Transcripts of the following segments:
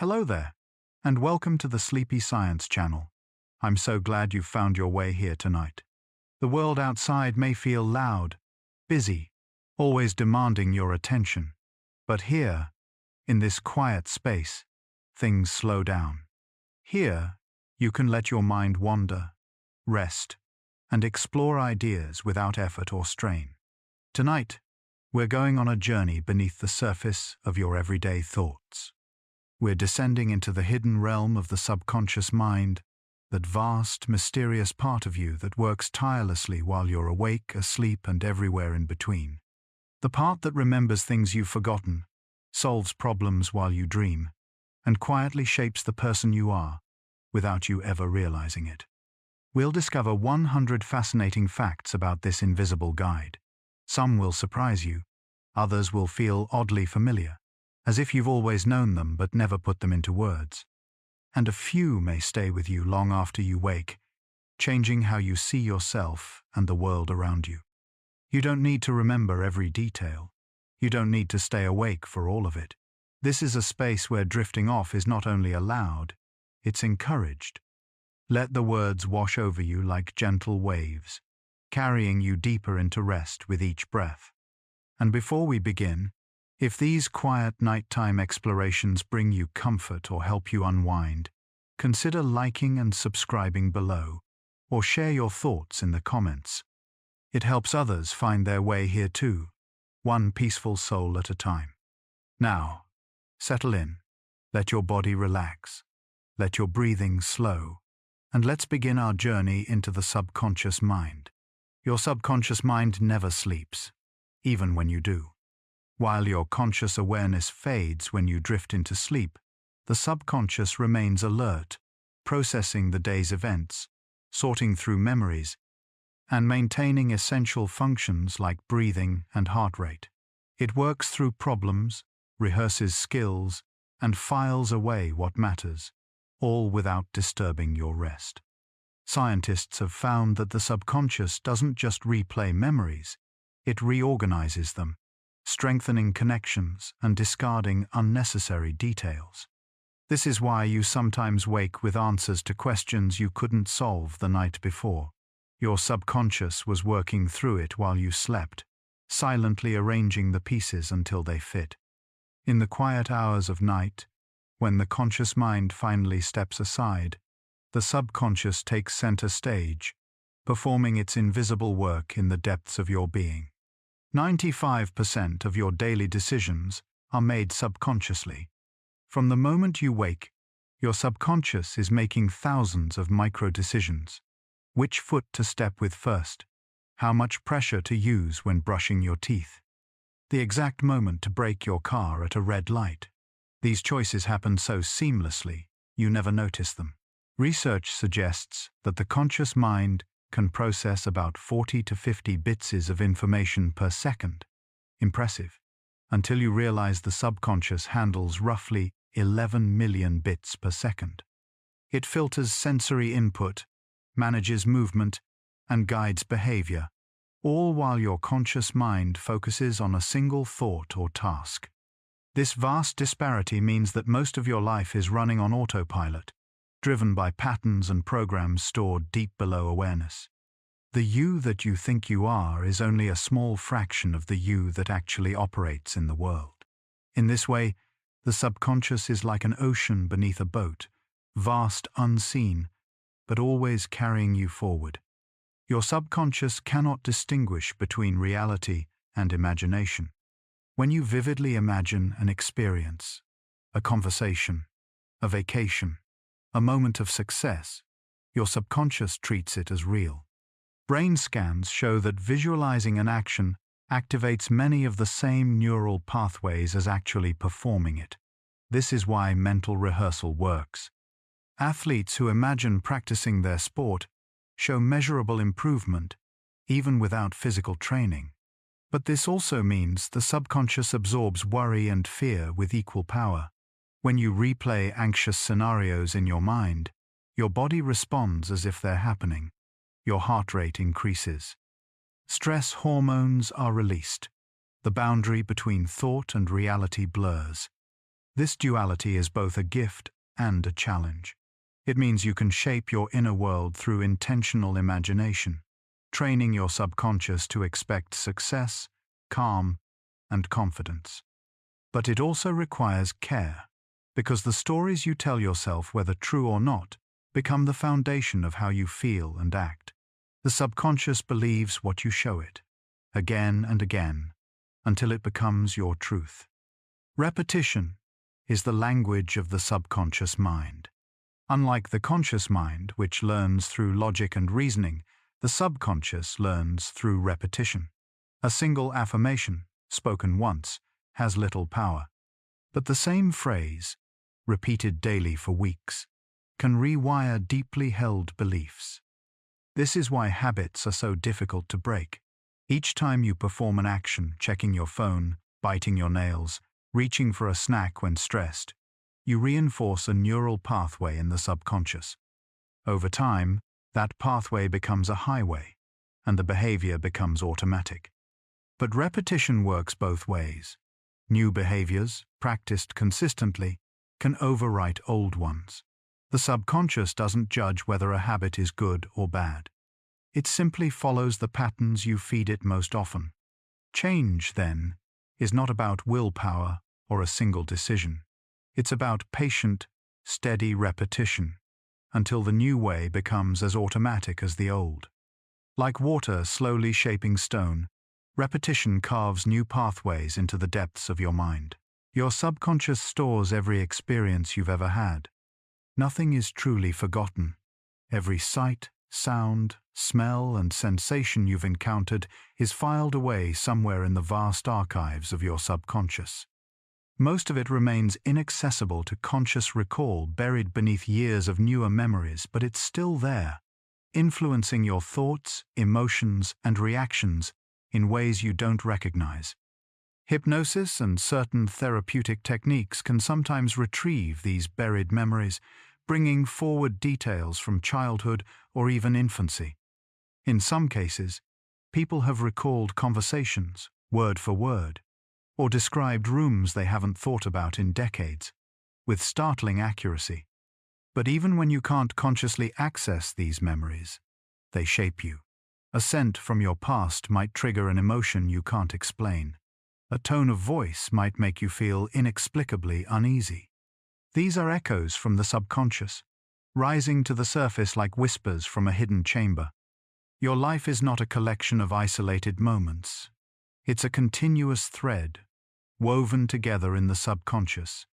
Hello there, and welcome to the Sleepy Science channel. I'm so glad you've found your way here tonight. The world outside may feel loud, busy, always demanding your attention. But here, in this quiet space, things slow down. Here, you can let your mind wander, rest, and explore ideas without effort or strain. Tonight, we're going on a journey beneath the surface of your everyday thoughts. We're descending into the hidden realm of the subconscious mind, that vast, mysterious part of you that works tirelessly while you're awake, asleep, and everywhere in between. The part that remembers things you've forgotten, solves problems while you dream, and quietly shapes the person you are, without you ever realizing it. We'll discover 100 fascinating facts about this invisible guide. Some will surprise you, others will feel oddly familiar, as if you've always known them but never put them into words. And a few may stay with you long after you wake, changing how you see yourself and the world around you. You don't need to remember every detail. You don't need to stay awake for all of it. This is a space where drifting off is not only allowed, it's encouraged. Let the words wash over you like gentle waves, carrying you deeper into rest with each breath. And before we begin, if these quiet nighttime explorations bring you comfort or help you unwind, consider liking and subscribing below, or share your thoughts in the comments. It helps others find their way here too, one peaceful soul at a time. Now, settle in, let your body relax, let your breathing slow, and let's begin our journey into the subconscious mind. Your subconscious mind never sleeps, even when you do. While your conscious awareness fades when you drift into sleep, the subconscious remains alert, processing the day's events, sorting through memories, and maintaining essential functions like breathing and heart rate. It works through problems, rehearses skills, and files away what matters, all without disturbing your rest. Scientists have found that the subconscious doesn't just replay memories, it reorganizes them, strengthening connections and discarding unnecessary details. This is why you sometimes wake with answers to questions you couldn't solve the night before. Your subconscious was working through it while you slept, silently arranging the pieces until they fit. In the quiet hours of night, when the conscious mind finally steps aside, the subconscious takes center stage, performing its invisible work in the depths of your being. 95% of your daily decisions are made subconsciously. From the moment you wake, your subconscious is making thousands of micro-decisions. Which foot to step with first, how much pressure to use when brushing your teeth, the exact moment to brake your car at a red light. These choices happen so seamlessly, you never notice them. Research suggests that the conscious mind can process about 40 to 50 bits of information per second. Impressive. Until you realize the subconscious handles roughly 11 million bits per second. It filters sensory input, manages movement, and guides behavior, all while your conscious mind focuses on a single thought or task. This vast disparity means that most of your life is running on autopilot, driven by patterns and programs stored deep below awareness. The you that you think you are is only a small fraction of the you that actually operates in the world. In this way, the subconscious is like an ocean beneath a boat, vast, unseen, but always carrying you forward. Your subconscious cannot distinguish between reality and imagination. When you vividly imagine an experience, a conversation, a vacation, a moment of success, your subconscious treats it as real. Brain scans show that visualizing an action activates many of the same neural pathways as actually performing it. This is why mental rehearsal works. Athletes who imagine practicing their sport show measurable improvement, even without physical training. But this also means the subconscious absorbs worry and fear with equal power. When you replay anxious scenarios in your mind, your body responds as if they're happening. Your heart rate increases. Stress hormones are released. The boundary between thought and reality blurs. This duality is both a gift and a challenge. It means you can shape your inner world through intentional imagination, training your subconscious to expect success, calm, and confidence. But it also requires care, because the stories you tell yourself, whether true or not, become the foundation of how you feel and act. The subconscious believes what you show it, again and again, until it becomes your truth. Repetition is the language of the subconscious mind. Unlike the conscious mind, which learns through logic and reasoning, the subconscious learns through repetition. A single affirmation, spoken once, has little power. But the same phrase, repeated daily for weeks, can rewire deeply held beliefs. This is why habits are so difficult to break. Each time you perform an action, checking your phone, biting your nails, reaching for a snack when stressed, you reinforce a neural pathway in the subconscious. Over time, that pathway becomes a highway, and the behavior becomes automatic. But repetition works both ways. New behaviors, practiced consistently, can overwrite old ones. The subconscious doesn't judge whether a habit is good or bad. It simply follows the patterns you feed it most often. Change, then, is not about willpower or a single decision. It's about patient, steady repetition, until the new way becomes as automatic as the old. Like water slowly shaping stone, repetition carves new pathways into the depths of your mind. Your subconscious stores every experience you've ever had. Nothing is truly forgotten. Every sight, sound, smell, and sensation you've encountered is filed away somewhere in the vast archives of your subconscious. Most of it remains inaccessible to conscious recall, buried beneath years of newer memories, but it's still there, influencing your thoughts, emotions, and reactions in ways you don't recognize. Hypnosis and certain therapeutic techniques can sometimes retrieve these buried memories, bringing forward details from childhood or even infancy. In some cases, people have recalled conversations, word for word, or described rooms they haven't thought about in decades, with startling accuracy. But even when you can't consciously access these memories, they shape you. A scent from your past might trigger an emotion you can't explain. A tone of voice might make you feel inexplicably uneasy. These are echoes from the subconscious, rising to the surface like whispers from a hidden chamber. Your life is not a collection of isolated moments. It's a continuous thread, woven together in the subconscious,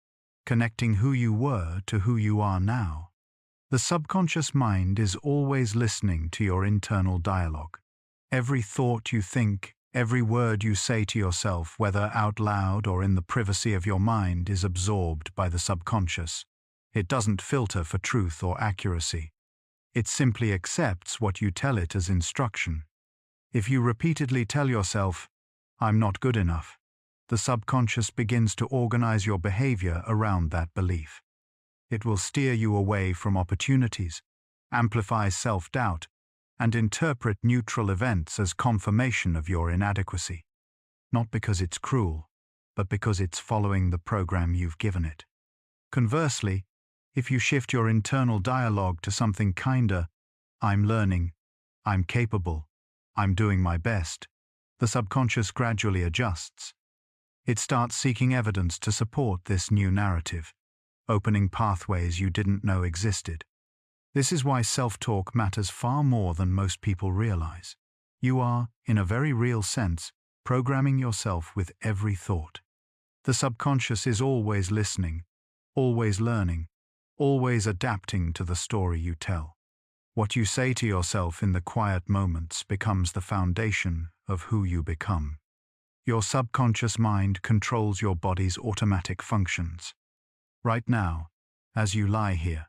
connecting who you were to who you are now. The subconscious mind is always listening to your internal dialogue. Every thought you think, every word you say to yourself, whether out loud or in the privacy of your mind, is absorbed by the subconscious. It doesn't filter for truth or accuracy. It simply accepts what you tell it as instruction. If you repeatedly tell yourself, "I'm not good enough," the subconscious begins to organize your behavior around that belief. It will steer you away from opportunities, amplify self-doubt, and interpret neutral events as confirmation of your inadequacy. Not because it's cruel, but because it's following the program you've given it. Conversely, if you shift your internal dialogue to something kinder, "I'm learning, I'm capable, I'm doing my best," the subconscious gradually adjusts. It starts seeking evidence to support this new narrative, opening pathways you didn't know existed. This is why self-talk matters far more than most people realize. You are, in a very real sense, programming yourself with every thought. The subconscious is always listening, always learning, always adapting to the story you tell. What you say to yourself in the quiet moments becomes the foundation of who you become. Your subconscious mind controls your body's automatic functions. Right now, as you lie here,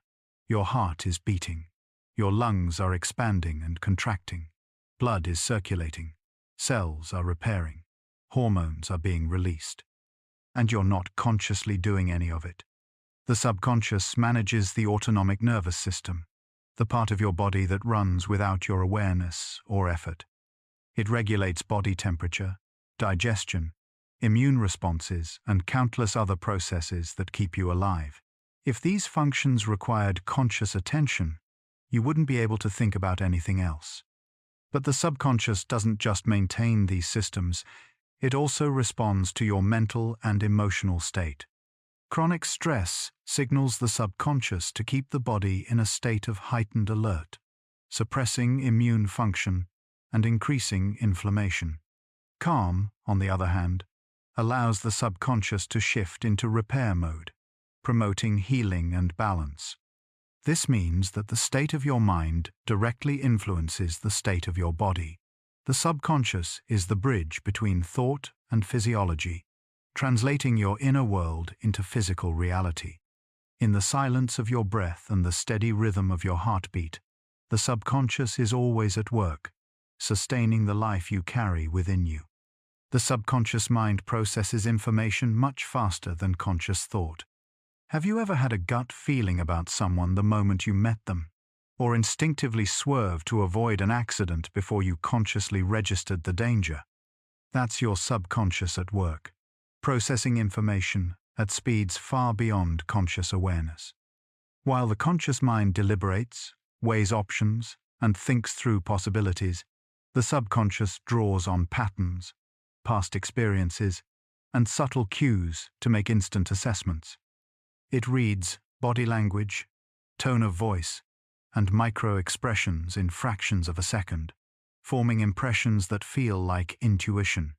your heart is beating. Your lungs are expanding and contracting. Blood is circulating. Cells are repairing. Hormones are being released. And you're not consciously doing any of it. The subconscious manages the autonomic nervous system, the part of your body that runs without your awareness or effort. It regulates body temperature, digestion, immune responses, and countless other processes that keep you alive. If these functions required conscious attention, you wouldn't be able to think about anything else. But the subconscious doesn't just maintain these systems, it also responds to your mental and emotional state. Chronic stress signals the subconscious to keep the body in a state of heightened alert, suppressing immune function and increasing inflammation. Calm, on the other hand, allows the subconscious to shift into repair mode, promoting healing and balance. This means that the state of your mind directly influences the state of your body. The subconscious is the bridge between thought and physiology, translating your inner world into physical reality. In the silence of your breath and the steady rhythm of your heartbeat, the subconscious is always at work, sustaining the life you carry within you. The subconscious mind processes information much faster than conscious thought. Have you ever had a gut feeling about someone the moment you met them, or instinctively swerved to avoid an accident before you consciously registered the danger? That's your subconscious at work, processing information at speeds far beyond conscious awareness. While the conscious mind deliberates, weighs options, and thinks through possibilities, the subconscious draws on patterns, past experiences, and subtle cues to make instant assessments. It reads body language, tone of voice, and micro-expressions in fractions of a second, forming impressions that feel like intuition.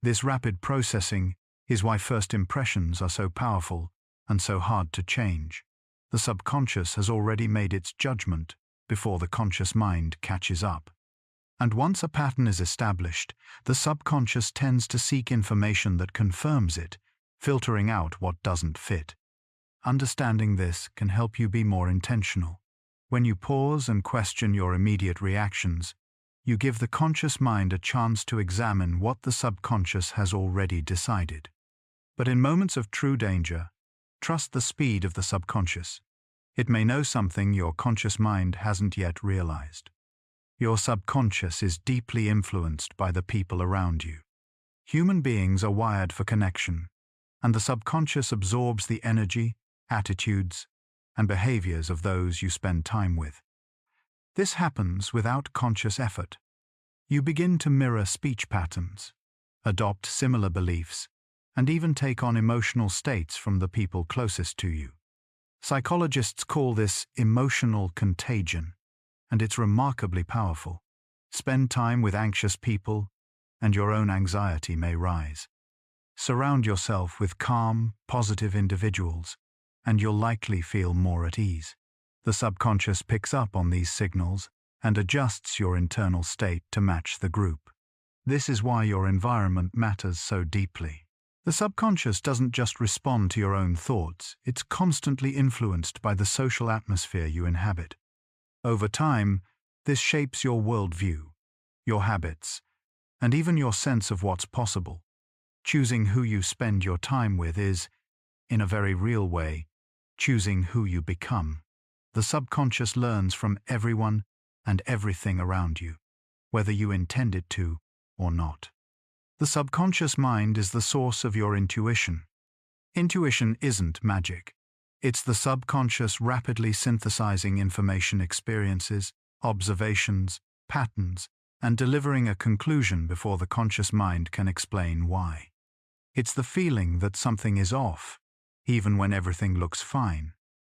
This rapid processing is why first impressions are so powerful and so hard to change. The subconscious has already made its judgment before the conscious mind catches up. And once a pattern is established, the subconscious tends to seek information that confirms it, filtering out what doesn't fit. Understanding this can help you be more intentional. When you pause and question your immediate reactions, you give the conscious mind a chance to examine what the subconscious has already decided. But in moments of true danger, trust the speed of the subconscious. It may know something your conscious mind hasn't yet realized. Your subconscious is deeply influenced by the people around you. Human beings are wired for connection, and the subconscious absorbs the energy, attitudes, and behaviors of those you spend time with. This happens without conscious effort. You begin to mirror speech patterns, adopt similar beliefs, and even take on emotional states from the people closest to you. Psychologists call this emotional contagion, and it's remarkably powerful. Spend time with anxious people, and your own anxiety may rise. Surround yourself with calm, positive individuals, and you'll likely feel more at ease. The subconscious picks up on these signals and adjusts your internal state to match the group. This is why your environment matters so deeply. The subconscious doesn't just respond to your own thoughts, it's constantly influenced by the social atmosphere you inhabit. Over time, this shapes your worldview, your habits, and even your sense of what's possible. Choosing who you spend your time with is, in a very real way, choosing who you become. The subconscious learns from everyone and everything around you, whether you intend it to or not. The subconscious mind is the source of your intuition. Intuition isn't magic. It's the subconscious rapidly synthesizing information, experiences, observations, patterns, and delivering a conclusion before the conscious mind can explain why. It's the feeling that something is off, even when everything looks fine.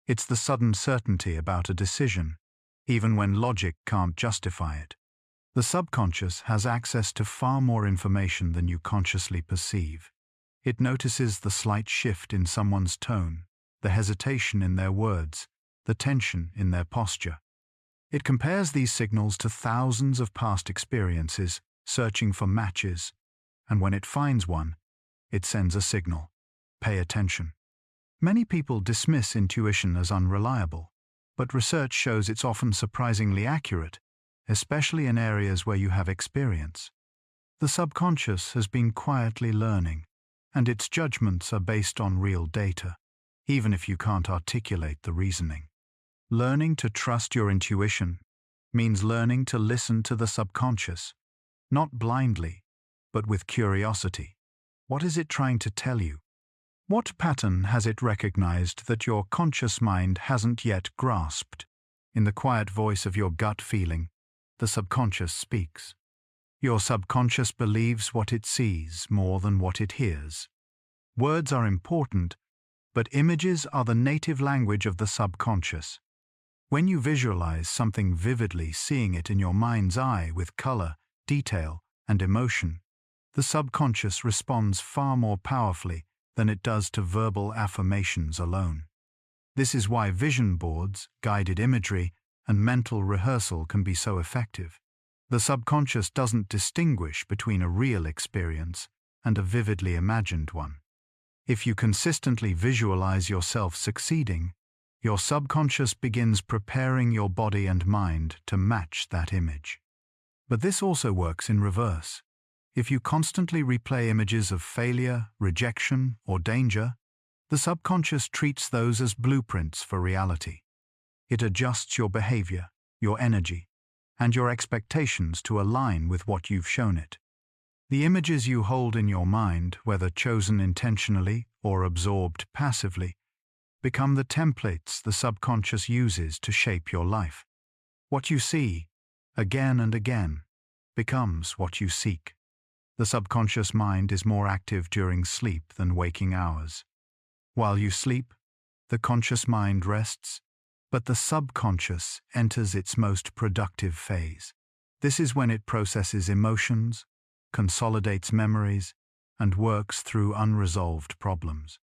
It's the sudden certainty about a decision, even when logic can't justify it. The subconscious has access to far more information than you consciously perceive. It notices the slight shift in someone's tone, the hesitation in their words, the tension in their posture. It compares these signals to thousands of past experiences, searching for matches, and when it finds one, it sends a signal. Pay attention. Many people dismiss intuition as unreliable, but research shows it's often surprisingly accurate, especially in areas where you have experience. The subconscious has been quietly learning, and its judgments are based on real data, even if you can't articulate the reasoning. Learning to trust your intuition means learning to listen to the subconscious, not blindly, but with curiosity. What is it trying to tell you? What pattern has it recognized that your conscious mind hasn't yet grasped? In the quiet voice of your gut feeling, the subconscious speaks. Your subconscious believes what it sees more than what it hears. Words are important, but images are the native language of the subconscious. When you visualize something vividly, seeing it in your mind's eye with color, detail, and emotion, the subconscious responds far more powerfully than it does to verbal affirmations alone. This is why vision boards, guided imagery, and mental rehearsal can be so effective. The subconscious doesn't distinguish between a real experience and a vividly imagined one. If you consistently visualize yourself succeeding, your subconscious begins preparing your body and mind to match that image. But this also works in reverse. If you constantly replay images of failure, rejection, or danger, the subconscious treats those as blueprints for reality. It adjusts your behavior, your energy, and your expectations to align with what you've shown it. The images you hold in your mind, whether chosen intentionally or absorbed passively, become the templates the subconscious uses to shape your life. What you see, again and again, becomes what you seek. The subconscious mind is more active during sleep than waking hours. While you sleep, the conscious mind rests, but the subconscious enters its most productive phase. This is when it processes emotions, consolidates memories, and works through unresolved problems.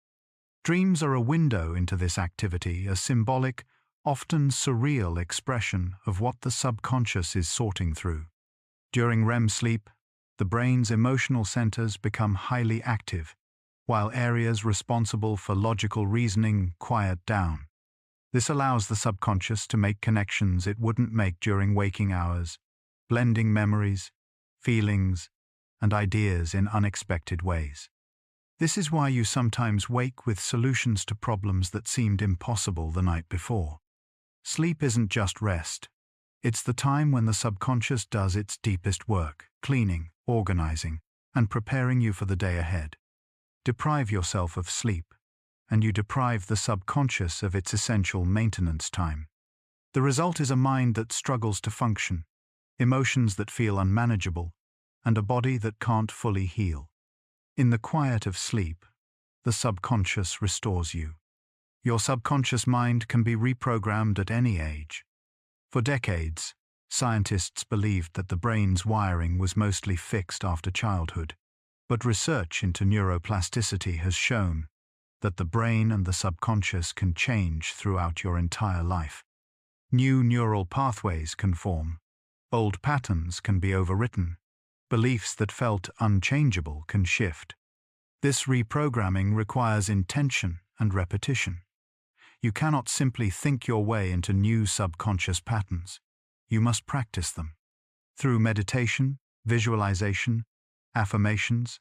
Dreams are a window into this activity, a symbolic, often surreal expression of what the subconscious is sorting through. During REM sleep, the brain's emotional centers become highly active, while areas responsible for logical reasoning quiet down. This allows the subconscious to make connections it wouldn't make during waking hours, blending memories, feelings, and ideas in unexpected ways. This is why you sometimes wake with solutions to problems that seemed impossible the night before. Sleep isn't just rest. It's the time when the subconscious does its deepest work, cleaning, organizing, and preparing you for the day ahead. Deprive yourself of sleep, and you deprive the subconscious of its essential maintenance time. The result is a mind that struggles to function, emotions that feel unmanageable, and a body that can't fully heal. In the quiet of sleep, the subconscious restores you. Your subconscious mind can be reprogrammed at any age. For decades, scientists believed that the brain's wiring was mostly fixed after childhood, but research into neuroplasticity has shown that the brain and the subconscious can change throughout your entire life. New neural pathways can form, old patterns can be overwritten, beliefs that felt unchangeable can shift. This reprogramming requires intention and repetition. You cannot simply think your way into new subconscious patterns. You must practice them. Through meditation, visualization, affirmations,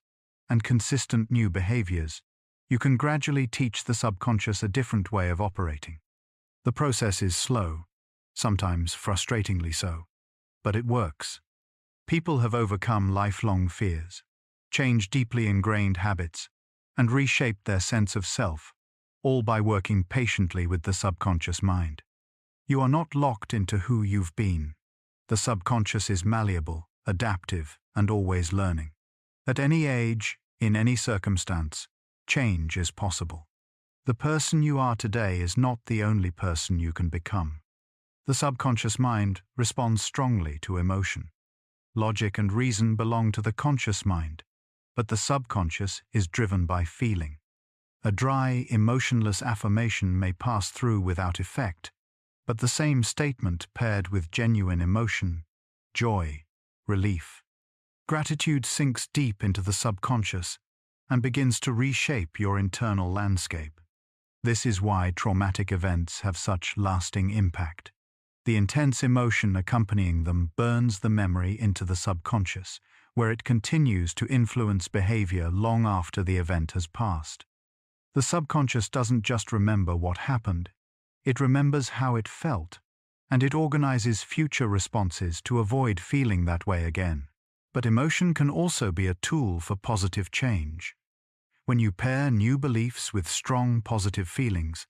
and consistent new behaviors, you can gradually teach the subconscious a different way of operating. The process is slow, sometimes frustratingly so, but it works. People have overcome lifelong fears, changed deeply ingrained habits, and reshaped their sense of self, all by working patiently with the subconscious mind. You are not locked into who you've been. The subconscious is malleable, adaptive, and always learning. At any age, in any circumstance, change is possible. The person you are today is not the only person you can become. The subconscious mind responds strongly to emotion. Logic and reason belong to the conscious mind, but the subconscious is driven by feeling. A dry, emotionless affirmation may pass through without effect, but the same statement paired with genuine emotion, joy, relief, gratitude sinks deep into the subconscious and begins to reshape your internal landscape. This is why traumatic events have such lasting impact. The intense emotion accompanying them burns the memory into the subconscious, where it continues to influence behavior long after the event has passed. The subconscious doesn't just remember what happened, it remembers how it felt, and it organizes future responses to avoid feeling that way again. But emotion can also be a tool for positive change. When you pair new beliefs with strong positive feelings,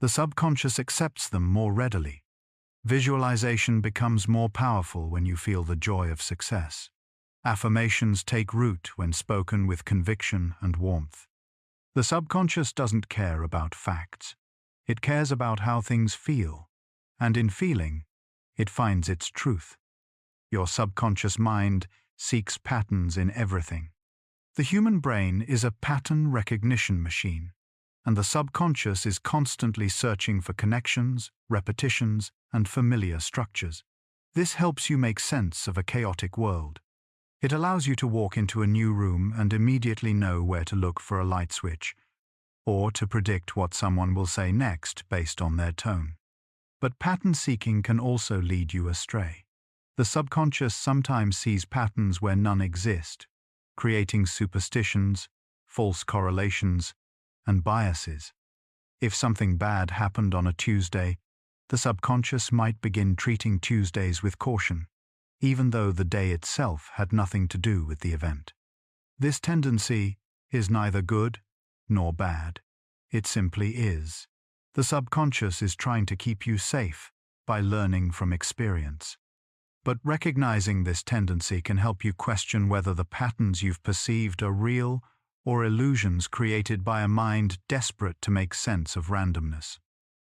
the subconscious accepts them more readily. Visualization becomes more powerful when you feel the joy of success. Affirmations take root when spoken with conviction and warmth. The subconscious doesn't care about facts. It cares about how things feel, and in feeling, it finds its truth. Your subconscious mind seeks patterns in everything. The human brain is a pattern recognition machine, and the subconscious is constantly searching for connections, repetitions, and familiar structures. This helps you make sense of a chaotic world. It allows you to walk into a new room and immediately know where to look for a light switch, or to predict what someone will say next based on their tone. But pattern seeking can also lead you astray. The subconscious sometimes sees patterns where none exist, creating superstitions, false correlations, and biases. If something bad happened on a Tuesday, the subconscious might begin treating Tuesdays with caution, even though the day itself had nothing to do with the event. This tendency is neither good nor bad. It simply is. The subconscious is trying to keep you safe by learning from experience. But recognizing this tendency can help you question whether the patterns you've perceived are real or illusions created by a mind desperate to make sense of randomness.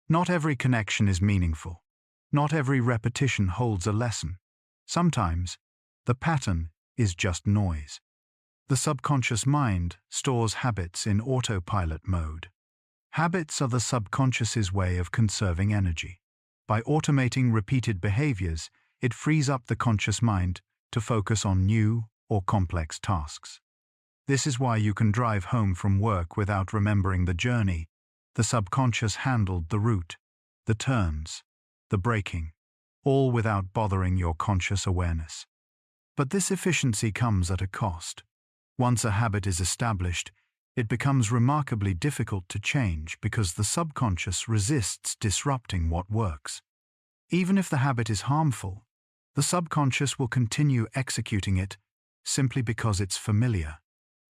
Not every connection is meaningful. Not every repetition holds a lesson. Sometimes, the pattern is just noise. The subconscious mind stores habits in autopilot mode. Habits are the subconscious's way of conserving energy. By automating repeated behaviors, it frees up the conscious mind to focus on new or complex tasks. This is why you can drive home from work without remembering the journey. The subconscious handled the route, the turns, the braking, all without bothering your conscious awareness. But this efficiency comes at a cost. Once a habit is established, it becomes remarkably difficult to change because the subconscious resists disrupting what works. Even if the habit is harmful, the subconscious will continue executing it simply because it's familiar.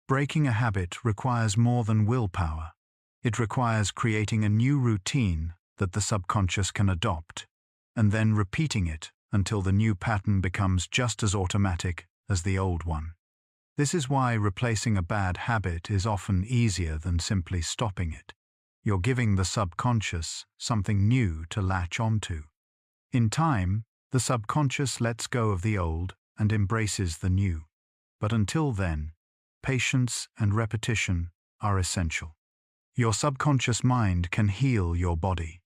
Breaking a habit requires more than willpower. It requires creating a new routine that the subconscious can adopt, and then repeating it until the new pattern becomes just as automatic as the old one. This is why replacing a bad habit is often easier than simply stopping it. You're giving the subconscious something new to latch onto. In time, the subconscious lets go of the old and embraces the new. But until then, patience and repetition are essential. Your subconscious mind can heal your body.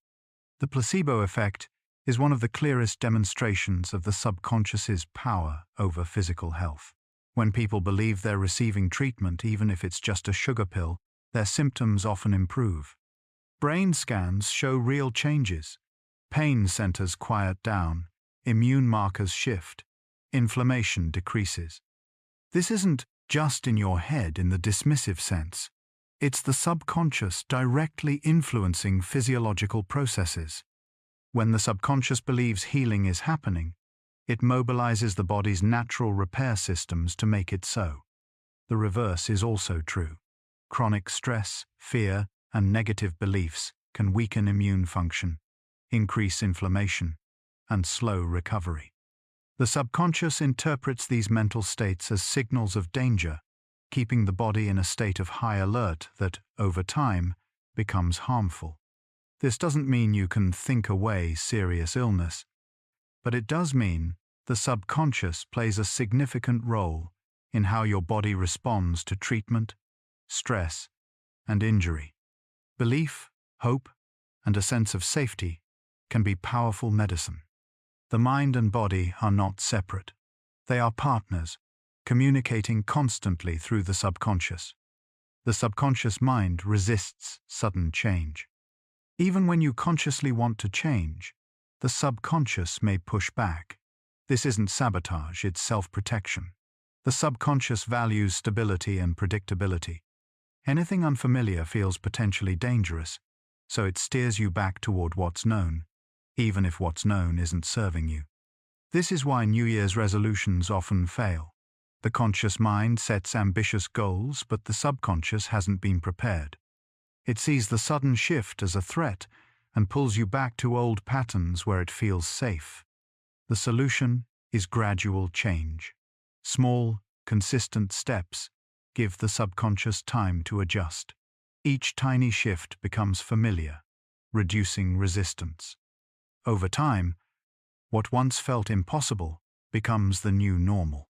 The placebo effect is one of the clearest demonstrations of the subconscious's power over physical health. When people believe they're receiving treatment, even if it's just a sugar pill, their symptoms often improve. Brain scans show real changes. Pain centers quiet down, immune markers shift, inflammation decreases. This isn't just in your head in the dismissive sense. It's the subconscious directly influencing physiological processes. When the subconscious believes healing is happening, it mobilizes the body's natural repair systems to make it so. The reverse is also true. Chronic stress, fear, and negative beliefs can weaken immune function, increase inflammation, and slow recovery. The subconscious interprets these mental states as signals of danger, keeping the body in a state of high alert that, over time, becomes harmful. This doesn't mean you can think away serious illness, but it does mean the subconscious plays a significant role in how your body responds to treatment, stress, and injury. Belief, hope, and a sense of safety can be powerful medicine. The mind and body are not separate. They are partners, communicating constantly through the subconscious. The subconscious mind resists sudden change. Even when you consciously want to change, the subconscious may push back. This isn't sabotage, it's self-protection. The subconscious values stability and predictability. Anything unfamiliar feels potentially dangerous, so it steers you back toward what's known, even if what's known isn't serving you. This is why New Year's resolutions often fail. The conscious mind sets ambitious goals, but the subconscious hasn't been prepared. It sees the sudden shift as a threat and pulls you back to old patterns where it feels safe. The solution is gradual change. Small, consistent steps give the subconscious time to adjust. Each tiny shift becomes familiar, reducing resistance. Over time, what once felt impossible becomes the new normal.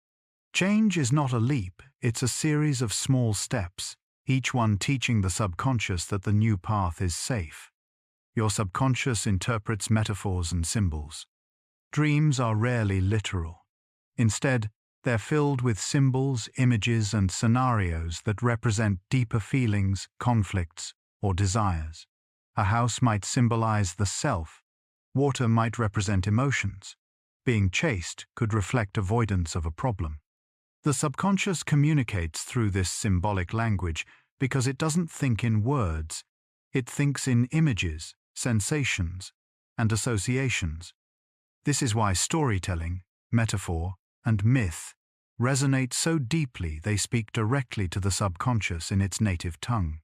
Change is not a leap, it's a series of small steps, each one teaching the subconscious that the new path is safe. Your subconscious interprets metaphors and symbols. Dreams are rarely literal. Instead, they're filled with symbols, images, and scenarios that represent deeper feelings, conflicts, or desires. A house might symbolize the self. Water might represent emotions. Being chased could reflect avoidance of a problem. The subconscious communicates through this symbolic language because it doesn't think in words. It thinks in images, sensations, and associations. This is why storytelling, metaphor, and myth resonate so deeply they speak directly to the subconscious in its native tongue.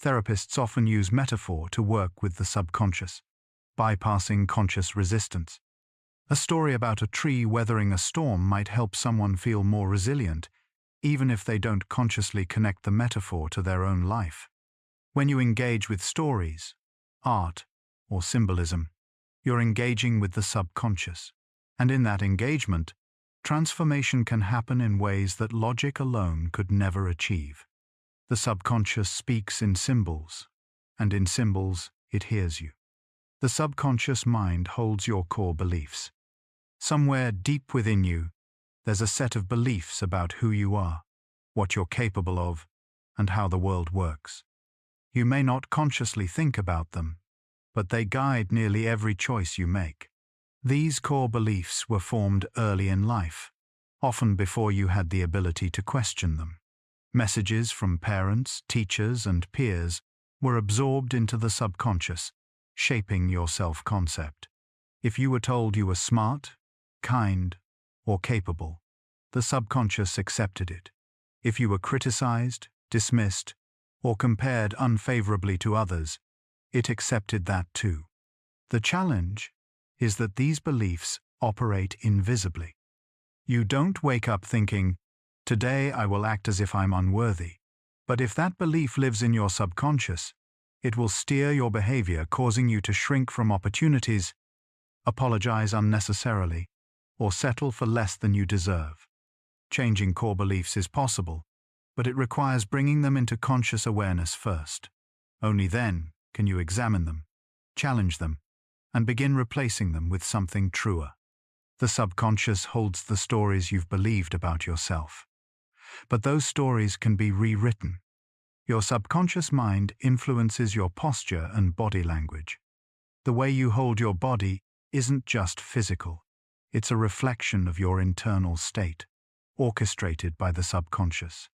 Therapists often use metaphor to work with the subconscious, bypassing conscious resistance. A story about a tree weathering a storm might help someone feel more resilient, even if they don't consciously connect the metaphor to their own life. When you engage with stories, art, or symbolism, you're engaging with the subconscious. And in that engagement, transformation can happen in ways that logic alone could never achieve. The subconscious speaks in symbols, and in symbols, it hears you. The subconscious mind holds your core beliefs. Somewhere deep within you, there's a set of beliefs about who you are, what you're capable of, and how the world works. You may not consciously think about them, but they guide nearly every choice you make. These core beliefs were formed early in life, often before you had the ability to question them. Messages from parents, teachers, and peers were absorbed into the subconscious, shaping your self-concept. If you were told you were smart, kind, or capable, the subconscious accepted it. If you were criticized, dismissed, or compared unfavorably to others, it accepted that too. The challenge is that these beliefs operate invisibly. You don't wake up thinking, "Today I will act as if I'm unworthy." But if that belief lives in your subconscious, it will steer your behavior, causing you to shrink from opportunities, apologize unnecessarily, or settle for less than you deserve. Changing core beliefs is possible, but it requires bringing them into conscious awareness first. Only then can you examine them, challenge them, and begin replacing them with something truer. The subconscious holds the stories you've believed about yourself. But those stories can be rewritten. Your subconscious mind influences your posture and body language. The way you hold your body isn't just physical. It's a reflection of your internal state, orchestrated by the subconscious.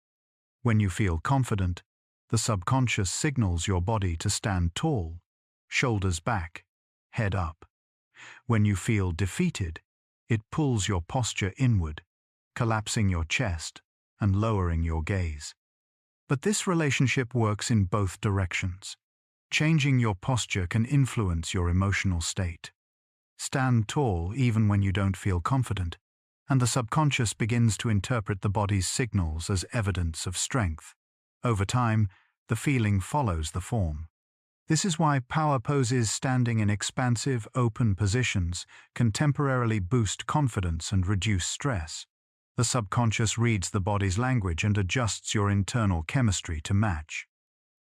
When you feel confident, the subconscious signals your body to stand tall, shoulders back, head up. When you feel defeated, it pulls your posture inward, collapsing your chest and lowering your gaze. But this relationship works in both directions. Changing your posture can influence your emotional state. Stand tall even when you don't feel confident, and the subconscious begins to interpret the body's signals as evidence of strength. Over time, the feeling follows the form. This is why power poses standing in expansive, open positions can temporarily boost confidence and reduce stress. The subconscious reads the body's language and adjusts your internal chemistry to match.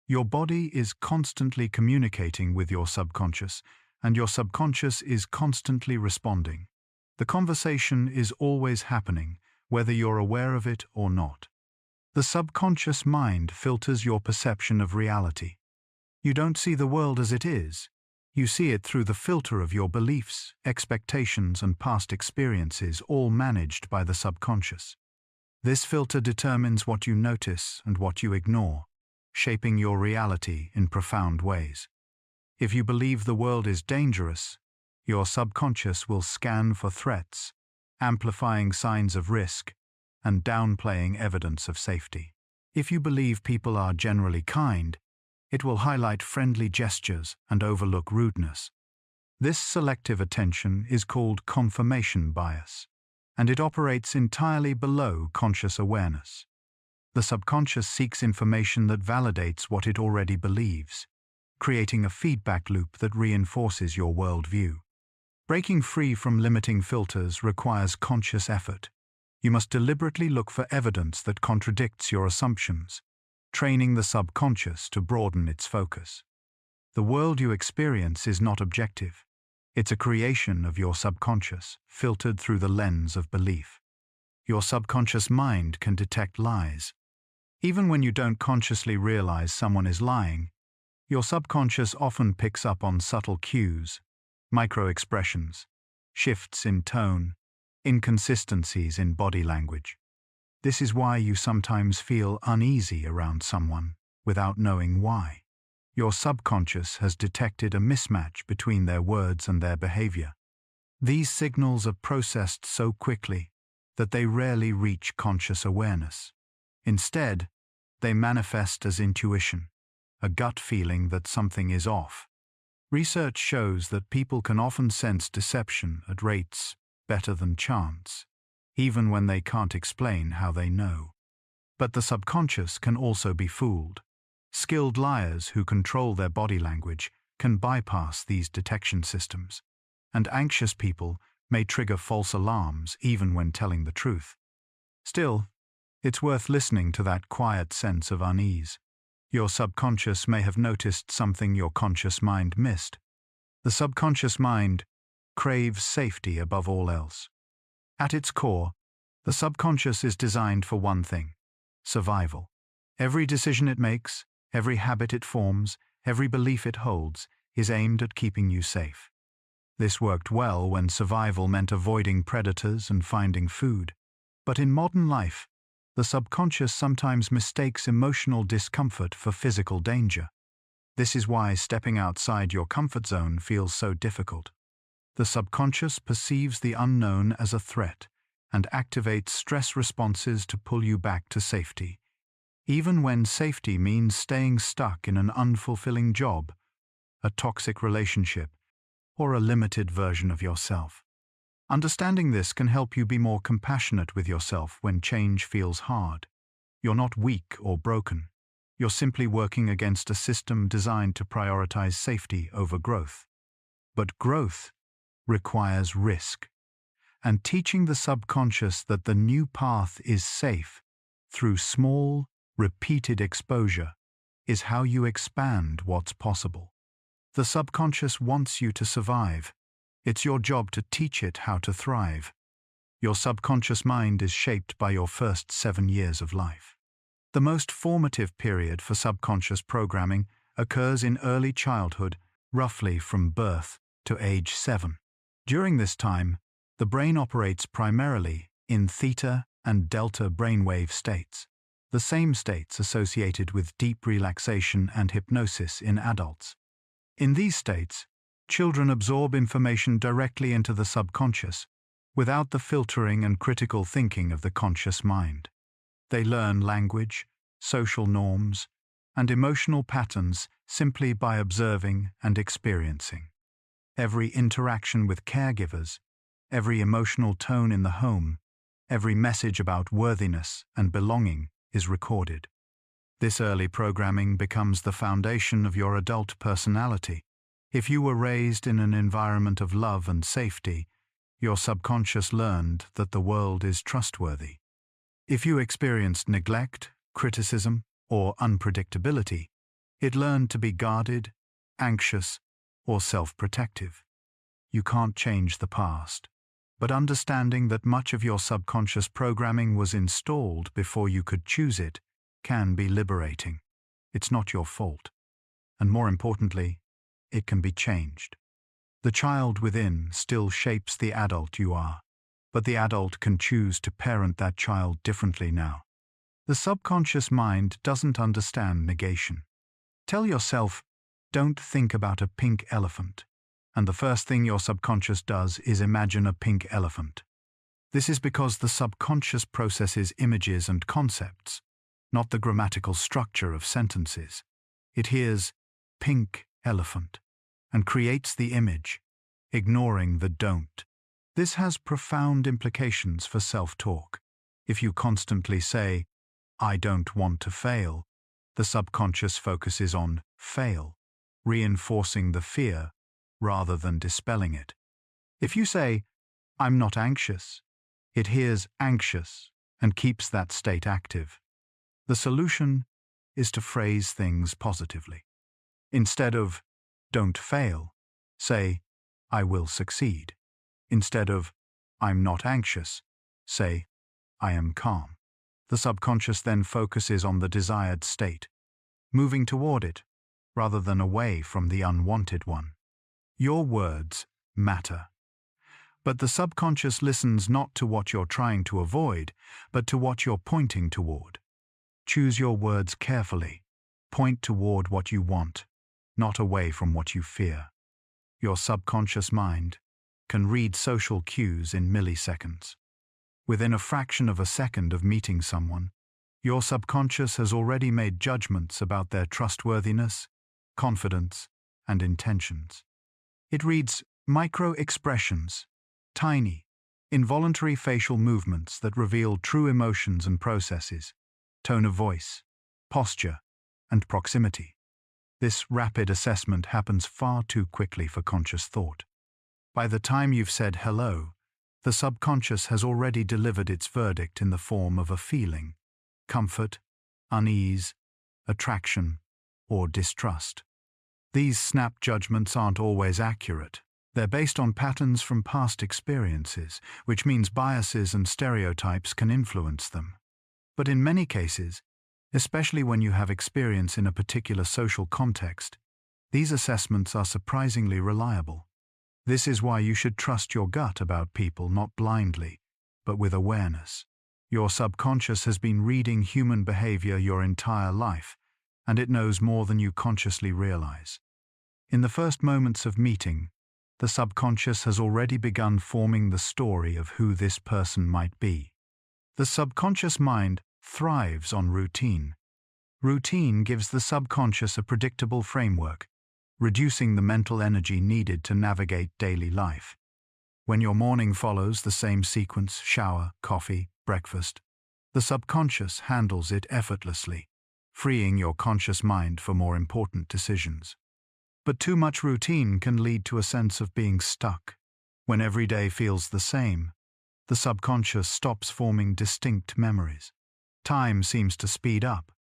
Your body is constantly communicating with your subconscious, and your subconscious is constantly responding. The conversation is always happening, whether you're aware of it or not. The subconscious mind filters your perception of reality. You don't see the world as it is. You see it through the filter of your beliefs, expectations, and past experiences, all managed by the subconscious. This filter determines what you notice and what you ignore, shaping your reality in profound ways. If you believe the world is dangerous, your subconscious will scan for threats, amplifying signs of risk, and downplaying evidence of safety. If you believe people are generally kind, it will highlight friendly gestures and overlook rudeness. This selective attention is called confirmation bias, and it operates entirely below conscious awareness. The subconscious seeks information that validates what it already believes, creating a feedback loop that reinforces your worldview. Breaking free from limiting filters requires conscious effort. You must deliberately look for evidence that contradicts your assumptions, training the subconscious to broaden its focus. The world you experience is not objective. It's a creation of your subconscious, filtered through the lens of belief. Your subconscious mind can detect lies. Even when you don't consciously realize someone is lying, your subconscious often picks up on subtle cues, micro-expressions, shifts in tone, inconsistencies in body language. This is why you sometimes feel uneasy around someone without knowing why. Your subconscious has detected a mismatch between their words and their behavior. These signals are processed so quickly that they rarely reach conscious awareness. Instead, they manifest as intuition, a gut feeling that something is off. Research shows that people can often sense deception at rates better than chance, even when they can't explain how they know. But the subconscious can also be fooled. Skilled liars who control their body language can bypass these detection systems, and anxious people may trigger false alarms even when telling the truth. Still, it's worth listening to that quiet sense of unease. Your subconscious may have noticed something your conscious mind missed. The subconscious mind craves safety above all else. At its core, the subconscious is designed for one thing: survival. Every decision it makes, every habit it forms, every belief it holds, is aimed at keeping you safe. This worked well when survival meant avoiding predators and finding food. But in modern life, the subconscious sometimes mistakes emotional discomfort for physical danger. This is why stepping outside your comfort zone feels so difficult. The subconscious perceives the unknown as a threat and activates stress responses to pull you back to safety, even when safety means staying stuck in an unfulfilling job, a toxic relationship, or a limited version of yourself. Understanding this can help you be more compassionate with yourself when change feels hard. You're not weak or broken. You're simply working against a system designed to prioritize safety over growth. But growth requires risk, and teaching the subconscious that the new path is safe through small, repeated exposure is how you expand what's possible. The subconscious wants you to survive. It's your job to teach it how to thrive. Your subconscious mind is shaped by your first 7 years of life. The most formative period for subconscious programming occurs in early childhood, roughly from birth to age 7. During this time, the brain operates primarily in theta and delta brainwave states, the same states associated with deep relaxation and hypnosis in adults. In these states, children absorb information directly into the subconscious, without the filtering and critical thinking of the conscious mind. They learn language, social norms, and emotional patterns simply by observing and experiencing. Every interaction with caregivers, every emotional tone in the home, every message about worthiness and belonging is recorded. This early programming becomes the foundation of your adult personality. If you were raised in an environment of love and safety, your subconscious learned that the world is trustworthy. If you experienced neglect, criticism, or unpredictability, it learned to be guarded, anxious, or self-protective. You can't change the past, but understanding that much of your subconscious programming was installed before you could choose it can be liberating. It's not your fault. And more importantly, it can be changed. The child within still shapes the adult you are, but the adult can choose to parent that child differently now. The subconscious mind doesn't understand negation. Tell yourself, "Don't think about a pink elephant," and the first thing your subconscious does is imagine a pink elephant. This is because the subconscious processes images and concepts, not the grammatical structure of sentences. It hears pink elephant and creates the image, ignoring the don't. This has profound implications for self-talk. If you constantly say, "I don't want to fail," the subconscious focuses on fail, reinforcing the fear rather than dispelling it. If you say, "I'm not anxious," it hears anxious and keeps that state active. The solution is to phrase things positively. Instead of "don't fail," say "I will succeed." Instead of "I'm not anxious," say "I am calm." The subconscious then focuses on the desired state, moving toward it rather than away from the unwanted one. Your words matter. But the subconscious listens not to what you're trying to avoid, but to what you're pointing toward. Choose your words carefully. Point toward what you want, not away from what you fear. Your subconscious mind can read social cues in milliseconds. Within a fraction of a second of meeting someone, your subconscious has already made judgments about their trustworthiness, confidence, and intentions. It reads micro-expressions, tiny, involuntary facial movements that reveal true emotions and processes, tone of voice, posture, and proximity. This rapid assessment happens far too quickly for conscious thought. By the time you've said hello, the subconscious has already delivered its verdict in the form of a feeling: comfort, unease, attraction, or distrust. These snap judgments aren't always accurate. They're based on patterns from past experiences, which means biases and stereotypes can influence them. But in many cases, especially when you have experience in a particular social context, these assessments are surprisingly reliable. This is why you should trust your gut about people not blindly, but with awareness. Your subconscious has been reading human behavior your entire life, and it knows more than you consciously realize. In the first moments of meeting, the subconscious has already begun forming the story of who this person might be. The subconscious mind thrives on routine. Routine gives the subconscious a predictable framework, reducing the mental energy needed to navigate daily life. When your morning follows the same sequence: shower, coffee, breakfast, the subconscious handles it effortlessly, freeing your conscious mind for more important decisions. But too much routine can lead to a sense of being stuck. When every day feels the same, the subconscious stops forming distinct memories. Time seems to speed up,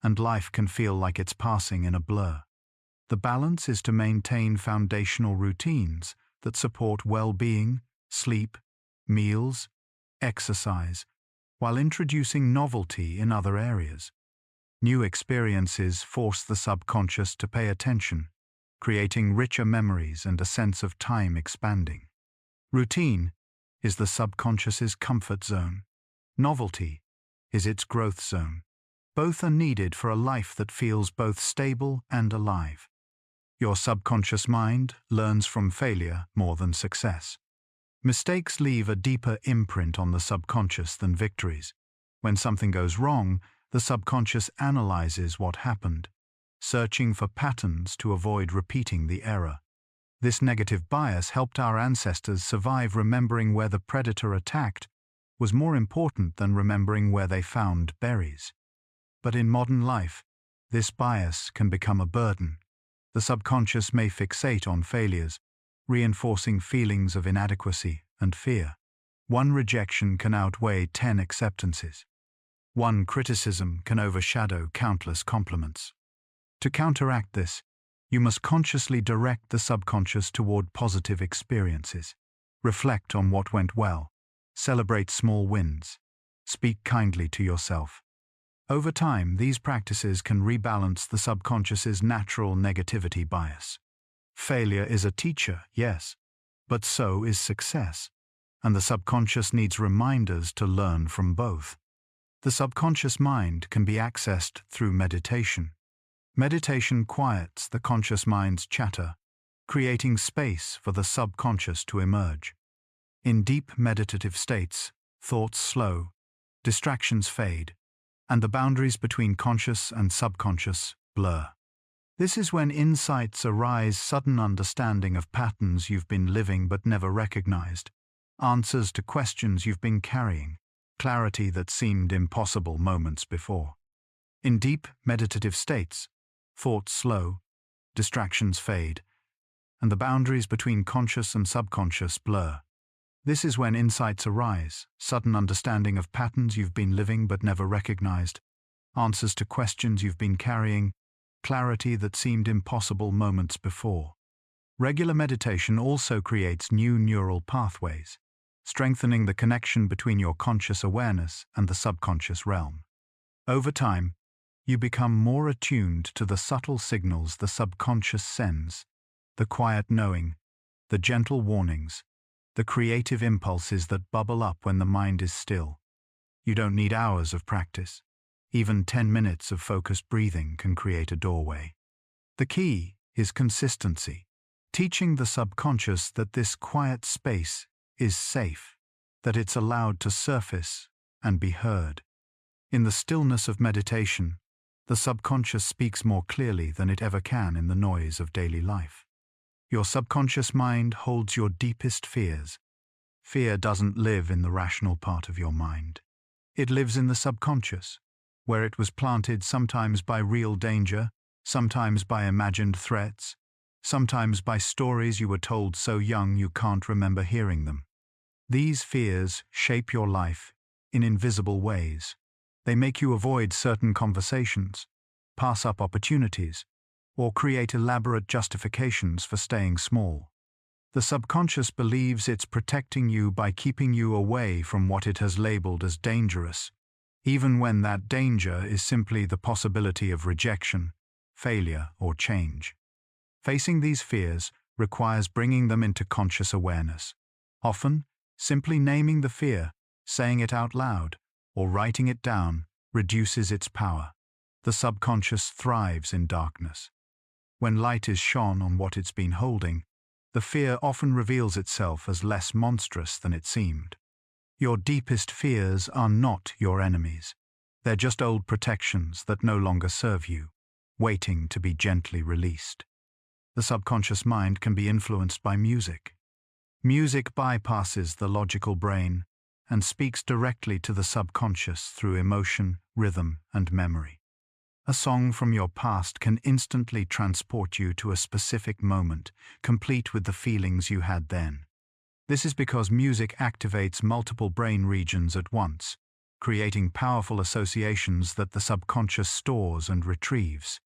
and life can feel like it's passing in a blur. The balance is to maintain foundational routines that support well-being, sleep, meals, exercise, while introducing novelty in other areas. New experiences force the subconscious to pay attention, creating richer memories and a sense of time expanding. Routine is the subconscious's comfort zone. Novelty is its growth zone. Both are needed for a life that feels both stable and alive. Your subconscious mind learns from failure more than success. Mistakes leave a deeper imprint on the subconscious than victories. When something goes wrong, the subconscious analyzes what happened, searching for patterns to avoid repeating the error. This negative bias helped our ancestors survive. Remembering where the predator attacked was more important than remembering where they found berries. But in modern life, this bias can become a burden. The subconscious may fixate on failures, reinforcing feelings of inadequacy and fear. One rejection can outweigh 10 acceptances. One criticism can overshadow countless compliments. To counteract this, you must consciously direct the subconscious toward positive experiences. Reflect on what went well. Celebrate small wins. Speak kindly to yourself. Over time, these practices can rebalance the subconscious's natural negativity bias. Failure is a teacher, yes, but so is success, and the subconscious needs reminders to learn from both. The subconscious mind can be accessed through meditation. Meditation quiets the conscious mind's chatter, creating space for the subconscious to emerge. In deep meditative states, thoughts slow, distractions fade, and the boundaries between conscious and subconscious blur. This is when insights arise, sudden understanding of patterns you've been living but never recognized, answers to questions you've been carrying, clarity that seemed impossible moments before. In deep meditative states, thoughts slow, distractions fade, and the boundaries between conscious and subconscious blur. This is when insights arise, sudden understanding of patterns you've been living but never recognized, answers to questions you've been carrying, clarity that seemed impossible moments before. Regular meditation also creates new neural pathways, strengthening the connection between your conscious awareness and the subconscious realm. Over time, you become more attuned to the subtle signals the subconscious sends, the quiet knowing, the gentle warnings, the creative impulses that bubble up when the mind is still. You don't need hours of practice. Even 10 minutes of focused breathing can create a doorway. The key is consistency, teaching the subconscious that this quiet space is safe, that it's allowed to surface and be heard. In the stillness of meditation, the subconscious speaks more clearly than it ever can in the noise of daily life. Your subconscious mind holds your deepest fears. Fear doesn't live in the rational part of your mind. It lives in the subconscious, where it was planted sometimes by real danger, sometimes by imagined threats, sometimes by stories you were told so young you can't remember hearing them. These fears shape your life in invisible ways. They make you avoid certain conversations, pass up opportunities, or create elaborate justifications for staying small. The subconscious believes it's protecting you by keeping you away from what it has labeled as dangerous, even when that danger is simply the possibility of rejection, failure, or change. Facing these fears requires bringing them into conscious awareness. Often, simply naming the fear, saying it out loud, or writing it down reduces its power. The subconscious thrives in darkness. When light is shone on what it's been holding, the fear often reveals itself as less monstrous than it seemed. Your deepest fears are not your enemies. They're just old protections that no longer serve you, waiting to be gently released. The subconscious mind can be influenced by music. Music bypasses the logical brain and speaks directly to the subconscious through emotion, rhythm, and memory. A song from your past can instantly transport you to a specific moment, complete with the feelings you had then. This is because music activates multiple brain regions at once, creating powerful associations that the subconscious stores and retrieves.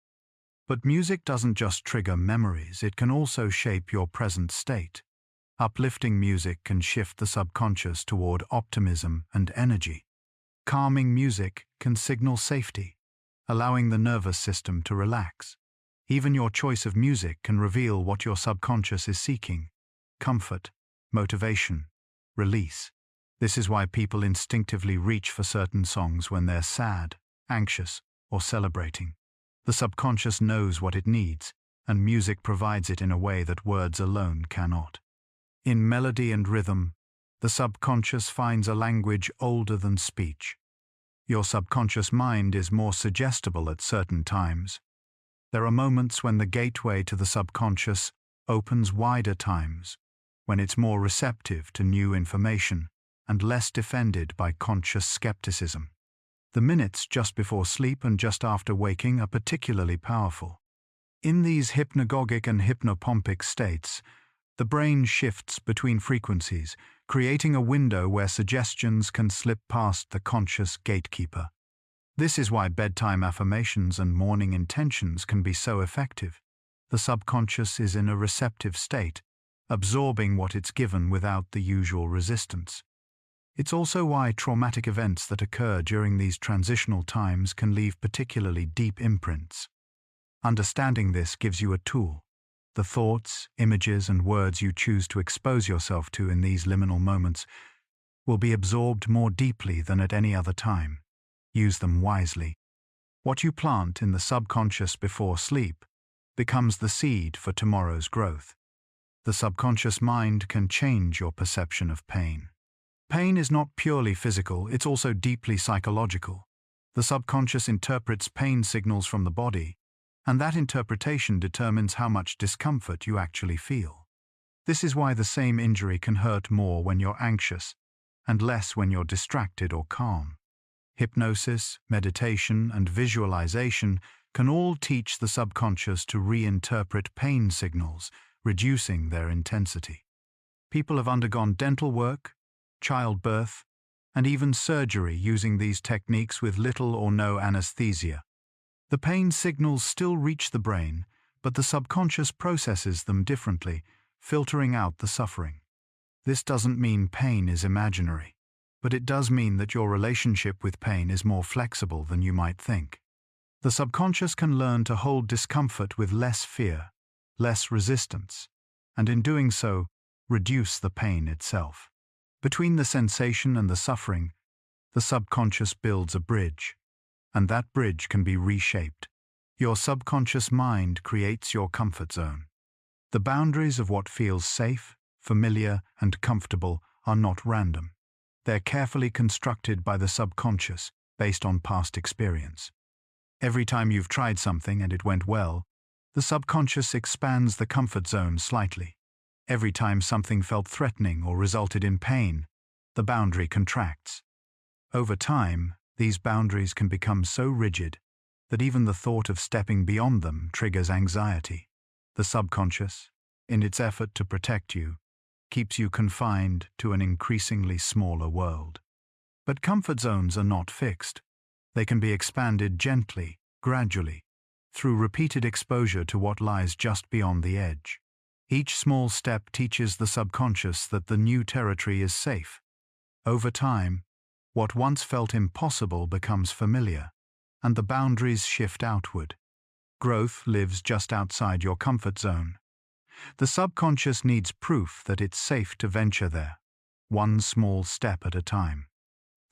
But music doesn't just trigger memories, it can also shape your present state. Uplifting music can shift the subconscious toward optimism and energy. Calming music can signal safety, allowing the nervous system to relax. Even your choice of music can reveal what your subconscious is seeking: comfort, motivation, release. This is why people instinctively reach for certain songs when they're sad, anxious, or celebrating. The subconscious knows what it needs, and music provides it in a way that words alone cannot. In melody and rhythm, the subconscious finds a language older than speech. Your subconscious mind is more suggestible at certain times. There are moments when the gateway to the subconscious opens wider, times when it's more receptive to new information and less defended by conscious skepticism. The minutes just before sleep and just after waking are particularly powerful. In these hypnagogic and hypnopompic states, the brain shifts between frequencies, creating a window where suggestions can slip past the conscious gatekeeper. This is why bedtime affirmations and morning intentions can be so effective. The subconscious is in a receptive state, absorbing what it's given without the usual resistance. It's also why traumatic events that occur during these transitional times can leave particularly deep imprints. Understanding this gives you a tool. The thoughts, images, and words you choose to expose yourself to in these liminal moments will be absorbed more deeply than at any other time. Use them wisely. What you plant in the subconscious before sleep becomes the seed for tomorrow's growth. The subconscious mind can change your perception of pain. Pain is not purely physical, it's also deeply psychological. The subconscious interprets pain signals from the body, and that interpretation determines how much discomfort you actually feel. This is why the same injury can hurt more when you're anxious and less when you're distracted or calm. Hypnosis, meditation, and visualization can all teach the subconscious to reinterpret pain signals, reducing their intensity. People have undergone dental work, childbirth, and even surgery using these techniques with little or no anesthesia. The pain signals still reach the brain, but the subconscious processes them differently, filtering out the suffering. This doesn't mean pain is imaginary, but it does mean that your relationship with pain is more flexible than you might think. The subconscious can learn to hold discomfort with less fear, less resistance, and in doing so, reduce the pain itself. Between the sensation and the suffering, the subconscious builds a bridge, and that bridge can be reshaped. Your subconscious mind creates your comfort zone. The boundaries of what feels safe, familiar, and comfortable are not random. They're carefully constructed by the subconscious based on past experience. Every time you've tried something and it went well, the subconscious expands the comfort zone slightly. Every time something felt threatening or resulted in pain, the boundary contracts. Over time, these boundaries can become so rigid that even the thought of stepping beyond them triggers anxiety. The subconscious, in its effort to protect you, keeps you confined to an increasingly smaller world. But comfort zones are not fixed. They can be expanded gently, gradually, through repeated exposure to what lies just beyond the edge. Each small step teaches the subconscious that the new territory is safe. Over time, what once felt impossible becomes familiar, and the boundaries shift outward. Growth lives just outside your comfort zone. The subconscious needs proof that it's safe to venture there, one small step at a time.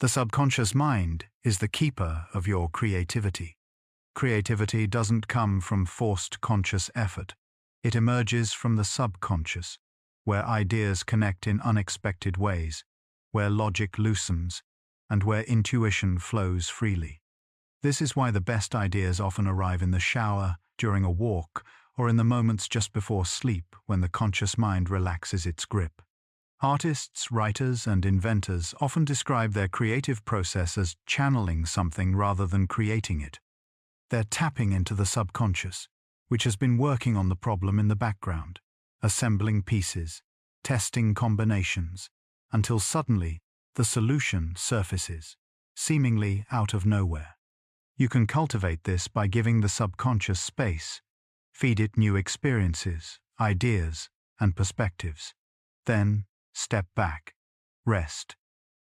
The subconscious mind is the keeper of your creativity. Creativity doesn't come from forced conscious effort. It emerges from the subconscious, where ideas connect in unexpected ways, where logic loosens, and where intuition flows freely. This is why the best ideas often arrive in the shower, during a walk, or in the moments just before sleep when the conscious mind relaxes its grip. Artists, writers, and inventors often describe their creative process as channeling something rather than creating it. They're tapping into the subconscious, which has been working on the problem in the background, assembling pieces, testing combinations, until suddenly the solution surfaces, seemingly out of nowhere. You can cultivate this by giving the subconscious space, feed it new experiences, ideas, and perspectives. Then, step back, rest,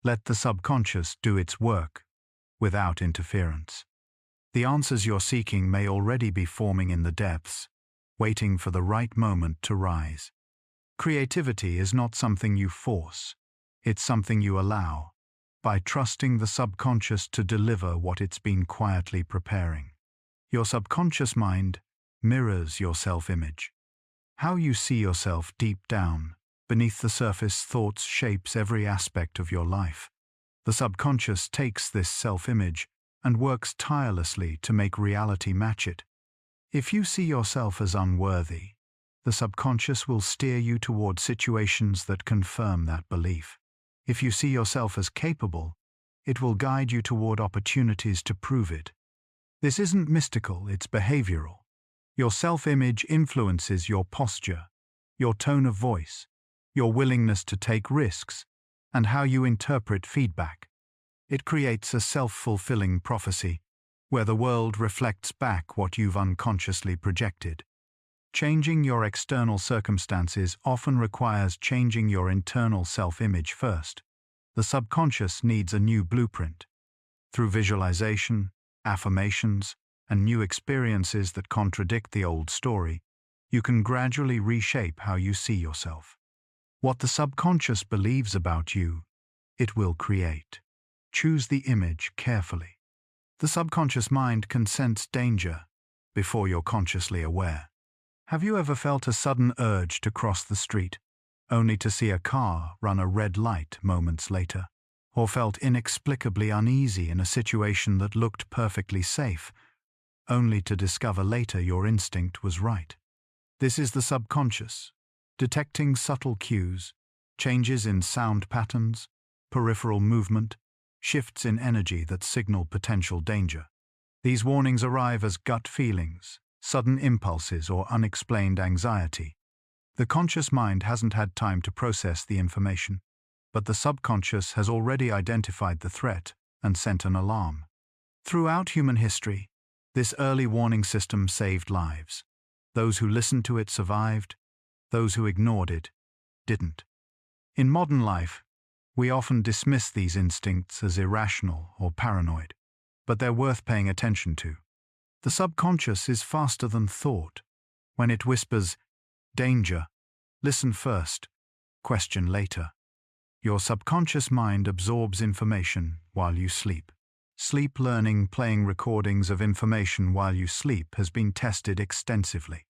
let the subconscious do its work, without interference. The answers you're seeking may already be forming in the depths, waiting for the right moment to rise. Creativity is not something you force, it's something you allow, by trusting the subconscious to deliver what it's been quietly preparing. Your subconscious mind mirrors your self-image. How you see yourself deep down, beneath the surface, thoughts shapes every aspect of your life. The subconscious takes this self-image and works tirelessly to make reality match it. If you see yourself as unworthy, the subconscious will steer you toward situations that confirm that belief. If you see yourself as capable, it will guide you toward opportunities to prove it. This isn't mystical, it's behavioral. Your self-image influences your posture, your tone of voice, your willingness to take risks, and how you interpret feedback. It creates a self-fulfilling prophecy, where the world reflects back what you've unconsciously projected. Changing your external circumstances often requires changing your internal self-image first. The subconscious needs a new blueprint. Through visualization, affirmations, and new experiences that contradict the old story, you can gradually reshape how you see yourself. What the subconscious believes about you, it will create. Choose the image carefully. The subconscious mind can sense danger before you're consciously aware. Have you ever felt a sudden urge to cross the street, only to see a car run a red light moments later? Or felt inexplicably uneasy in a situation that looked perfectly safe, only to discover later your instinct was right? This is the subconscious, detecting subtle cues, changes in sound patterns, peripheral movement, shifts in energy that signal potential danger. These warnings arrive as gut feelings, sudden impulses, or unexplained anxiety. The conscious mind hasn't had time to process the information, but the subconscious has already identified the threat and sent an alarm. Throughout human history, this early warning system saved lives. Those who listened to it survived, those who ignored it didn't. In modern life, we often dismiss these instincts as irrational or paranoid, but they're worth paying attention to. The subconscious is faster than thought. When it whispers, "Danger, listen first, question later," your subconscious mind absorbs information while you sleep. Sleep learning, playing recordings of information while you sleep, has been tested extensively.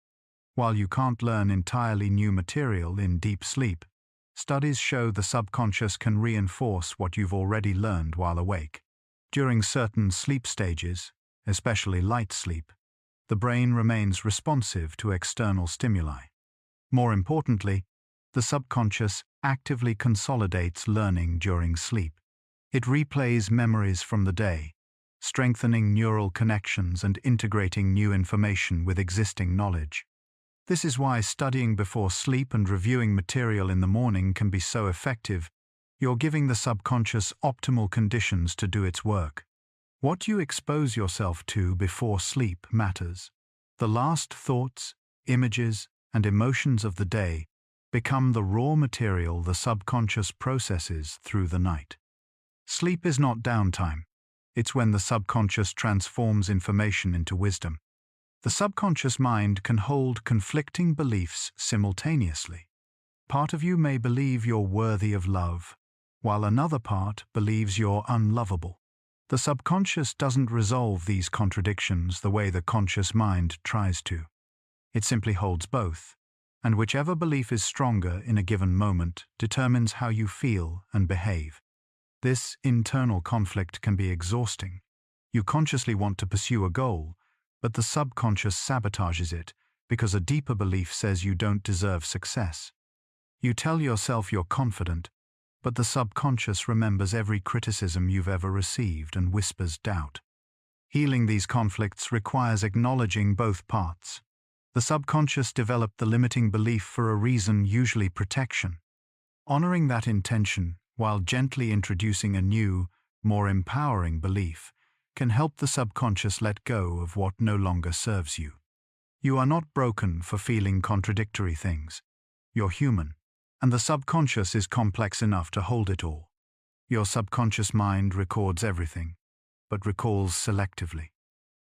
While you can't learn entirely new material in deep sleep, studies show the subconscious can reinforce what you've already learned while awake. During certain sleep stages, especially light sleep, the brain remains responsive to external stimuli. More importantly, the subconscious actively consolidates learning during sleep. It replays memories from the day, strengthening neural connections and integrating new information with existing knowledge. This is why studying before sleep and reviewing material in the morning can be so effective. You're giving the subconscious optimal conditions to do its work. What you expose yourself to before sleep matters. The last thoughts, images, and emotions of the day become the raw material the subconscious processes through the night. Sleep is not downtime. It's when the subconscious transforms information into wisdom. The subconscious mind can hold conflicting beliefs simultaneously. Part of you may believe you're worthy of love, while another part believes you're unlovable. The subconscious doesn't resolve these contradictions the way the conscious mind tries to. It simply holds both, and whichever belief is stronger in a given moment determines how you feel and behave. This internal conflict can be exhausting. You consciously want to pursue a goal, but the subconscious sabotages it because a deeper belief says you don't deserve success. You tell yourself you're confident, but the subconscious remembers every criticism you've ever received and whispers doubt. Healing these conflicts requires acknowledging both parts. The subconscious developed the limiting belief for a reason, usually protection. Honoring that intention, while gently introducing a new, more empowering belief, can help the subconscious let go of what no longer serves you. You are not broken for feeling contradictory things. You're human, and the subconscious is complex enough to hold it all. Your subconscious mind records everything, but recalls selectively.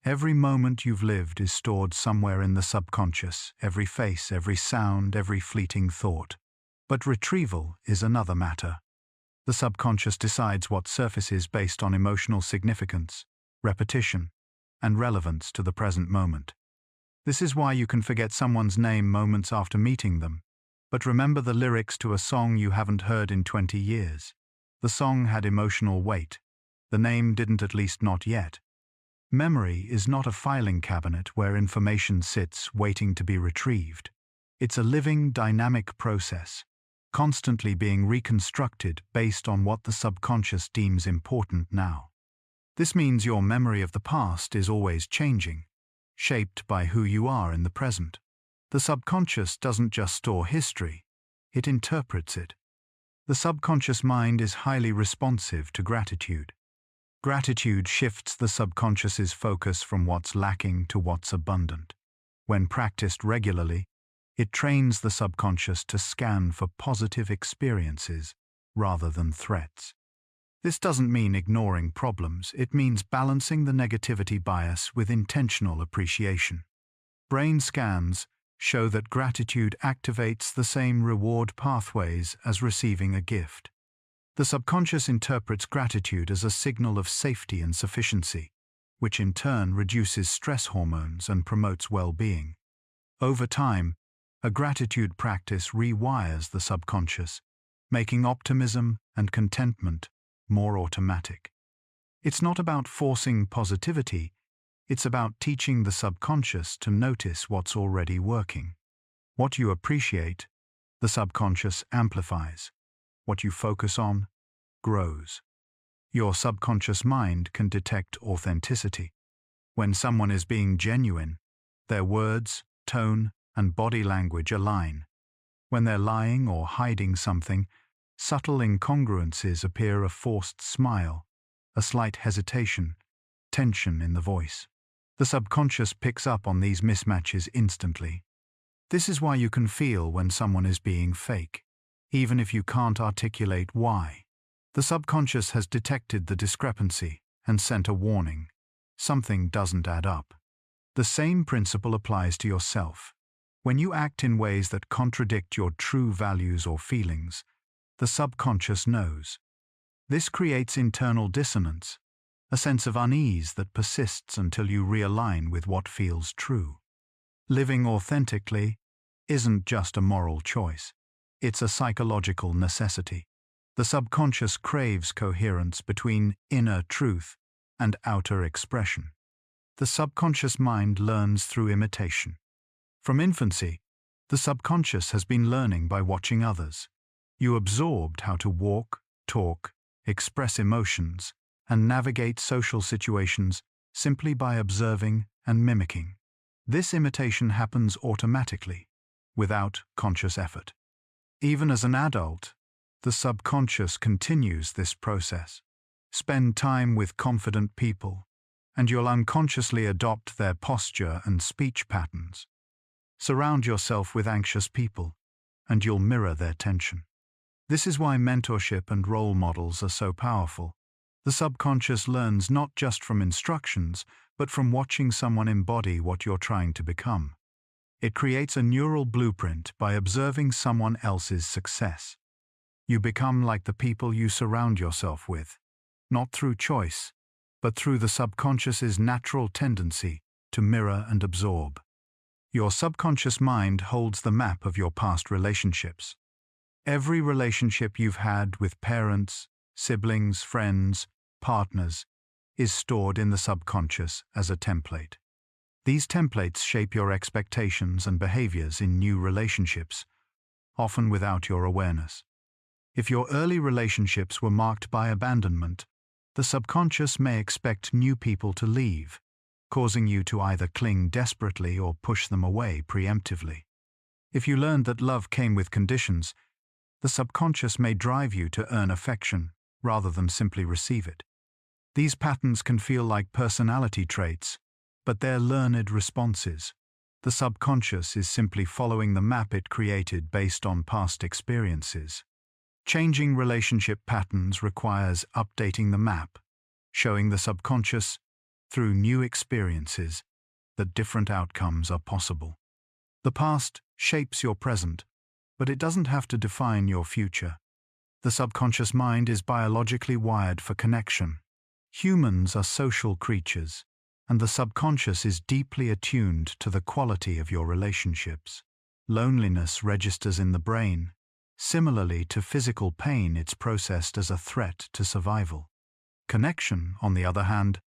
Every moment you've lived is stored somewhere in the subconscious, every face, every sound, every fleeting thought. But retrieval is another matter. The subconscious decides what surfaces based on emotional significance, repetition, and relevance to the present moment. This is why you can forget someone's name moments after meeting them, but remember the lyrics to a song you haven't heard in 20 years. The song had emotional weight. The name didn't, at least not yet. Memory is not a filing cabinet where information sits waiting to be retrieved. It's a living, dynamic process, constantly being reconstructed based on what the subconscious deems important now. This means your memory of the past is always changing, shaped by who you are in the present. The subconscious doesn't just store history, it interprets it. The subconscious mind is highly responsive to gratitude. Gratitude shifts the subconscious's focus from what's lacking to what's abundant. When practiced regularly, it trains the subconscious to scan for positive experiences rather than threats. This doesn't mean ignoring problems, it means balancing the negativity bias with intentional appreciation. Brain scans show that gratitude activates the same reward pathways as receiving a gift. The subconscious interprets gratitude as a signal of safety and sufficiency, which in turn reduces stress hormones and promotes well-being. Over time, a gratitude practice rewires the subconscious, making optimism and contentment more automatic. It's not about forcing positivity, it's about teaching the subconscious to notice what's already working. What you appreciate, the subconscious amplifies. What you focus on, grows. Your subconscious mind can detect authenticity. When someone is being genuine, their words, tone, and body language align. When they're lying or hiding something, subtle incongruences appear: a forced smile, a slight hesitation, tension in the voice. The subconscious picks up on these mismatches instantly. This is why you can feel when someone is being fake, even if you can't articulate why. The subconscious has detected the discrepancy and sent a warning. Something doesn't add up. The same principle applies to yourself. When you act in ways that contradict your true values or feelings, the subconscious knows. This creates internal dissonance, a sense of unease that persists until you realign with what feels true. Living authentically isn't just a moral choice. It's a psychological necessity. The subconscious craves coherence between inner truth and outer expression. The subconscious mind learns through imitation. From infancy, the subconscious has been learning by watching others. You absorbed how to walk, talk, express emotions, and navigate social situations simply by observing and mimicking. This imitation happens automatically, without conscious effort. Even as an adult, the subconscious continues this process. Spend time with confident people, and you'll unconsciously adopt their posture and speech patterns. Surround yourself with anxious people, and you'll mirror their tension. This is why mentorship and role models are so powerful. The subconscious learns not just from instructions, but from watching someone embody what you're trying to become. It creates a neural blueprint by observing someone else's success. You become like the people you surround yourself with, not through choice, but through the subconscious's natural tendency to mirror and absorb. Your subconscious mind holds the map of your past relationships. Every relationship you've had with parents, siblings, friends, partners is stored in the subconscious as a template. These templates shape your expectations and behaviors in new relationships, often without your awareness. If your early relationships were marked by abandonment, the subconscious may expect new people to leave, causing you to either cling desperately or push them away preemptively. If you learned that love came with conditions, the subconscious may drive you to earn affection rather than simply receive it. These patterns can feel like personality traits, but they're learned responses. The subconscious is simply following the map it created based on past experiences. Changing relationship patterns requires updating the map, showing the subconscious, through new experiences, that different outcomes are possible. The past shapes your present, but it doesn't have to define your future. The subconscious mind is biologically wired for connection. Humans are social creatures, and the subconscious is deeply attuned to the quality of your relationships. Loneliness registers in the brain. Similarly to physical pain, it's processed as a threat to survival. Connection, on the other hand,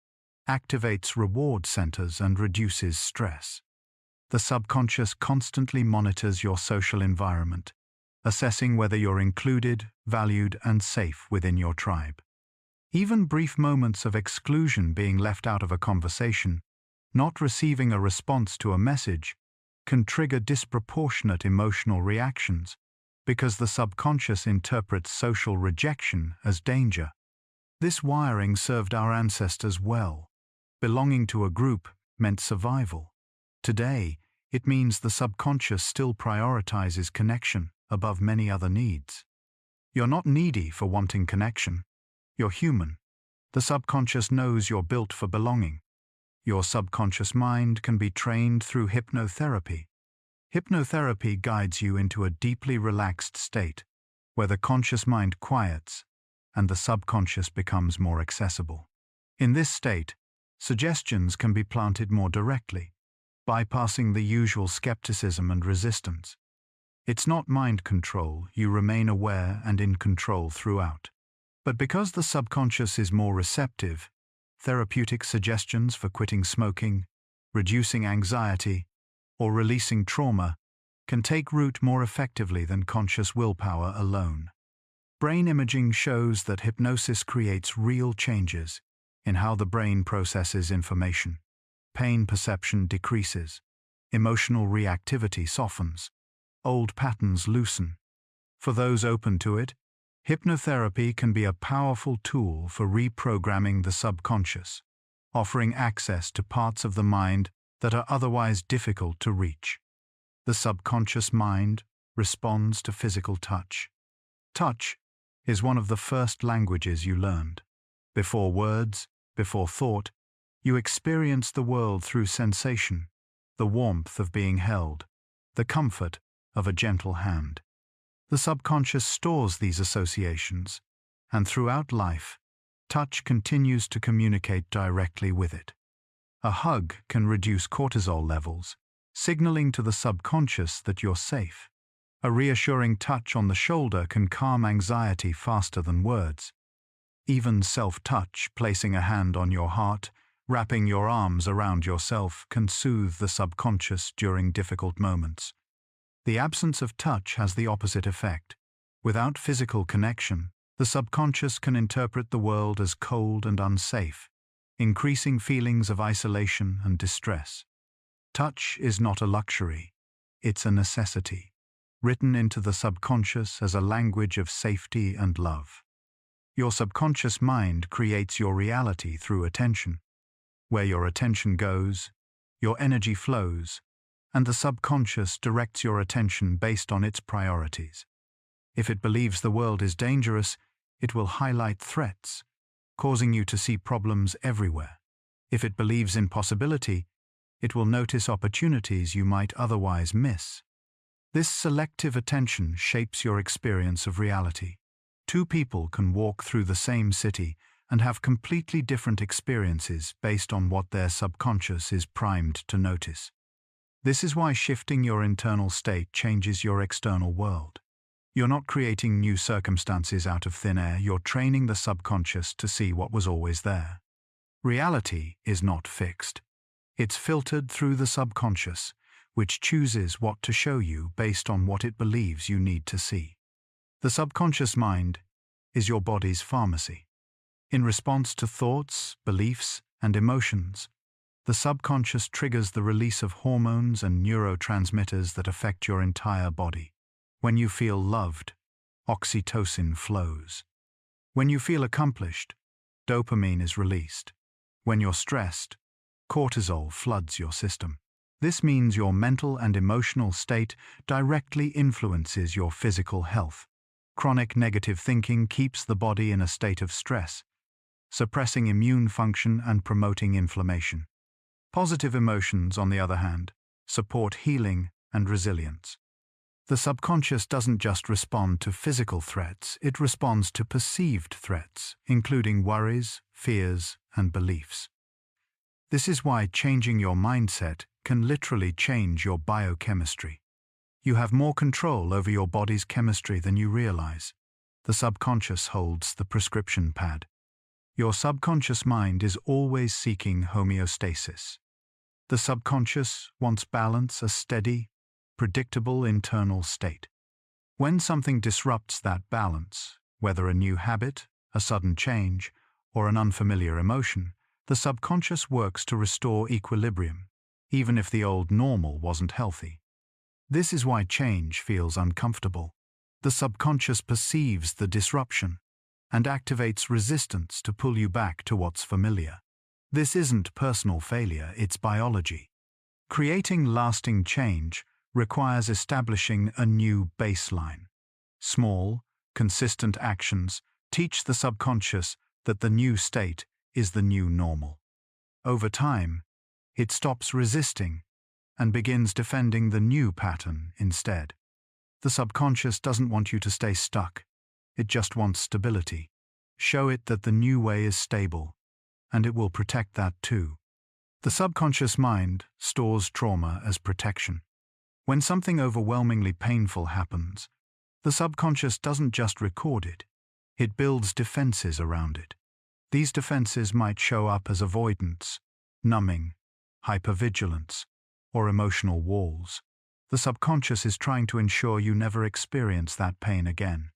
activates reward centers and reduces stress. The subconscious constantly monitors your social environment, assessing whether you're included, valued, and safe within your tribe. Even brief moments of exclusion, being left out of a conversation, not receiving a response to a message, can trigger disproportionate emotional reactions because the subconscious interprets social rejection as danger. This wiring served our ancestors well. Belonging to a group meant survival. Today, it means the subconscious still prioritizes connection above many other needs. You're not needy for wanting connection. You're human. The subconscious knows you're built for belonging. Your subconscious mind can be trained through hypnotherapy. Hypnotherapy guides you into a deeply relaxed state, where the conscious mind quiets and the subconscious becomes more accessible. In this state, suggestions can be planted more directly. bypassing the usual skepticism and resistance. It's not mind control, you remain aware and in control throughout. But because the subconscious is more receptive, therapeutic suggestions for quitting smoking, reducing anxiety, or releasing trauma can take root more effectively than conscious willpower alone. Brain imaging shows that hypnosis creates real changes in how the brain processes information. Pain perception decreases, emotional reactivity softens, old patterns loosen. For those open to it, hypnotherapy can be a powerful tool for reprogramming the subconscious, offering access to parts of the mind that are otherwise difficult to reach. The subconscious mind responds to physical touch. Touch is one of the first languages you learned. Before words, before thought, you experience the world through sensation, the warmth of being held, the comfort of a gentle hand. The subconscious stores these associations, and throughout life, touch continues to communicate directly with it. A hug can reduce cortisol levels, signaling to the subconscious that you're safe. A reassuring touch on the shoulder can calm anxiety faster than words. Even self-touch, placing a hand on your heart, wrapping your arms around yourself, can soothe the subconscious during difficult moments. The absence of touch has the opposite effect. Without physical connection, the subconscious can interpret the world as cold and unsafe, increasing feelings of isolation and distress. Touch is not a luxury, it's a necessity, written into the subconscious as a language of safety and love. Your subconscious mind creates your reality through attention. Where your attention goes, your energy flows, and the subconscious directs your attention based on its priorities. If it believes the world is dangerous, it will highlight threats, causing you to see problems everywhere. If it believes in possibility, it will notice opportunities you might otherwise miss. This selective attention shapes your experience of reality. Two people can walk through the same city and have completely different experiences based on what their subconscious is primed to notice. This is why shifting your internal state changes your external world. You're not creating new circumstances out of thin air, you're training the subconscious to see what was always there. Reality is not fixed. It's filtered through the subconscious, which chooses what to show you based on what it believes you need to see. The subconscious mind is your body's pharmacy. In response to thoughts, beliefs, and emotions, the subconscious triggers the release of hormones and neurotransmitters that affect your entire body. When you feel loved, oxytocin flows. When you feel accomplished, dopamine is released. When you're stressed, cortisol floods your system. This means your mental and emotional state directly influences your physical health. Chronic negative thinking keeps the body in a state of stress, suppressing immune function and promoting inflammation. Positive emotions, on the other hand, support healing and resilience. The subconscious doesn't just respond to physical threats, it responds to perceived threats, including worries, fears, and beliefs. This is why changing your mindset can literally change your biochemistry. You have more control over your body's chemistry than you realize. The subconscious holds the prescription pad. Your subconscious mind is always seeking homeostasis. The subconscious wants balance, a steady, predictable internal state. When something disrupts that balance, whether a new habit, a sudden change, or an unfamiliar emotion, the subconscious works to restore equilibrium, even if the old normal wasn't healthy. This is why change feels uncomfortable. The subconscious perceives the disruption and activates resistance to pull you back to what's familiar. This isn't personal failure, it's biology. Creating lasting change requires establishing a new baseline. Small, consistent actions teach the subconscious that the new state is the new normal. Over time, it stops resisting and begins defending the new pattern instead. The subconscious doesn't want you to stay stuck. It just wants stability. Show it that the new way is stable, and it will protect that too. The subconscious mind stores trauma as protection. When something overwhelmingly painful happens, the subconscious doesn't just record it, it builds defenses around it. These defenses might show up as avoidance, numbing, hypervigilance, or emotional walls. The subconscious is trying to ensure you never experience that pain again.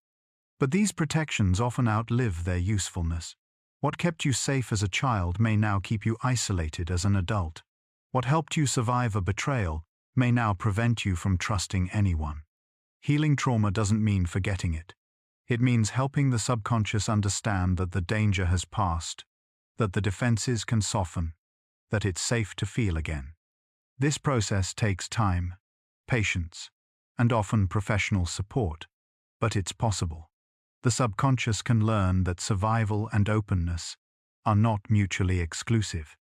But these protections often outlive their usefulness. What kept you safe as a child may now keep you isolated as an adult. What helped you survive a betrayal may now prevent you from trusting anyone. Healing trauma doesn't mean forgetting it. It means helping the subconscious understand that the danger has passed, that the defenses can soften, that it's safe to feel again. This process takes time, patience, and often professional support, but it's possible. The subconscious can learn that survival and openness are not mutually exclusive.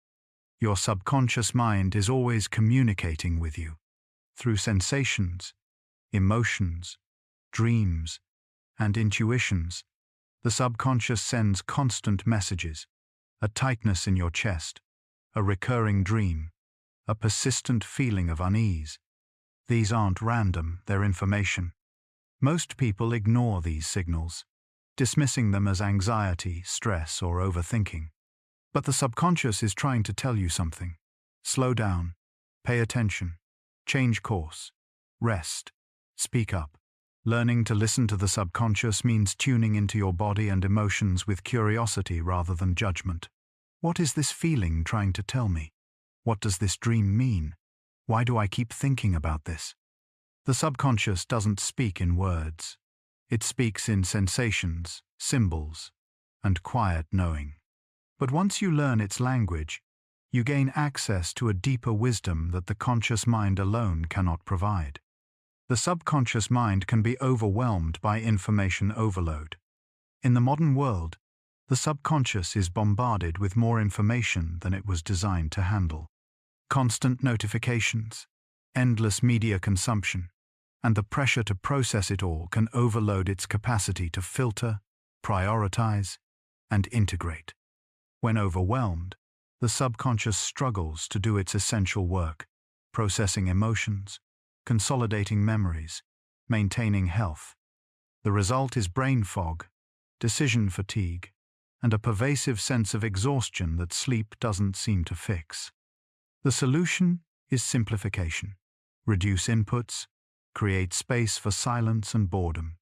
Your subconscious mind is always communicating with you through sensations, emotions, dreams, and intuitions. The subconscious sends constant messages, a tightness in your chest, a recurring dream, a persistent feeling of unease. These aren't random, they're information. Most people ignore these signals, dismissing them as anxiety, stress, or overthinking. But the subconscious is trying to tell you something. Slow down, pay attention, change course, rest, speak up. Learning to listen to the subconscious means tuning into your body and emotions with curiosity rather than judgment. What is this feeling trying to tell me? What does this dream mean? Why do I keep thinking about this? The subconscious doesn't speak in words. It speaks in sensations, symbols, and quiet knowing. But once you learn its language, you gain access to a deeper wisdom that the conscious mind alone cannot provide. The subconscious mind can be overwhelmed by information overload. In the modern world, the subconscious is bombarded with more information than it was designed to handle. Constant notifications, endless media consumption, and the pressure to process it all can overload its capacity to filter, prioritize, and integrate. When overwhelmed, the subconscious struggles to do its essential work, processing emotions, consolidating memories, maintaining health. The result is brain fog, decision fatigue, and a pervasive sense of exhaustion that sleep doesn't seem to fix. The solution is simplification. Reduce inputs, create space for silence and boredom.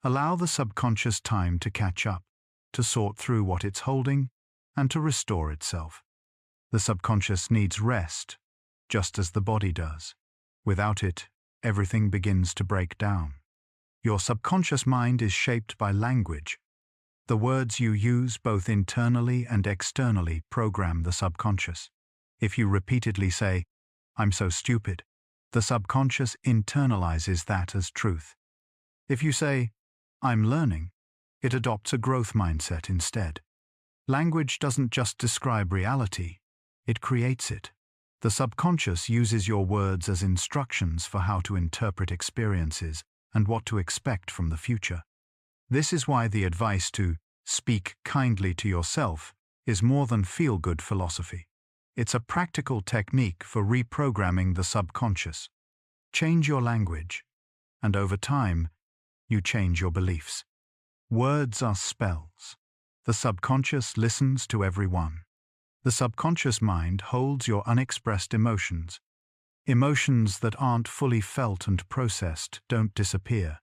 Allow the subconscious time to catch up, to sort through what it's holding, and to restore itself. The subconscious needs rest, just as the body does. Without it, everything begins to break down. Your subconscious mind is shaped by language. The words you use both internally and externally program the subconscious. If you repeatedly say, "I'm so stupid," the subconscious internalizes that as truth. If you say, "I'm learning," it adopts a growth mindset instead. Language doesn't just describe reality, it creates it. The subconscious uses your words as instructions for how to interpret experiences and what to expect from the future. This is why the advice to speak kindly to yourself is more than feel-good philosophy. It's a practical technique for reprogramming the subconscious. Change your language, and over time, you change your beliefs. Words are spells. The subconscious listens to every one. The subconscious mind holds your unexpressed emotions. Emotions that aren't fully felt and processed don't disappear.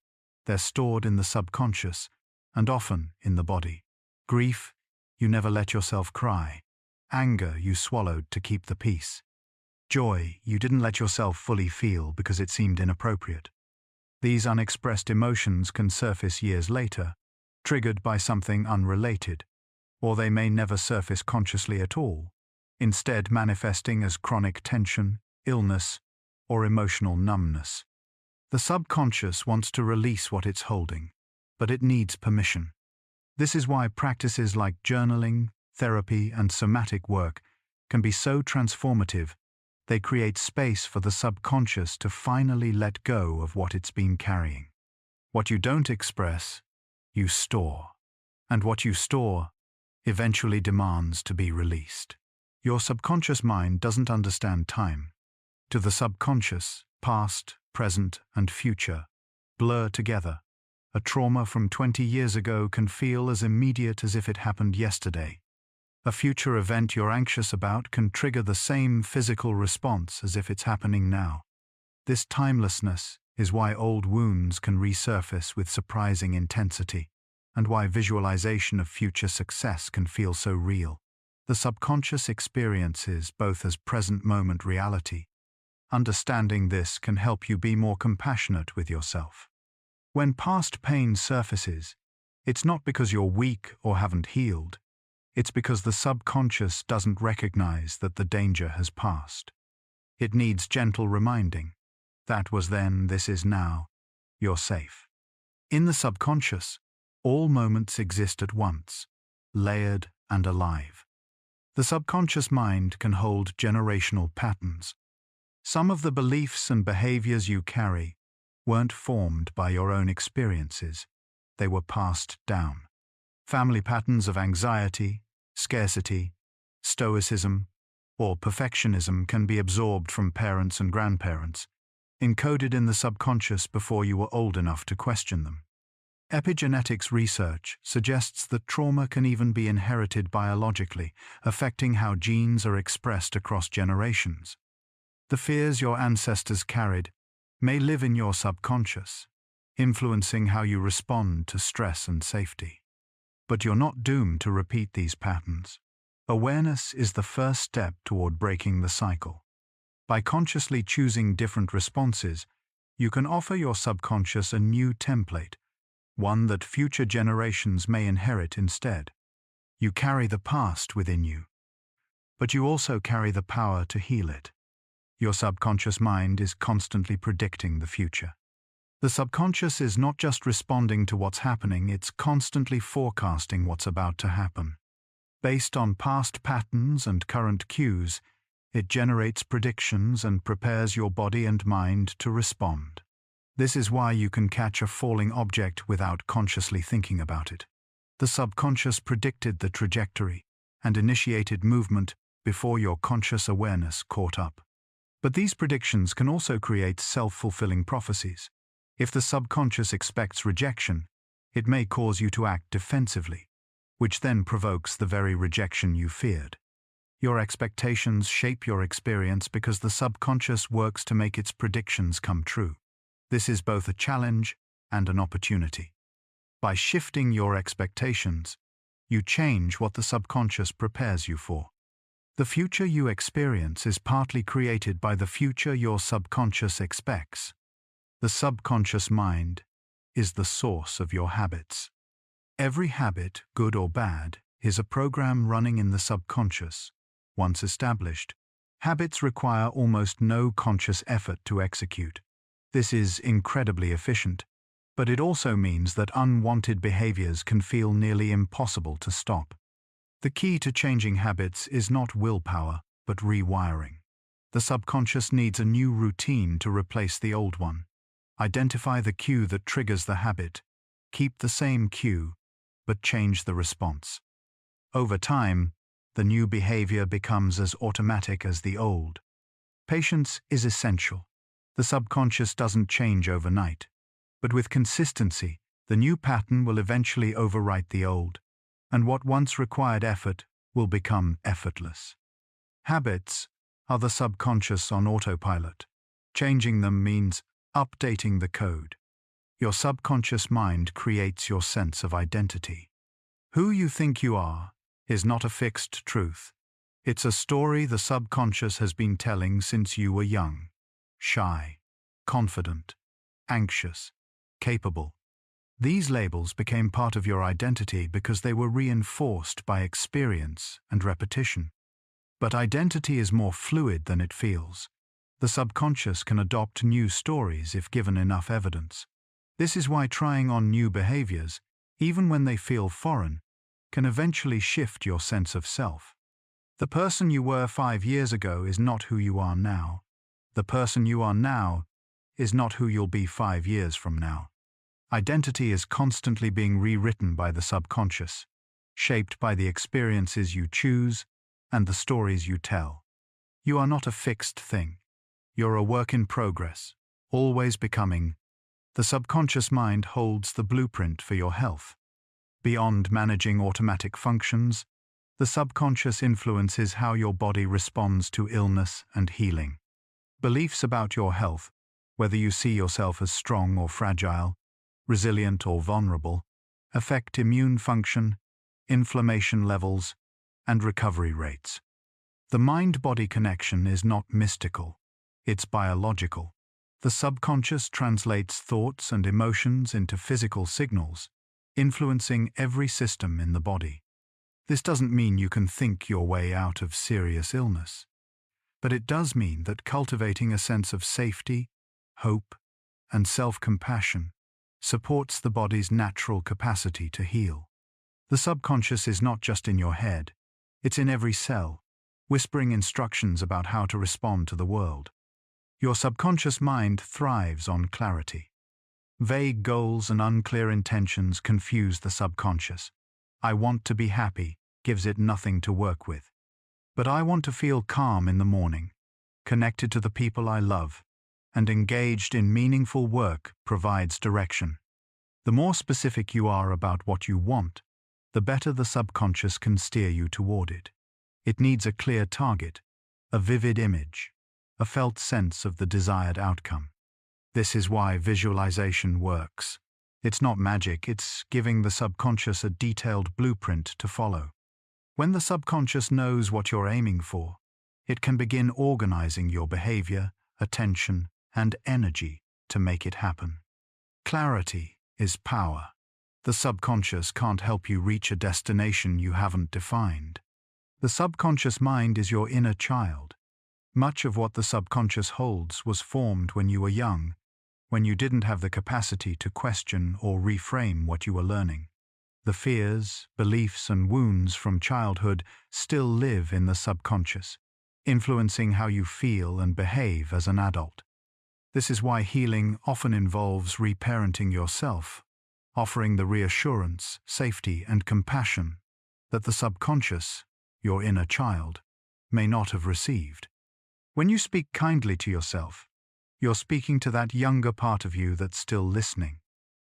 They're stored in the subconscious, and often in the body. Grief, you never let yourself cry. Anger, you swallowed to keep the peace. Joy, you didn't let yourself fully feel because it seemed inappropriate. These unexpressed emotions can surface years later, triggered by something unrelated, or they may never surface consciously at all, instead manifesting as chronic tension, illness, or emotional numbness. The subconscious wants to release what it's holding, but it needs permission. This is why practices like journaling, therapy, and somatic work can be so transformative. They create space for the subconscious to finally let go of what it's been carrying. What you don't express, you store. And what you store eventually demands to be released. Your subconscious mind doesn't understand time. To the subconscious, past, present, and future blur together. A trauma from 20 years ago can feel as immediate as if it happened yesterday. A future event you're anxious about can trigger the same physical response as if it's happening now. This timelessness is why old wounds can resurface with surprising intensity, and why visualization of future success can feel so real. The subconscious experiences both as present moment reality. Understanding this can help you be more compassionate with yourself. When past pain surfaces, it's not because you're weak or haven't healed. It's because the subconscious doesn't recognize that the danger has passed. It needs gentle reminding. That was then, this is now. You're safe. In the subconscious, all moments exist at once, layered and alive. The subconscious mind can hold generational patterns. Some of the beliefs and behaviors you carry weren't formed by your own experiences. They were passed down. Family patterns of anxiety, scarcity, stoicism, or perfectionism can be absorbed from parents and grandparents, encoded in the subconscious before you were old enough to question them. Epigenetics research suggests that trauma can even be inherited biologically, affecting how genes are expressed across generations. The fears your ancestors carried may live in your subconscious, influencing how you respond to stress and safety. But you're not doomed to repeat these patterns. Awareness is the first step toward breaking the cycle. By consciously choosing different responses, you can offer your subconscious a new template, one that future generations may inherit instead. You carry the past within you, but you also carry the power to heal it. Your subconscious mind is constantly predicting the future. The subconscious is not just responding to what's happening, it's constantly forecasting what's about to happen. Based on past patterns and current cues, it generates predictions and prepares your body and mind to respond. This is why you can catch a falling object without consciously thinking about it. The subconscious predicted the trajectory and initiated movement before your conscious awareness caught up. But these predictions can also create self-fulfilling prophecies. If the subconscious expects rejection, it may cause you to act defensively, which then provokes the very rejection you feared. Your expectations shape your experience because the subconscious works to make its predictions come true. This is both a challenge and an opportunity. By shifting your expectations, you change what the subconscious prepares you for. The future you experience is partly created by the future your subconscious expects. The subconscious mind is the source of your habits. Every habit, good or bad, is a program running in the subconscious. Once established, habits require almost no conscious effort to execute. This is incredibly efficient, but it also means that unwanted behaviors can feel nearly impossible to stop. The key to changing habits is not willpower, but rewiring. The subconscious needs a new routine to replace the old one. Identify the cue that triggers the habit. Keep the same cue, but change the response. Over time, the new behavior becomes as automatic as the old. Patience is essential. The subconscious doesn't change overnight, but with consistency, the new pattern will eventually overwrite the old, and what once required effort will become effortless. Habits are the subconscious on autopilot. Changing them means updating the code. Your subconscious mind creates your sense of identity. Who you think you are is not a fixed truth. It's a story the subconscious has been telling since you were young. Shy, confident, anxious, capable. These labels became part of your identity because they were reinforced by experience and repetition. But identity is more fluid than it feels. The subconscious can adopt new stories if given enough evidence. This is why trying on new behaviors, even when they feel foreign, can eventually shift your sense of self. The person you were 5 years ago is not who you are now. The person you are now is not who you'll be 5 years from now. Identity is constantly being rewritten by the subconscious, shaped by the experiences you choose and the stories you tell. You are not a fixed thing. You're a work in progress, always becoming. The subconscious mind holds the blueprint for your health. Beyond managing automatic functions, the subconscious influences how your body responds to illness and healing. Beliefs about your health, whether you see yourself as strong or fragile, resilient or vulnerable, affect immune function, inflammation levels, and recovery rates. The mind-body connection is not mystical, it's biological. The subconscious translates thoughts and emotions into physical signals, influencing every system in the body. This doesn't mean you can think your way out of serious illness, but it does mean that cultivating a sense of safety, hope, and self-compassion supports the body's natural capacity to heal. The subconscious is not just in your head, it's in every cell, whispering instructions about how to respond to the world. Your subconscious mind thrives on clarity. Vague goals and unclear intentions confuse the subconscious. I want to be happy gives it nothing to work with. But I want to feel calm in the morning, connected to the people I love, and engaged in meaningful work provides direction. The more specific you are about what you want, the better the subconscious can steer you toward it. It needs a clear target, a vivid image, a felt sense of the desired outcome. This is why visualization works. It's not magic, it's giving the subconscious a detailed blueprint to follow. When the subconscious knows what you're aiming for, it can begin organizing your behavior, attention, and energy to make it happen. Clarity is power. The subconscious can't help you reach a destination you haven't defined. The subconscious mind is your inner child. Much of what the subconscious holds was formed when you were young, when you didn't have the capacity to question or reframe what you were learning. The fears, beliefs, and wounds from childhood still live in the subconscious, influencing how you feel and behave as an adult. This is why healing often involves reparenting yourself, offering the reassurance, safety, and compassion that the subconscious, your inner child, may not have received. When you speak kindly to yourself, you're speaking to that younger part of you that's still listening.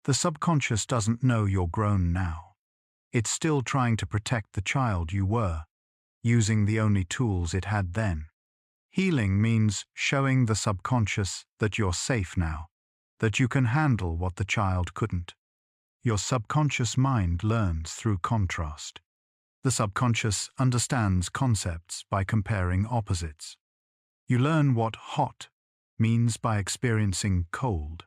The subconscious doesn't know you're grown now. It's still trying to protect the child you were, using the only tools it had then. Healing means showing the subconscious that you're safe now, that you can handle what the child couldn't. Your subconscious mind learns through contrast. The subconscious understands concepts by comparing opposites. You learn what hot means by experiencing cold.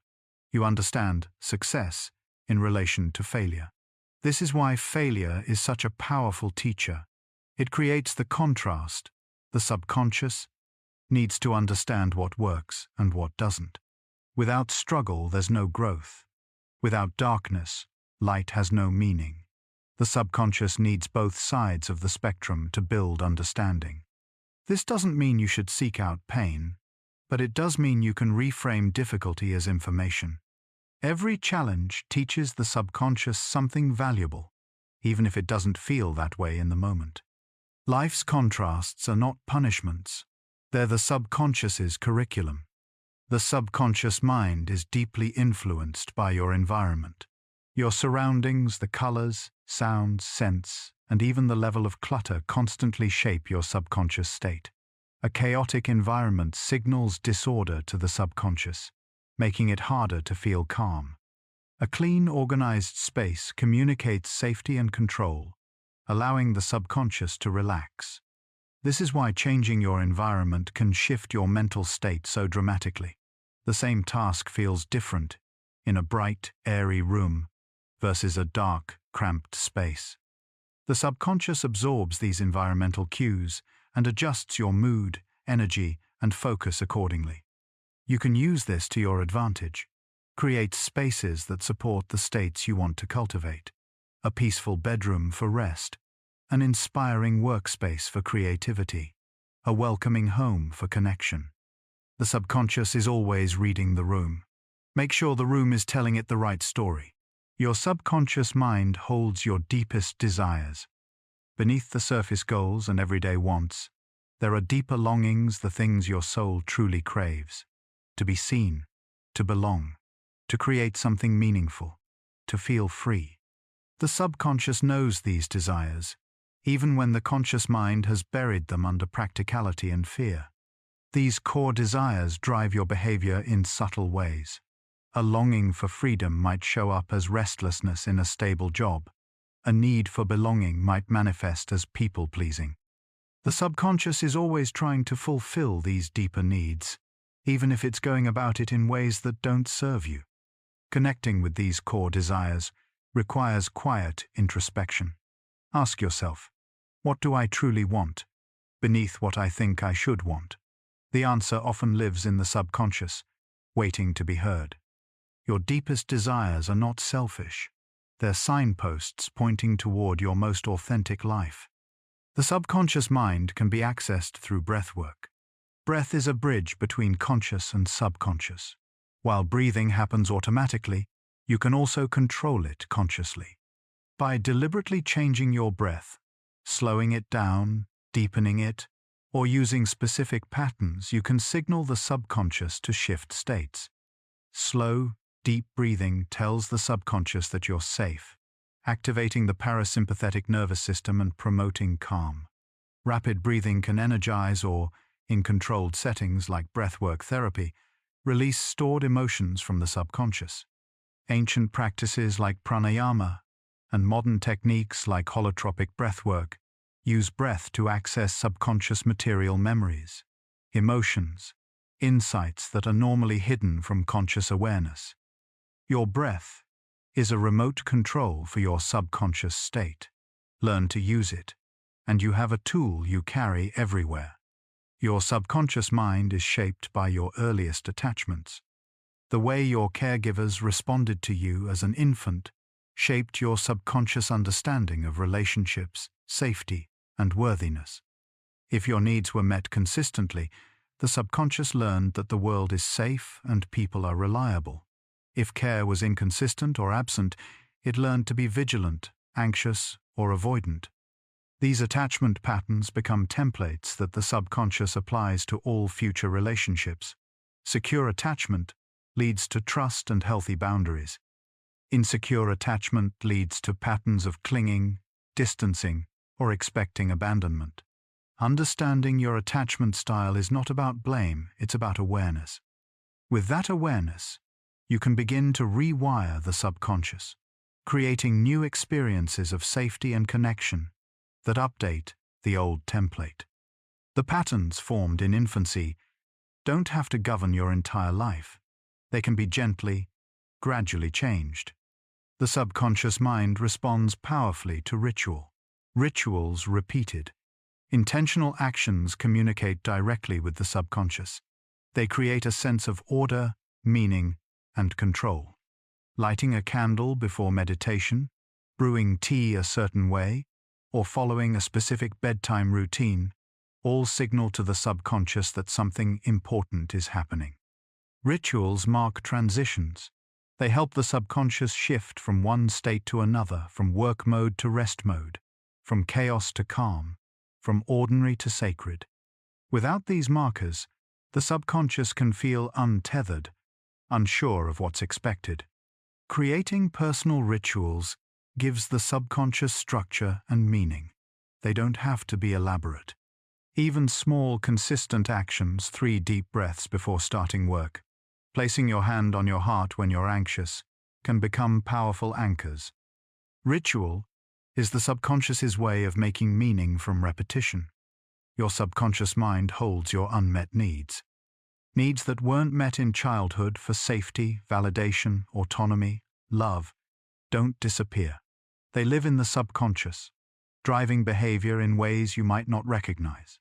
You understand success in relation to failure. This is why failure is such a powerful teacher. It creates the contrast. The subconscious needs to understand what works and what doesn't. Without struggle, there's no growth. Without darkness, light has no meaning. The subconscious needs both sides of the spectrum to build understanding. This doesn't mean you should seek out pain, but it does mean you can reframe difficulty as information. Every challenge teaches the subconscious something valuable, even if it doesn't feel that way in the moment. Life's contrasts are not punishments. They're the subconscious's curriculum. The subconscious mind is deeply influenced by your environment. Your surroundings, the colors, sounds, scents, and even the level of clutter constantly shape your subconscious state. A chaotic environment signals disorder to the subconscious, making it harder to feel calm. A clean, organized space communicates safety and control, allowing the subconscious to relax. This is why changing your environment can shift your mental state so dramatically. The same task feels different in a bright, airy room versus a dark, cramped space. The subconscious absorbs these environmental cues and adjusts your mood, energy, and focus accordingly. You can use this to your advantage. Create spaces that support the states you want to cultivate. A peaceful bedroom for rest, an inspiring workspace for creativity, a welcoming home for connection. The subconscious is always reading the room. Make sure the room is telling it the right story. Your subconscious mind holds your deepest desires. Beneath the surface goals and everyday wants, there are deeper longings, the things your soul truly craves. To be seen, to belong, to create something meaningful, to feel free. The subconscious knows these desires, even when the conscious mind has buried them under practicality and fear. These core desires drive your behavior in subtle ways. A longing for freedom might show up as restlessness in a stable job. A need for belonging might manifest as people-pleasing. The subconscious is always trying to fulfill these deeper needs, even if it's going about it in ways that don't serve you. Connecting with these core desires requires quiet introspection. Ask yourself, what do I truly want, beneath what I think I should want? The answer often lives in the subconscious, waiting to be heard. Your deepest desires are not selfish. They're signposts pointing toward your most authentic life. The subconscious mind can be accessed through breathwork. Breath is a bridge between conscious and subconscious. While breathing happens automatically, you can also control it consciously. By deliberately changing your breath, slowing it down, deepening it, or using specific patterns, you can signal the subconscious to shift states. Slow, deep breathing tells the subconscious that you're safe, activating the parasympathetic nervous system and promoting calm. Rapid breathing can energize or, in controlled settings like breathwork therapy, release stored emotions from the subconscious. Ancient practices like pranayama and modern techniques like holotropic breathwork use breath to access subconscious material memories, emotions, insights that are normally hidden from conscious awareness. Your breath is a remote control for your subconscious state. Learn to use it, and you have a tool you carry everywhere. Your subconscious mind is shaped by your earliest attachments. The way your caregivers responded to you as an infant shaped your subconscious understanding of relationships, safety, and worthiness. If your needs were met consistently, the subconscious learned that the world is safe and people are reliable. If care was inconsistent or absent, it learned to be vigilant, anxious, or avoidant. These attachment patterns become templates that the subconscious applies to all future relationships. Secure attachment leads to trust and healthy boundaries. Insecure attachment leads to patterns of clinging, distancing, or expecting abandonment. Understanding your attachment style is not about blame, it's about awareness. With that awareness, you can begin to rewire the subconscious, creating new experiences of safety and connection that update the old template. The patterns formed in infancy don't have to govern your entire life. They can be gently, gradually changed. The subconscious mind responds powerfully to ritual. Rituals repeated. Intentional actions communicate directly with the subconscious. They create a sense of order, meaning, and control. Lighting a candle before meditation, brewing tea a certain way, or following a specific bedtime routine all signal to the subconscious that something important is happening. Rituals mark transitions. They help the subconscious shift from one state to another, from work mode to rest mode, from chaos to calm, from ordinary to sacred. Without these markers, the subconscious can feel untethered, unsure of what's expected. Creating personal rituals gives the subconscious structure and meaning. They don't have to be elaborate. Even small, consistent actions, 3 deep breaths before starting work, placing your hand on your heart when you're anxious, can become powerful anchors. Ritual is the subconscious's way of making meaning from repetition. Your subconscious mind holds your unmet needs. Needs that weren't met in childhood for safety, validation, autonomy, love, don't disappear. They live in the subconscious, driving behavior in ways you might not recognize.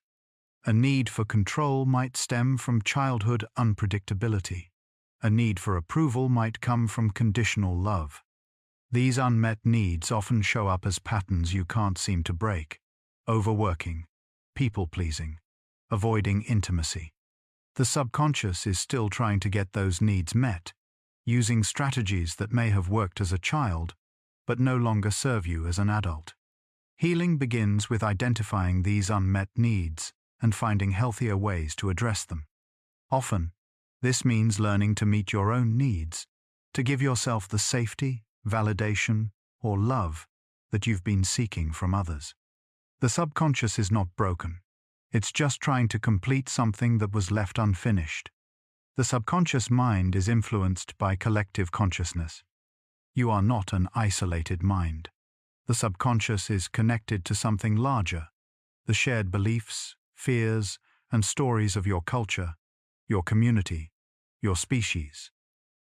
A need for control might stem from childhood unpredictability. A need for approval might come from conditional love. These unmet needs often show up as patterns you can't seem to break: overworking, people-pleasing, avoiding intimacy. The subconscious is still trying to get those needs met, using strategies that may have worked as a child, but no longer serve you as an adult. Healing begins with identifying these unmet needs and finding healthier ways to address them. Often, this means learning to meet your own needs, to give yourself the safety, validation, or love that you've been seeking from others. The subconscious is not broken. It's just trying to complete something that was left unfinished. The subconscious mind is influenced by collective consciousness. You are not an isolated mind. The subconscious is connected to something larger, the shared beliefs, fears, and stories of your culture, your community, your species.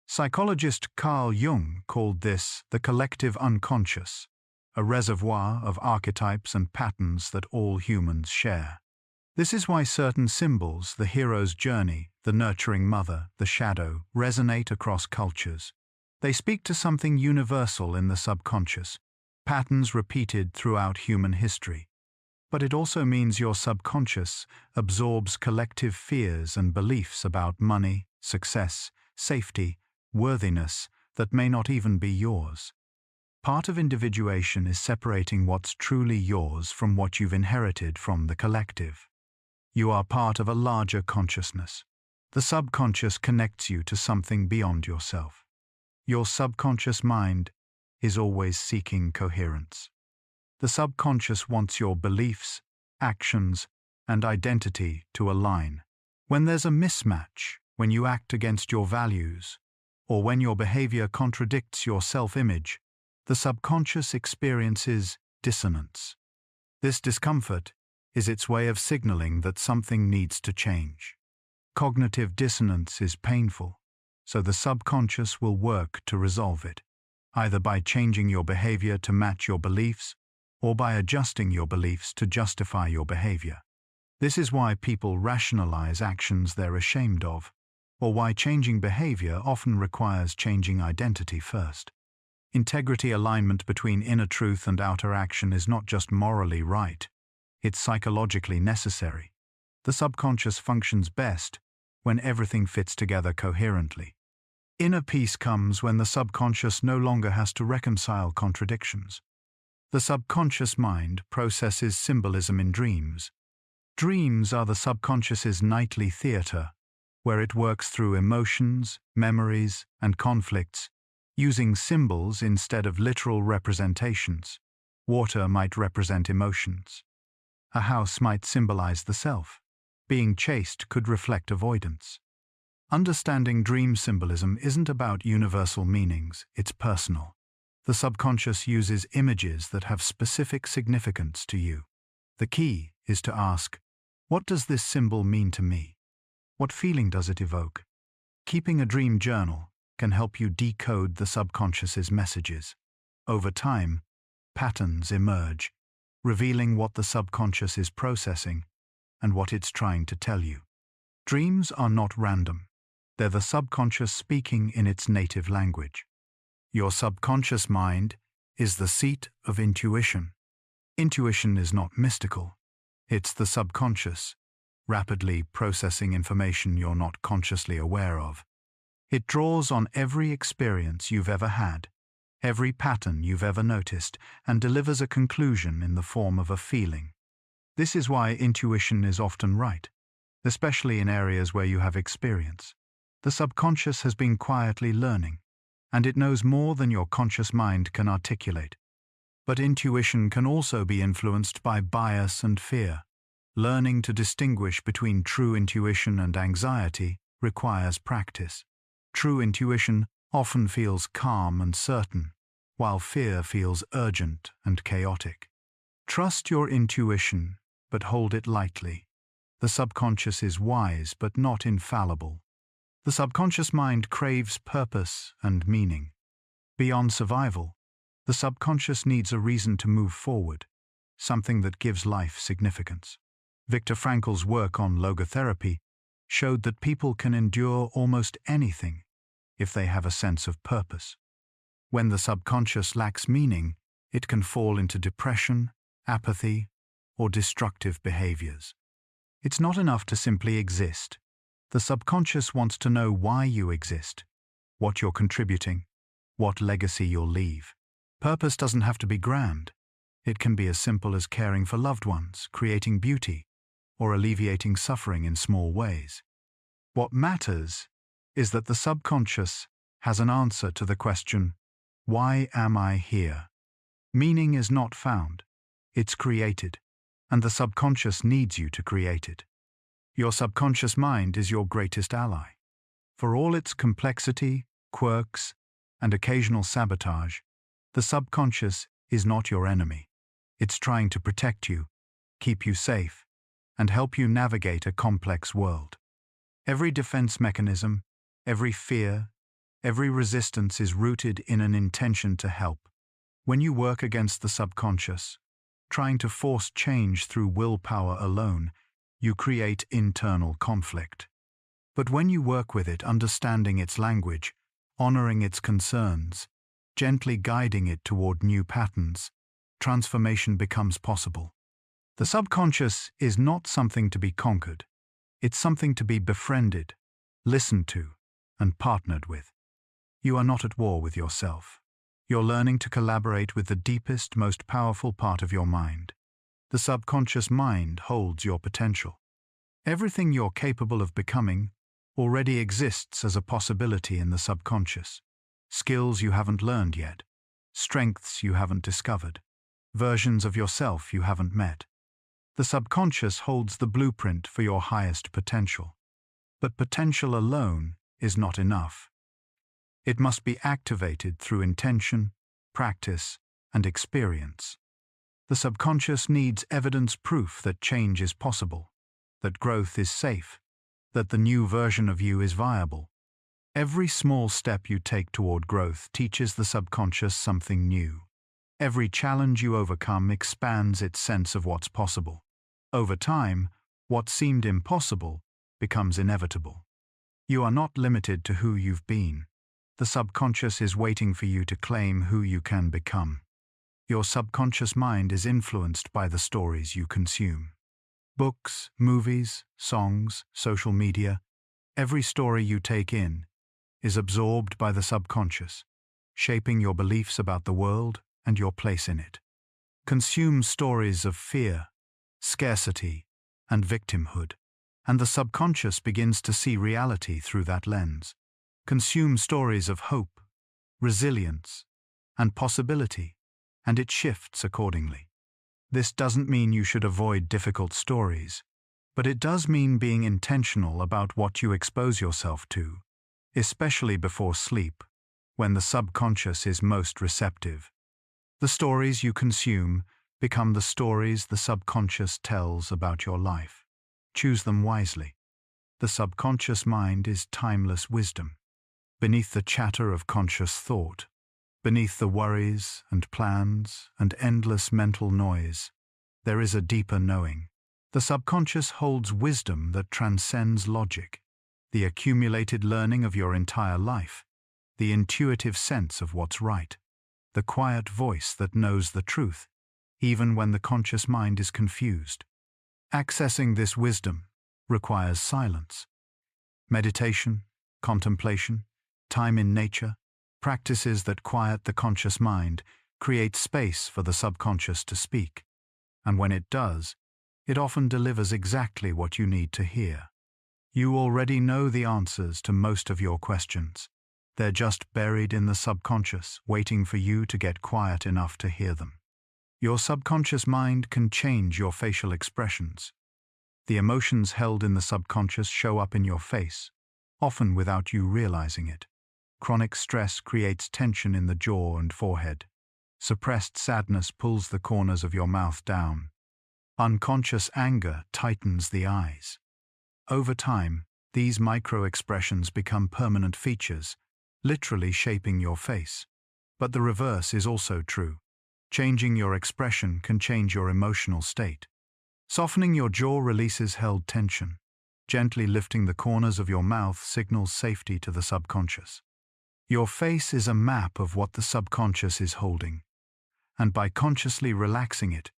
Psychologist Carl Jung called this the collective unconscious, a reservoir of archetypes and patterns that all humans share. This is why certain symbols, the hero's journey, the nurturing mother, the shadow, resonate across cultures. They speak to something universal in the subconscious, patterns repeated throughout human history. But it also means your subconscious absorbs collective fears and beliefs about money, success, safety, worthiness that may not even be yours. Part of individuation is separating what's truly yours from what you've inherited from the collective. You are part of a larger consciousness. The subconscious connects you to something beyond yourself. Your subconscious mind is always seeking coherence. The subconscious wants your beliefs, actions, and identity to align. When there's a mismatch, when you act against your values, or when your behavior contradicts your self-image, the subconscious experiences dissonance. This discomfort is its way of signaling that something needs to change. Cognitive dissonance is painful, so the subconscious will work to resolve it, either by changing your behavior to match your beliefs or by adjusting your beliefs to justify your behavior. This is why people rationalize actions they're ashamed of, or why changing behavior often requires changing identity first. Integrity alignment between inner truth and outer action is not just morally right, it's psychologically necessary. The subconscious functions best when everything fits together coherently. Inner peace comes when the subconscious no longer has to reconcile contradictions. The subconscious mind processes symbolism in dreams. Dreams are the subconscious's nightly theater, where it works through emotions, memories, and conflicts, using symbols instead of literal representations. Water might represent emotions. A house might symbolize the self. Being chased could reflect avoidance. Understanding dream symbolism isn't about universal meanings, it's personal. The subconscious uses images that have specific significance to you. The key is to ask, what does this symbol mean to me? What feeling does it evoke? Keeping a dream journal can help you decode the subconscious's messages. Over time, patterns emerge, revealing what the subconscious is processing and what it's trying to tell you. Dreams are not random. They're the subconscious speaking in its native language. Your subconscious mind is the seat of intuition. Intuition is not mystical. It's the subconscious, rapidly processing information you're not consciously aware of. It draws on every experience you've ever had, every pattern you've ever noticed, and delivers a conclusion in the form of a feeling. This is why intuition is often right, especially in areas where you have experience. The subconscious has been quietly learning, and it knows more than your conscious mind can articulate. But intuition can also be influenced by bias and fear. Learning to distinguish between true intuition and anxiety requires practice. True intuition often feels calm and certain, while fear feels urgent and chaotic. Trust your intuition, but hold it lightly. The subconscious is wise but not infallible. The subconscious mind craves purpose and meaning. Beyond survival, the subconscious needs a reason to move forward, something that gives life significance. Viktor Frankl's work on logotherapy showed that people can endure almost anything if they have a sense of purpose. When the subconscious lacks meaning, it can fall into depression, apathy, or destructive behaviors. It's not enough to simply exist. The subconscious wants to know why you exist, what you're contributing, what legacy you'll leave. Purpose doesn't have to be grand. It can be as simple as caring for loved ones, creating beauty, or alleviating suffering in small ways. What matters is that the subconscious has an answer to the question, why am I here? Meaning is not found, it's created, and the subconscious needs you to create it. Your subconscious mind is your greatest ally. For all its complexity, quirks, and occasional sabotage, the subconscious is not your enemy. It's trying to protect you, keep you safe, and help you navigate a complex world. Every defense mechanism, every fear, every resistance is rooted in an intention to help. When you work against the subconscious, trying to force change through willpower alone, you create internal conflict. But when you work with it, understanding its language, honoring its concerns, gently guiding it toward new patterns, transformation becomes possible. The subconscious is not something to be conquered. It's something to be befriended, listened to, and partnered with. You are not at war with yourself. You're learning to collaborate with the deepest, most powerful part of your mind. The subconscious mind holds your potential. Everything you're capable of becoming already exists as a possibility in the subconscious. Skills you haven't learned yet, strengths you haven't discovered, versions of yourself you haven't met. The subconscious holds the blueprint for your highest potential. But potential alone is not enough. It must be activated through intention, practice, and experience. The subconscious needs evidence proof that change is possible, that growth is safe, that the new version of you is viable. Every small step you take toward growth teaches the subconscious something new. Every challenge you overcome expands its sense of what's possible. Over time, what seemed impossible becomes inevitable. You are not limited to who you've been. The subconscious is waiting for you to claim who you can become. Your subconscious mind is influenced by the stories you consume. Books, movies, songs, social media, every story you take in is absorbed by the subconscious, shaping your beliefs about the world and your place in it. Consume stories of fear, scarcity, and victimhood, and the subconscious begins to see reality through that lens. Consume stories of hope, resilience, and possibility, and it shifts accordingly. This doesn't mean you should avoid difficult stories, but it does mean being intentional about what you expose yourself to, especially before sleep, when the subconscious is most receptive. The stories you consume become the stories the subconscious tells about your life. Choose them wisely. The subconscious mind is timeless wisdom. Beneath the chatter of conscious thought, beneath the worries and plans and endless mental noise, there is a deeper knowing. The subconscious holds wisdom that transcends logic, the accumulated learning of your entire life, the intuitive sense of what's right, the quiet voice that knows the truth, even when the conscious mind is confused. Accessing this wisdom requires silence. Meditation, contemplation, time in nature, practices that quiet the conscious mind create space for the subconscious to speak. And when it does, it often delivers exactly what you need to hear. You already know the answers to most of your questions. They're just buried in the subconscious, waiting for you to get quiet enough to hear them. Your subconscious mind can change your facial expressions. The emotions held in the subconscious show up in your face, often without you realizing it. Chronic stress creates tension in the jaw and forehead. Suppressed sadness pulls the corners of your mouth down. Unconscious anger tightens the eyes. Over time, these micro-expressions become permanent features, literally shaping your face. But the reverse is also true. Changing your expression can change your emotional state. Softening your jaw releases held tension. Gently lifting the corners of your mouth signals safety to the subconscious. Your face is a map of what the subconscious is holding. And by consciously relaxing it,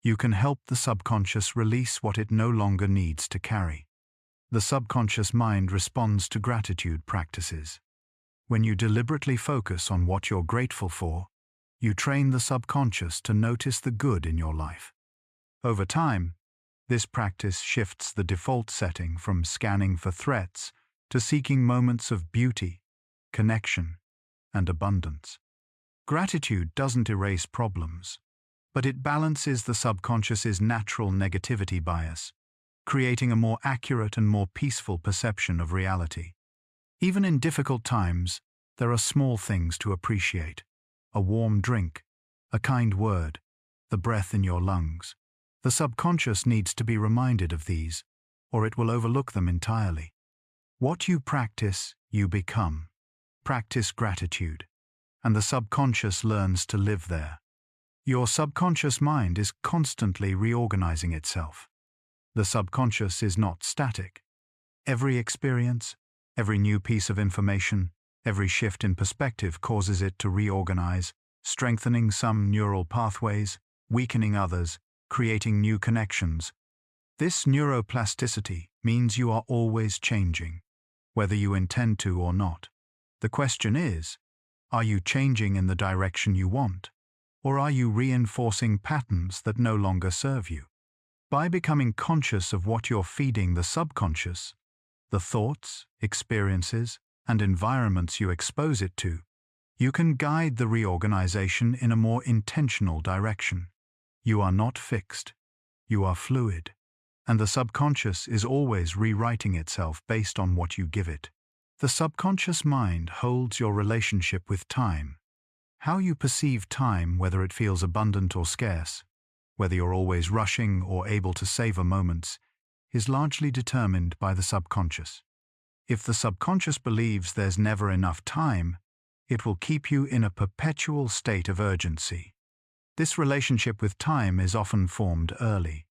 you can help the subconscious release what it no longer needs to carry. The subconscious mind responds to gratitude practices. When you deliberately focus on what you're grateful for, You train the subconscious to notice the good in your life. Over time, this practice shifts the default setting from scanning for threats to seeking moments of beauty, connection, and abundance. Gratitude doesn't erase problems, but it balances the subconscious's natural negativity bias, creating a more accurate and more peaceful perception of reality. Even in difficult times, there are small things to appreciate: a warm drink, a kind word, the breath in your lungs. The subconscious needs to be reminded of these, or it will overlook them entirely. What you practice, you become. Practice gratitude, and the subconscious learns to live there. Your subconscious mind is constantly reorganizing itself. The subconscious is not static. Every experience, every new piece of information, every shift in perspective causes it to reorganize, strengthening some neural pathways, weakening others, creating new connections. This neuroplasticity means you are always changing, whether you intend to or not. The question is, are you changing in the direction you want, or are you reinforcing patterns that no longer serve you? By becoming conscious of what you're feeding the subconscious, the thoughts, experiences, and environments you expose it to, you can guide the reorganization in a more intentional direction. You are not fixed. You are fluid. And the subconscious is always rewriting itself based on what you give it. The subconscious mind holds your relationship with time. How you perceive time, whether it feels abundant or scarce, whether you're always rushing or able to savor moments, is largely determined by the subconscious. If the subconscious believes there's never enough time, it will keep you in a perpetual state of urgency. This relationship with time is often formed early.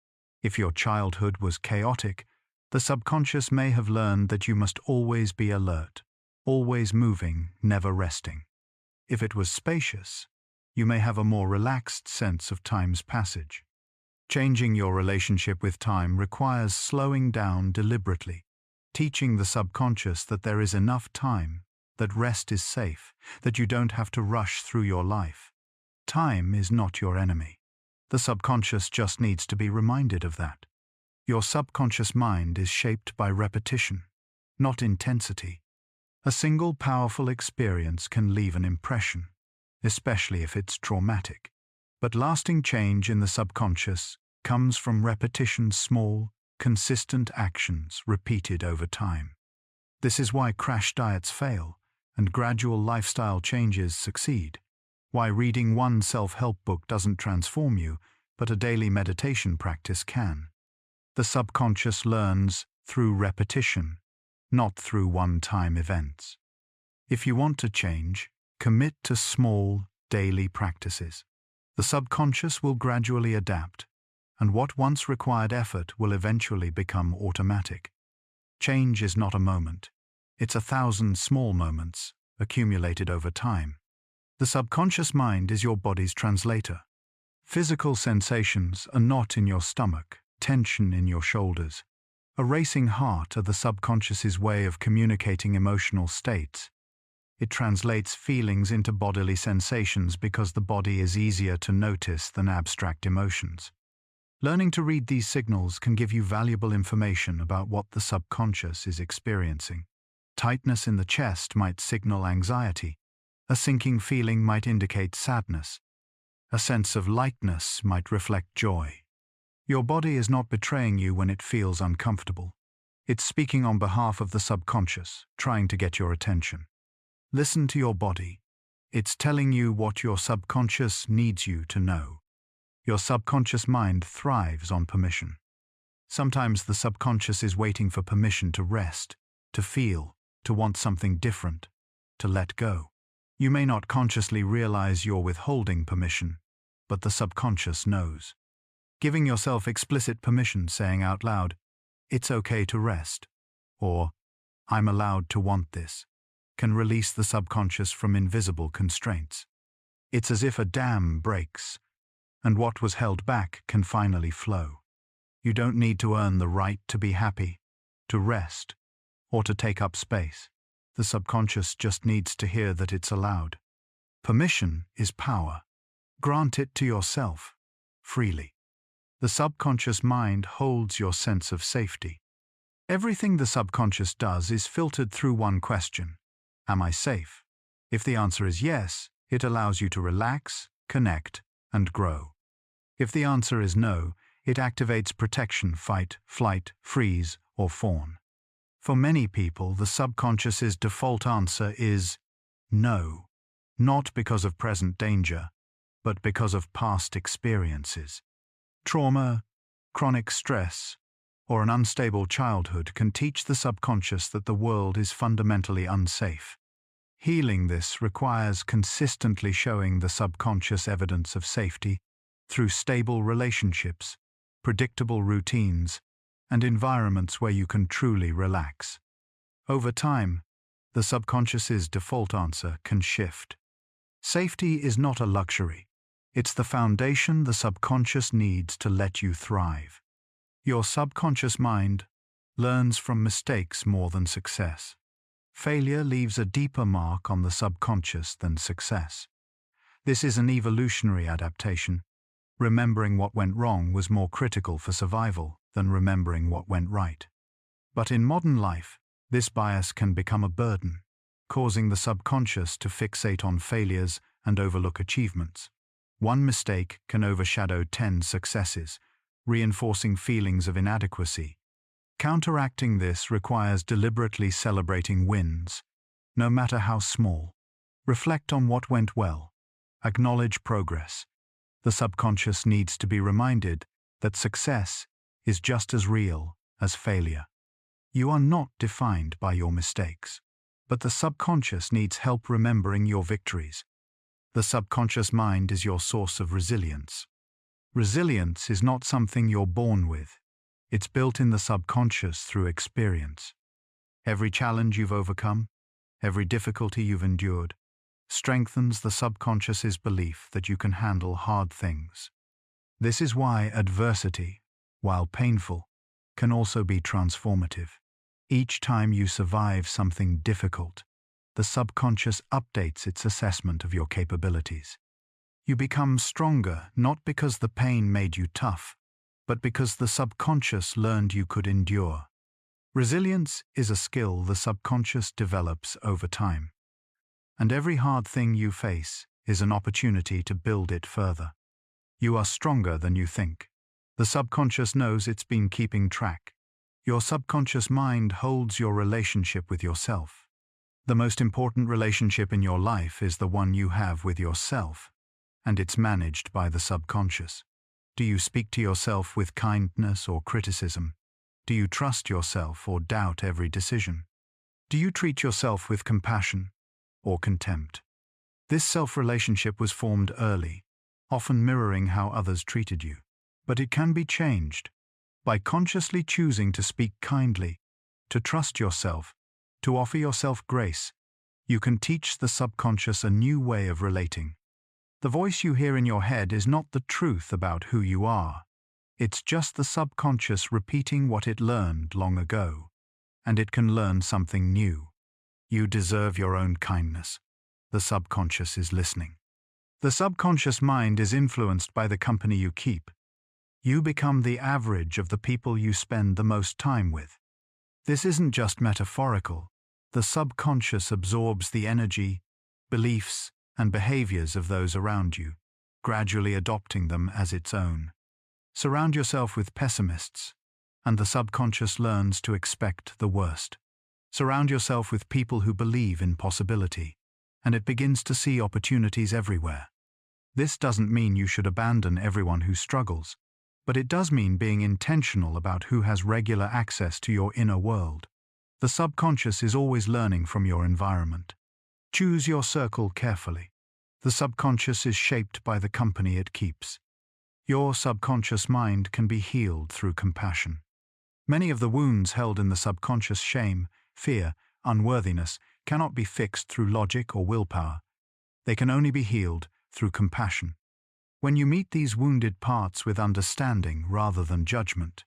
If your childhood was chaotic, the subconscious may have learned that you must always be alert, always moving, never resting. If it was spacious, you may have a more relaxed sense of time's passage. Changing your relationship with time requires slowing down deliberately, teaching the subconscious that there is enough time, that rest is safe, that you don't have to rush through your life. Time is not your enemy. The subconscious just needs to be reminded of that. Your subconscious mind is shaped by repetition, not intensity. A single powerful experience can leave an impression, especially if it's traumatic. But lasting change in the subconscious comes from repetition's small, consistent actions repeated over time. This is why crash diets fail and gradual lifestyle changes succeed. Why reading one self-help book doesn't transform you, but a daily meditation practice can. The subconscious learns through repetition, not through one-time events. If you want to change, commit to small, daily practices. The subconscious will gradually adapt, and what once required effort will eventually become automatic. Change is not a moment. It's 1,000 small moments, accumulated over time. The subconscious mind is your body's translator. Physical sensations are not in your stomach, tension in your shoulders. A racing heart are the subconscious's way of communicating emotional states. It translates feelings into bodily sensations because the body is easier to notice than abstract emotions. Learning to read these signals can give you valuable information about what the subconscious is experiencing. Tightness in the chest might signal anxiety. A sinking feeling might indicate sadness. A sense of lightness might reflect joy. Your body is not betraying you when it feels uncomfortable. It's speaking on behalf of the subconscious, trying to get your attention. Listen to your body. It's telling you what your subconscious needs you to know. Your subconscious mind thrives on permission. Sometimes the subconscious is waiting for permission to rest, to feel, to want something different, to let go. You may not consciously realize you're withholding permission, but the subconscious knows. Giving yourself explicit permission, saying out loud, "It's okay to rest," or "I'm allowed to want this," can release the subconscious from invisible constraints. It's as if a dam breaks, and what was held back can finally flow. You don't need to earn the right to be happy, to rest, or to take up space. The subconscious just needs to hear that it's allowed. Permission is power. Grant it to yourself, freely. The subconscious mind holds your sense of safety. Everything the subconscious does is filtered through one question: am I safe? If the answer is yes, it allows you to relax, connect, and grow. If the answer is no, it activates protection, fight, flight, freeze, or fawn. For many people, the subconscious's default answer is no, not because of present danger, but because of past experiences. Trauma, chronic stress, or an unstable childhood can teach the subconscious that the world is fundamentally unsafe. Healing this requires consistently showing the subconscious evidence of safety through stable relationships, predictable routines, and environments where you can truly relax. Over time, the subconscious's default answer can shift. Safety is not a luxury. It's the foundation the subconscious needs to let you thrive. Your subconscious mind learns from mistakes more than success. Failure leaves a deeper mark on the subconscious than success. This is an evolutionary adaptation. Remembering what went wrong was more critical for survival than remembering what went right. But in modern life, this bias can become a burden, causing the subconscious to fixate on failures and overlook achievements. One mistake can overshadow 10 successes, reinforcing feelings of inadequacy. Counteracting this requires deliberately celebrating wins, no matter how small. Reflect on what went well. Acknowledge progress. The subconscious needs to be reminded that success is just as real as failure. You are not defined by your mistakes, but the subconscious needs help remembering your victories. The subconscious mind is your source of resilience. Resilience is not something you're born with. It's built in the subconscious through experience. Every challenge you've overcome, every difficulty you've endured, strengthens the subconscious's belief that you can handle hard things. This is why adversity, while painful, can also be transformative. Each time you survive something difficult, the subconscious updates its assessment of your capabilities. You become stronger not because the pain made you tough, but because the subconscious learned you could endure. Resilience is a skill the subconscious develops over time. And every hard thing you face is an opportunity to build it further. You are stronger than you think. The subconscious knows it's been keeping track. Your subconscious mind holds your relationship with yourself. The most important relationship in your life is the one you have with yourself, and it's managed by the subconscious. Do you speak to yourself with kindness or criticism? Do you trust yourself or doubt every decision? Do you treat yourself with compassion or contempt? This self-relationship was formed early, often mirroring how others treated you. But it can be changed by consciously choosing to speak kindly, to trust yourself, to offer yourself grace. You can teach the subconscious a new way of relating. The voice you hear in your head is not the truth about who you are. It's just the subconscious repeating what it learned long ago, and it can learn something new. You deserve your own kindness. The subconscious is listening. The subconscious mind is influenced by the company you keep. You become the average of the people you spend the most time with. This isn't just metaphorical. The subconscious absorbs the energy, beliefs, and behaviors of those around you, gradually adopting them as its own. Surround yourself with pessimists, and the subconscious learns to expect the worst. Surround yourself with people who believe in possibility, and it begins to see opportunities everywhere. This doesn't mean you should abandon everyone who struggles, but it does mean being intentional about who has regular access to your inner world. The subconscious is always learning from your environment. Choose your circle carefully. The subconscious is shaped by the company it keeps. Your subconscious mind can be healed through compassion. Many of the wounds held in the subconscious, shame, fear, unworthiness, cannot be fixed through logic or willpower. They can only be healed through compassion. When you meet these wounded parts with understanding rather than judgment,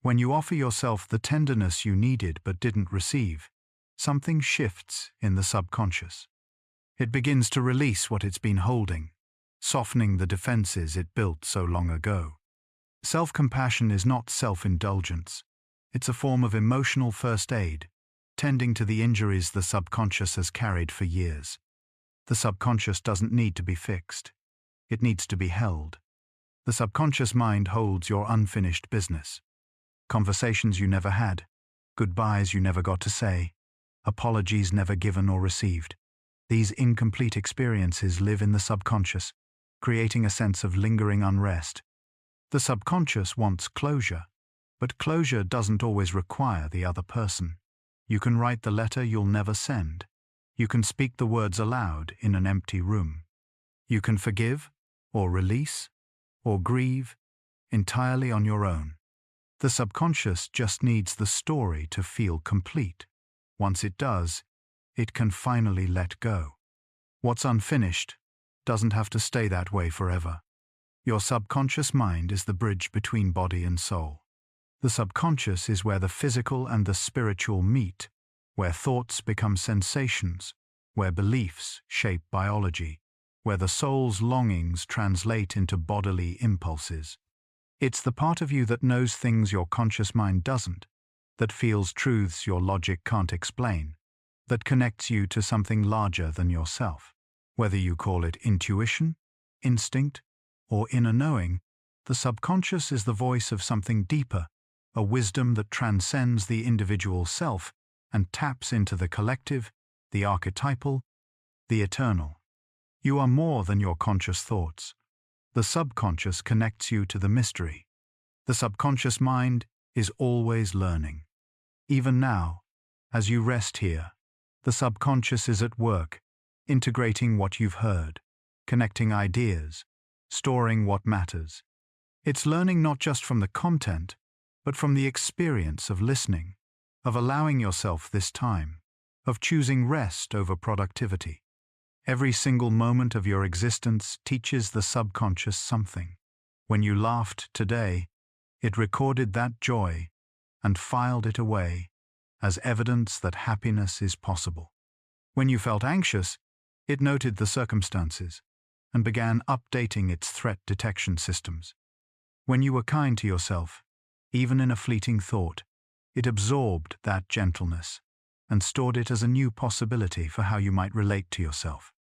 when you offer yourself the tenderness you needed but didn't receive, something shifts in the subconscious. It begins to release what it's been holding. softening the defenses it built so long ago. Self-compassion is not self-indulgence. It's a form of emotional first aid, tending to the injuries the subconscious has carried for years. The subconscious doesn't need to be fixed. It needs to be held. The subconscious mind holds your unfinished business. Conversations you never had, goodbyes you never got to say, apologies never given or received. These incomplete experiences live in the subconscious, creating a sense of lingering unrest. The subconscious wants closure, but closure doesn't always require the other person. You can write the letter you'll never send. You can speak the words aloud in an empty room. You can forgive, or release, or grieve, entirely on your own. The subconscious just needs the story to feel complete. Once it does, it can finally let go. What's unfinished doesn't have to stay that way forever. Your subconscious mind is the bridge between body and soul. The subconscious is where the physical and the spiritual meet, where thoughts become sensations, where beliefs shape biology, where the soul's longings translate into bodily impulses. It's the part of you that knows things your conscious mind doesn't, that feels truths your logic can't explain, that connects you to something larger than yourself. Whether you call it intuition, instinct, or inner knowing, the subconscious is the voice of something deeper, a wisdom that transcends the individual self and taps into the collective, the archetypal, the eternal. You are more than your conscious thoughts. The subconscious connects you to the mystery. The subconscious mind is always learning. Even now, as you rest here, the subconscious is at work, integrating what you've heard, connecting ideas, storing what matters. It's learning not just from the content, but from the experience of listening, of allowing yourself this time, of choosing rest over productivity. Every single moment of your existence teaches the subconscious something. When you laughed today, it recorded that joy and filed it away as evidence that happiness is possible. When you felt anxious, it noted the circumstances and began updating its threat detection systems. When you were kind to yourself, even in a fleeting thought, it absorbed that gentleness and stored it as a new possibility for how you might relate to yourself.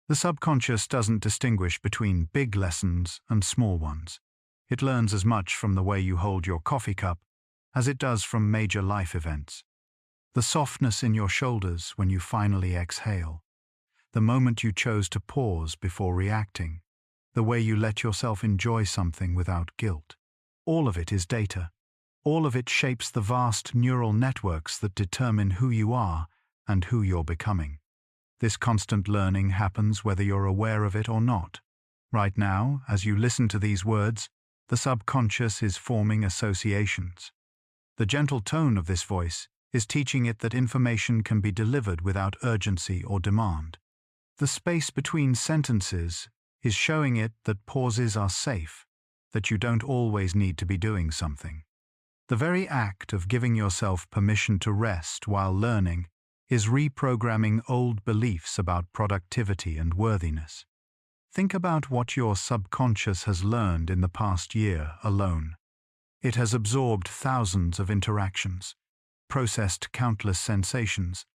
The subconscious doesn't distinguish between big lessons and small ones. It learns as much from the way you hold your coffee cup as it does from major life events. The softness in your shoulders when you finally exhale, the moment you chose to pause before reacting, the way you let yourself enjoy something without guilt. All of it is data. All of it shapes the vast neural networks that determine who you are and who you're becoming. This constant learning happens whether you're aware of it or not. Right now, as you listen to these words, the subconscious is forming associations. The gentle tone of this voice is teaching it that information can be delivered without urgency or demand. The space between sentences is showing it that pauses are safe, that you don't always need to be doing something. The very act of giving yourself permission to rest while learning is reprogramming old beliefs about productivity and worthiness. Think about what your subconscious has learned in the past year alone. It has absorbed thousands of interactions, processed countless sensations,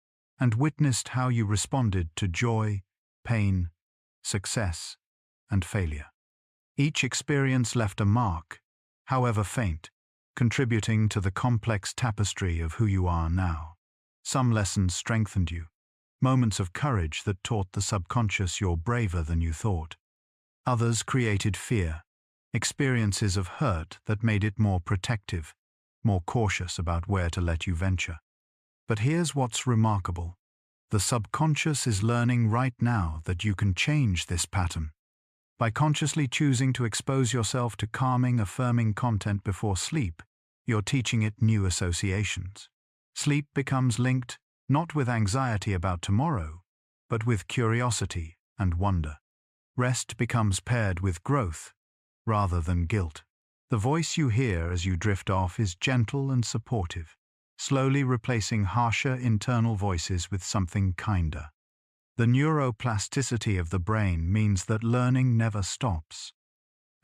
and witnessed how you responded to joy, pain, success, and failure. Each experience left a mark, however faint, contributing to the complex tapestry of who you are now. Some lessons strengthened you, moments of courage that taught the subconscious you're braver than you thought. Others created fear, experiences of hurt that made it more protective, more cautious about where to let you venture. But here's what's remarkable. The subconscious is learning right now that you can change this pattern. By consciously choosing to expose yourself to calming, affirming content before sleep, you're teaching it new associations. Sleep becomes linked not with anxiety about tomorrow, but with curiosity and wonder. Rest becomes paired with growth rather than guilt. The voice you hear as you drift off is gentle and supportive, slowly replacing harsher internal voices with something kinder. The neuroplasticity of the brain means that learning never stops.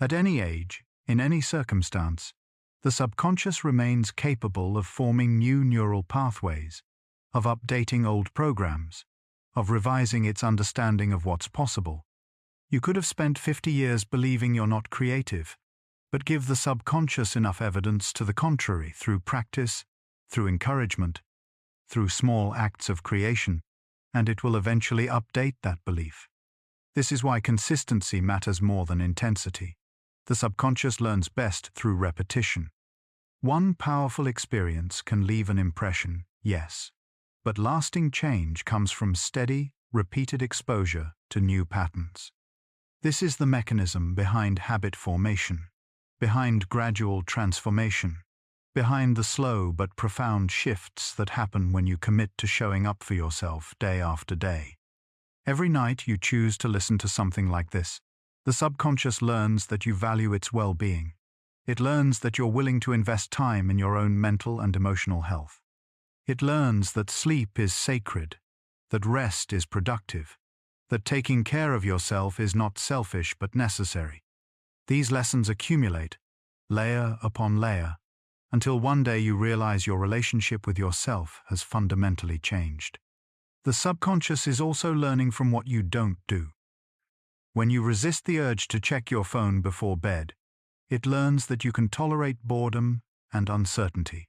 At any age, in any circumstance, the subconscious remains capable of forming new neural pathways, of updating old programs, of revising its understanding of what's possible. You could have spent 50 years believing you're not creative, but give the subconscious enough evidence to the contrary through practice, through encouragement, through small acts of creation, and it will eventually update that belief. This is why consistency matters more than intensity. The subconscious learns best through repetition. One powerful experience can leave an impression, yes, but lasting change comes from steady, repeated exposure to new patterns. This is the mechanism behind habit formation, behind gradual transformation, behind the slow but profound shifts that happen when you commit to showing up for yourself day after day. Every night you choose to listen to something like this. The subconscious learns that you value its well-being. It learns that you're willing to invest time in your own mental and emotional health. It learns that sleep is sacred, that rest is productive, that taking care of yourself is not selfish but necessary. These lessons accumulate, layer upon layer, until one day you realize your relationship with yourself has fundamentally changed. The subconscious is also learning from what you don't do. When you resist the urge to check your phone before bed, it learns that you can tolerate boredom and uncertainty.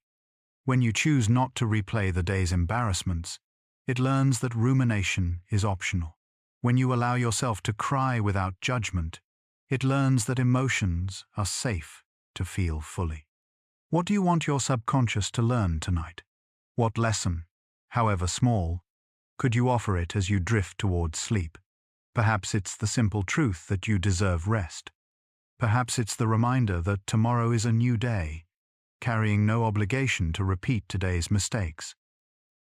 When you choose not to replay the day's embarrassments, it learns that rumination is optional. When you allow yourself to cry without judgment, it learns that emotions are safe to feel fully. What do you want your subconscious to learn tonight? What lesson, however small, could you offer it as you drift towards sleep? Perhaps it's the simple truth that you deserve rest. Perhaps it's the reminder that tomorrow is a new day, carrying no obligation to repeat today's mistakes.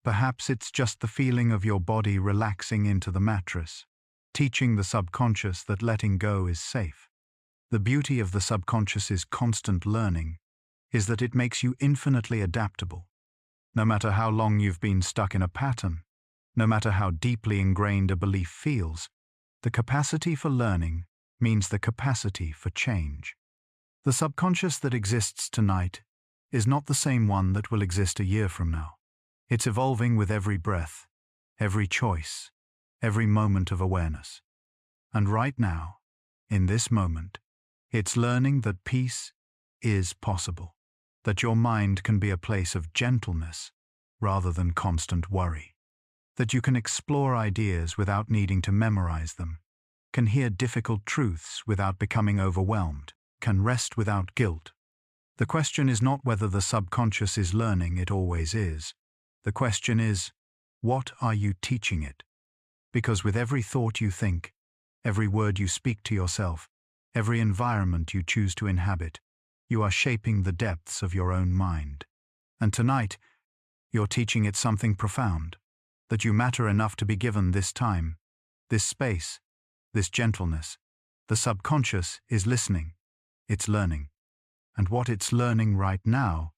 Perhaps it's just the feeling of your body relaxing into the mattress, teaching the subconscious that letting go is safe. The beauty of the subconscious's constant learning is that it makes you infinitely adaptable. No matter how long you've been stuck in a pattern, no matter how deeply ingrained a belief feels, the capacity for learning means the capacity for change. The subconscious that exists tonight is not the same one that will exist a year from now. It's evolving with every breath, every choice, every moment of awareness. And right now, in this moment, it's learning that peace is possible, that your mind can be a place of gentleness rather than constant worry, that you can explore ideas without needing to memorize them, can hear difficult truths without becoming overwhelmed, can rest without guilt. The question is not whether the subconscious is learning, it always is. The question is, what are you teaching it? Because with every thought you think, every word you speak to yourself, every environment you choose to inhabit, you are shaping the depths of your own mind. And tonight, you're teaching it something profound, that you matter enough to be given this time, this space, this gentleness. The subconscious is listening, it's learning. And what it's learning right now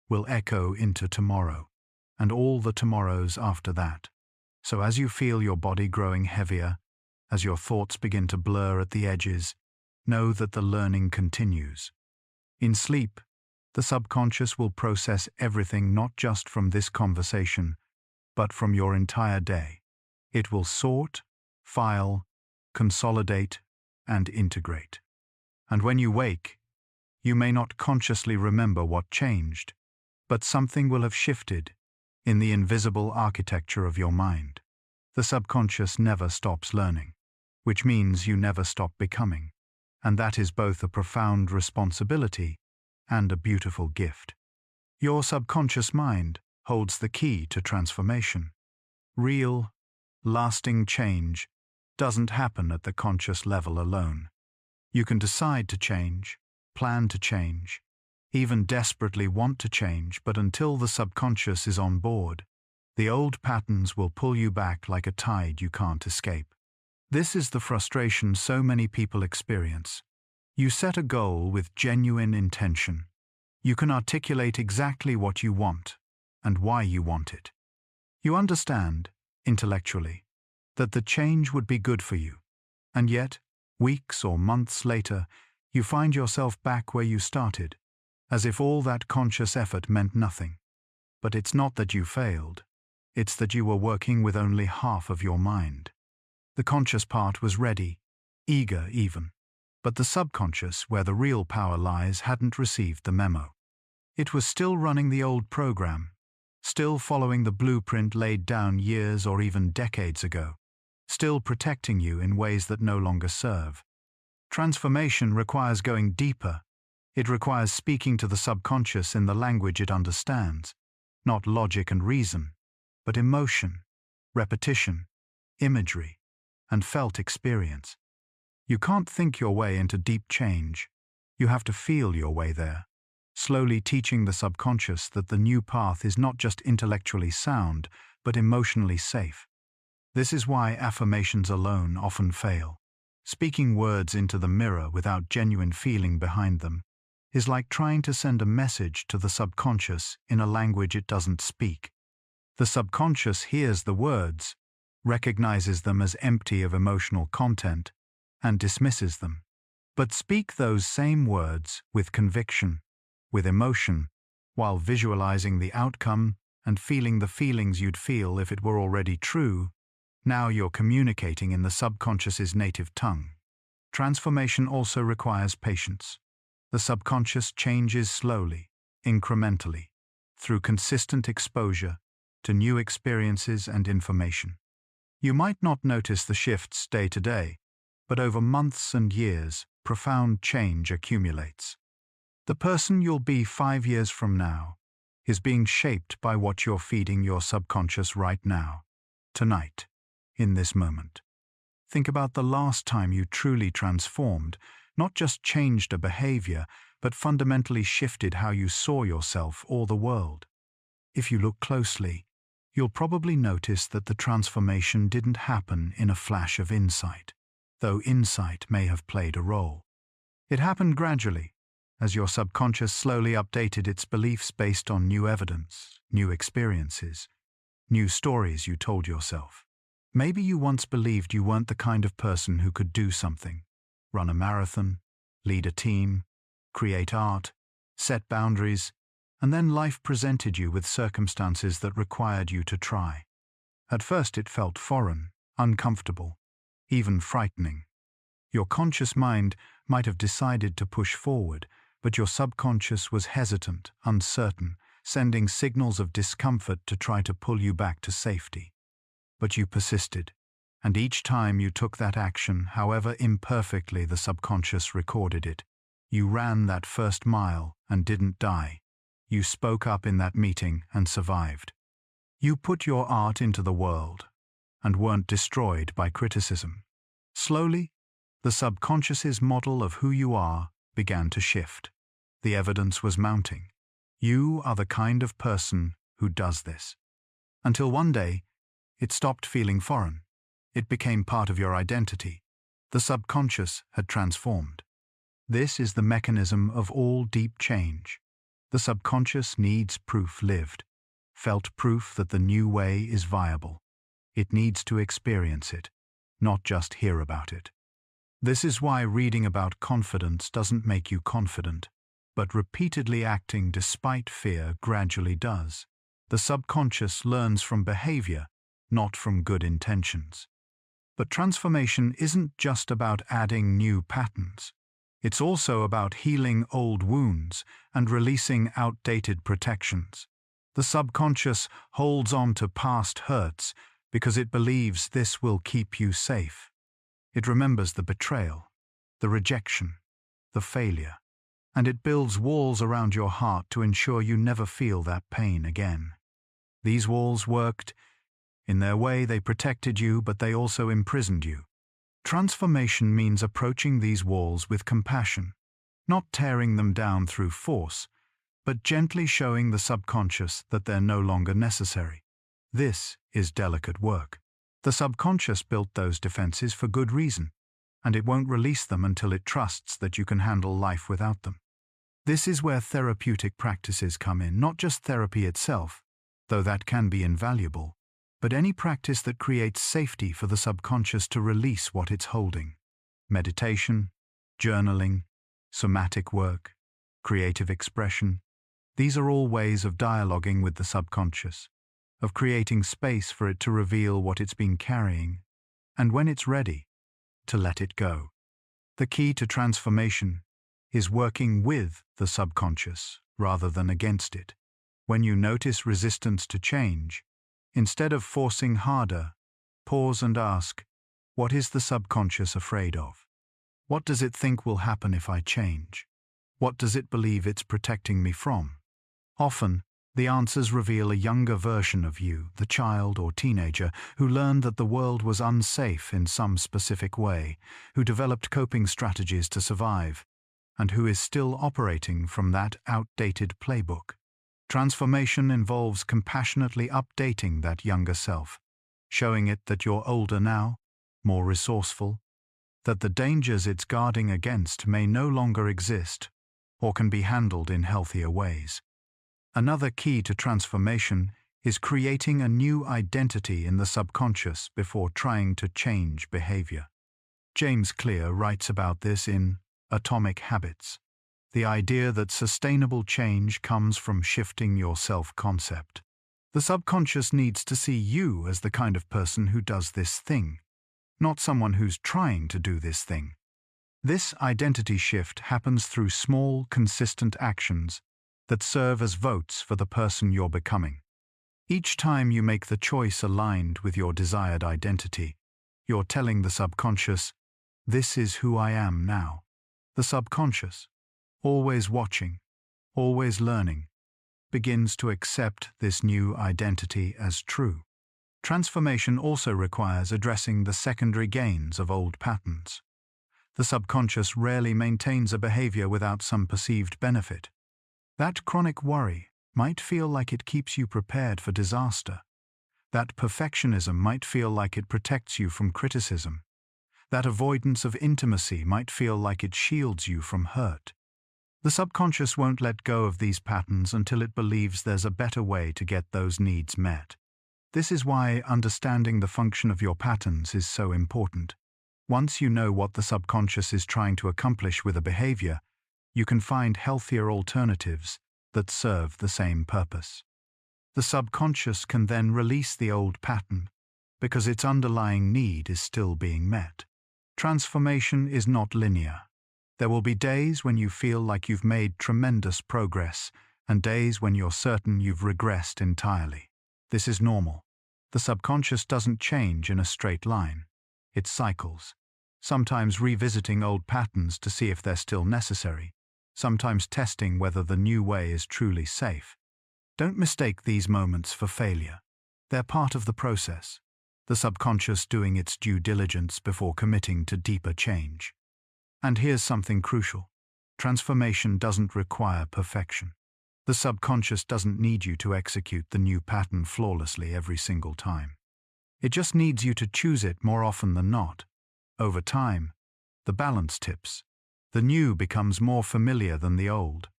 will echo into tomorrow, and all the tomorrows after that. So as you feel your body growing heavier, as your thoughts begin to blur at the edges, know that the learning continues. In sleep, the subconscious will process everything not just from this conversation, but from your entire day. It will sort, file, consolidate, and integrate. And when you wake, you may not consciously remember what changed, but something will have shifted in the invisible architecture of your mind. The subconscious never stops learning, which means you never stop becoming, and that is both a profound responsibility and a beautiful gift. Your subconscious mind holds the key to transformation. Real, lasting change doesn't happen at the conscious level alone. You can decide to change, plan to change, even desperately want to change, but until the subconscious is on board, the old patterns will pull you back like a tide you can't escape. This is the frustration so many people experience. You set a goal with genuine intention. You can articulate exactly what you want and why you want it. You understand, intellectually, that the change would be good for you. And yet, weeks or months later, you find yourself back where you started, as if all that conscious effort meant nothing. But it's not that you failed. It's that you were working with only half of your mind. The conscious part was ready, eager even. But the subconscious, where the real power lies, hadn't received the memo. It was still running the old program, still following the blueprint laid down years or even decades ago, still protecting you in ways that no longer serve. Transformation requires going deeper. It requires speaking to the subconscious in the language it understands, not logic and reason, but emotion, repetition, imagery, and felt experience. You can't think your way into deep change. You have to feel your way there, slowly teaching the subconscious that the new path is not just intellectually sound, but emotionally safe. This is why affirmations alone often fail. Speaking words into the mirror without genuine feeling behind them is like trying to send a message to the subconscious in a language it doesn't speak. The subconscious hears the words, recognizes them as empty of emotional content, and dismisses them. But speak those same words with conviction, with emotion, while visualizing the outcome and feeling the feelings you'd feel if it were already true. Now you're communicating in the subconscious's native tongue. Transformation also requires patience. The subconscious changes slowly, incrementally, through consistent exposure to new experiences and information. You might not notice the shifts day to day, but over months and years, profound change accumulates. The person you'll be 5 years from now is being shaped by what you're feeding your subconscious right now, tonight, in this moment. Think about the last time you truly transformed, not just changed a behavior, but fundamentally shifted how you saw yourself or the world. If you look closely, you'll probably notice that the transformation didn't happen in a flash of insight, though insight may have played a role. It happened gradually, as your subconscious slowly updated its beliefs based on new evidence, new experiences, new stories you told yourself. Maybe you once believed you weren't the kind of person who could do something, run a marathon, lead a team, create art, set boundaries, and then life presented you with circumstances that required you to try. At first it felt foreign, uncomfortable, even frightening. Your conscious mind might have decided to push forward, but your subconscious was hesitant, uncertain, sending signals of discomfort to try to pull you back to safety. But you persisted, and each time you took that action, however imperfectly the subconscious recorded it, you ran that first mile and didn't die. You spoke up in that meeting and survived. You put your art into the world and weren't destroyed by criticism. Slowly, the subconscious's model of who you are began to shift. The evidence was mounting. You are the kind of person who does this. Until one day, it stopped feeling foreign. It became part of your identity. The subconscious had transformed. This is the mechanism of all deep change. The subconscious needs proof lived, felt proof that the new way is viable. It needs to experience it, not just hear about it. This is why reading about confidence doesn't make you confident, but repeatedly acting despite fear gradually does. The subconscious learns from behavior, not from good intentions. But transformation isn't just about adding new patterns. It's also about healing old wounds and releasing outdated protections. The subconscious holds on to past hurts because it believes this will keep you safe. It remembers the betrayal, the rejection, the failure, and it builds walls around your heart to ensure you never feel that pain again. These walls worked. In their way, they protected you, but they also imprisoned you. Transformation means approaching these walls with compassion, not tearing them down through force, but gently showing the subconscious that they're no longer necessary. This is delicate work. The subconscious built those defenses for good reason, and it won't release them until it trusts that you can handle life without them. This is where therapeutic practices come in, not just therapy itself, though that can be invaluable, but any practice that creates safety for the subconscious to release what it's holding. Meditation, journaling, somatic work, creative expression. These are all ways of dialoguing with the subconscious, of creating space for it to reveal what it's been carrying, and when it's ready, to let it go. The key to transformation is working with the subconscious rather than against it. When you notice resistance to change, instead of forcing harder, pause and ask, what is the subconscious afraid of? What does it think will happen if I change? What does it believe it's protecting me from? Often, the answers reveal a younger version of you, the child or teenager, who learned that the world was unsafe in some specific way, who developed coping strategies to survive, and who is still operating from that outdated playbook. Transformation involves compassionately updating that younger self, showing it that you're older now, more resourceful, that the dangers it's guarding against may no longer exist or can be handled in healthier ways. Another key to transformation is creating a new identity in the subconscious before trying to change behavior. James Clear writes about this in Atomic Habits, the idea that sustainable change comes from shifting your self-concept. The subconscious needs to see you as the kind of person who does this thing, not someone who's trying to do this thing. This identity shift happens through small, consistent actions that serve as votes for the person you're becoming. Each time you make the choice aligned with your desired identity, you're telling the subconscious, this is who I am now. The subconscious, always watching, always learning, begins to accept this new identity as true. Transformation also requires addressing the secondary gains of old patterns. The subconscious rarely maintains a behavior without some perceived benefit. That chronic worry might feel like it keeps you prepared for disaster. That perfectionism might feel like it protects you from criticism. That avoidance of intimacy might feel like it shields you from hurt. The subconscious won't let go of these patterns until it believes there's a better way to get those needs met. This is why understanding the function of your patterns is so important. Once you know what the subconscious is trying to accomplish with a behavior, you can find healthier alternatives that serve the same purpose. The subconscious can then release the old pattern because its underlying need is still being met. Transformation is not linear. There will be days when you feel like you've made tremendous progress and days when you're certain you've regressed entirely. This is normal. The subconscious doesn't change in a straight line. It cycles, sometimes revisiting old patterns to see if they're still necessary, sometimes testing whether the new way is truly safe. Don't mistake these moments for failure. They're part of the process, the subconscious doing its due diligence before committing to deeper change. And here's something crucial. Transformation doesn't require perfection. The subconscious doesn't need you to execute the new pattern flawlessly every single time. It just needs you to choose it more often than not. Over time, the balance tips. The new becomes more familiar than the old,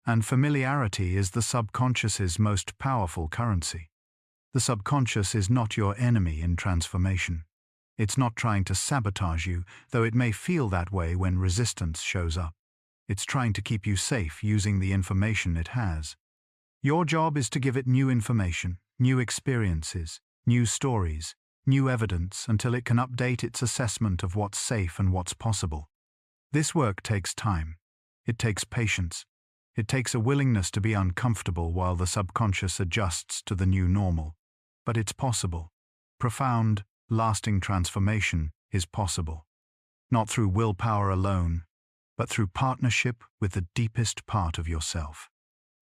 and familiarity is the subconscious's most powerful currency. The subconscious is not your enemy in transformation. It's not trying to sabotage you, though it may feel that way when resistance shows up. It's trying to keep you safe using the information it has. Your job is to give it new information, new experiences, new stories, new evidence until it can update its assessment of what's safe and what's possible. This work takes time. It takes patience. It takes a willingness to be uncomfortable while the subconscious adjusts to the new normal. But it's possible. Profound, lasting transformation is possible. Not through willpower alone, but through partnership with the deepest part of yourself.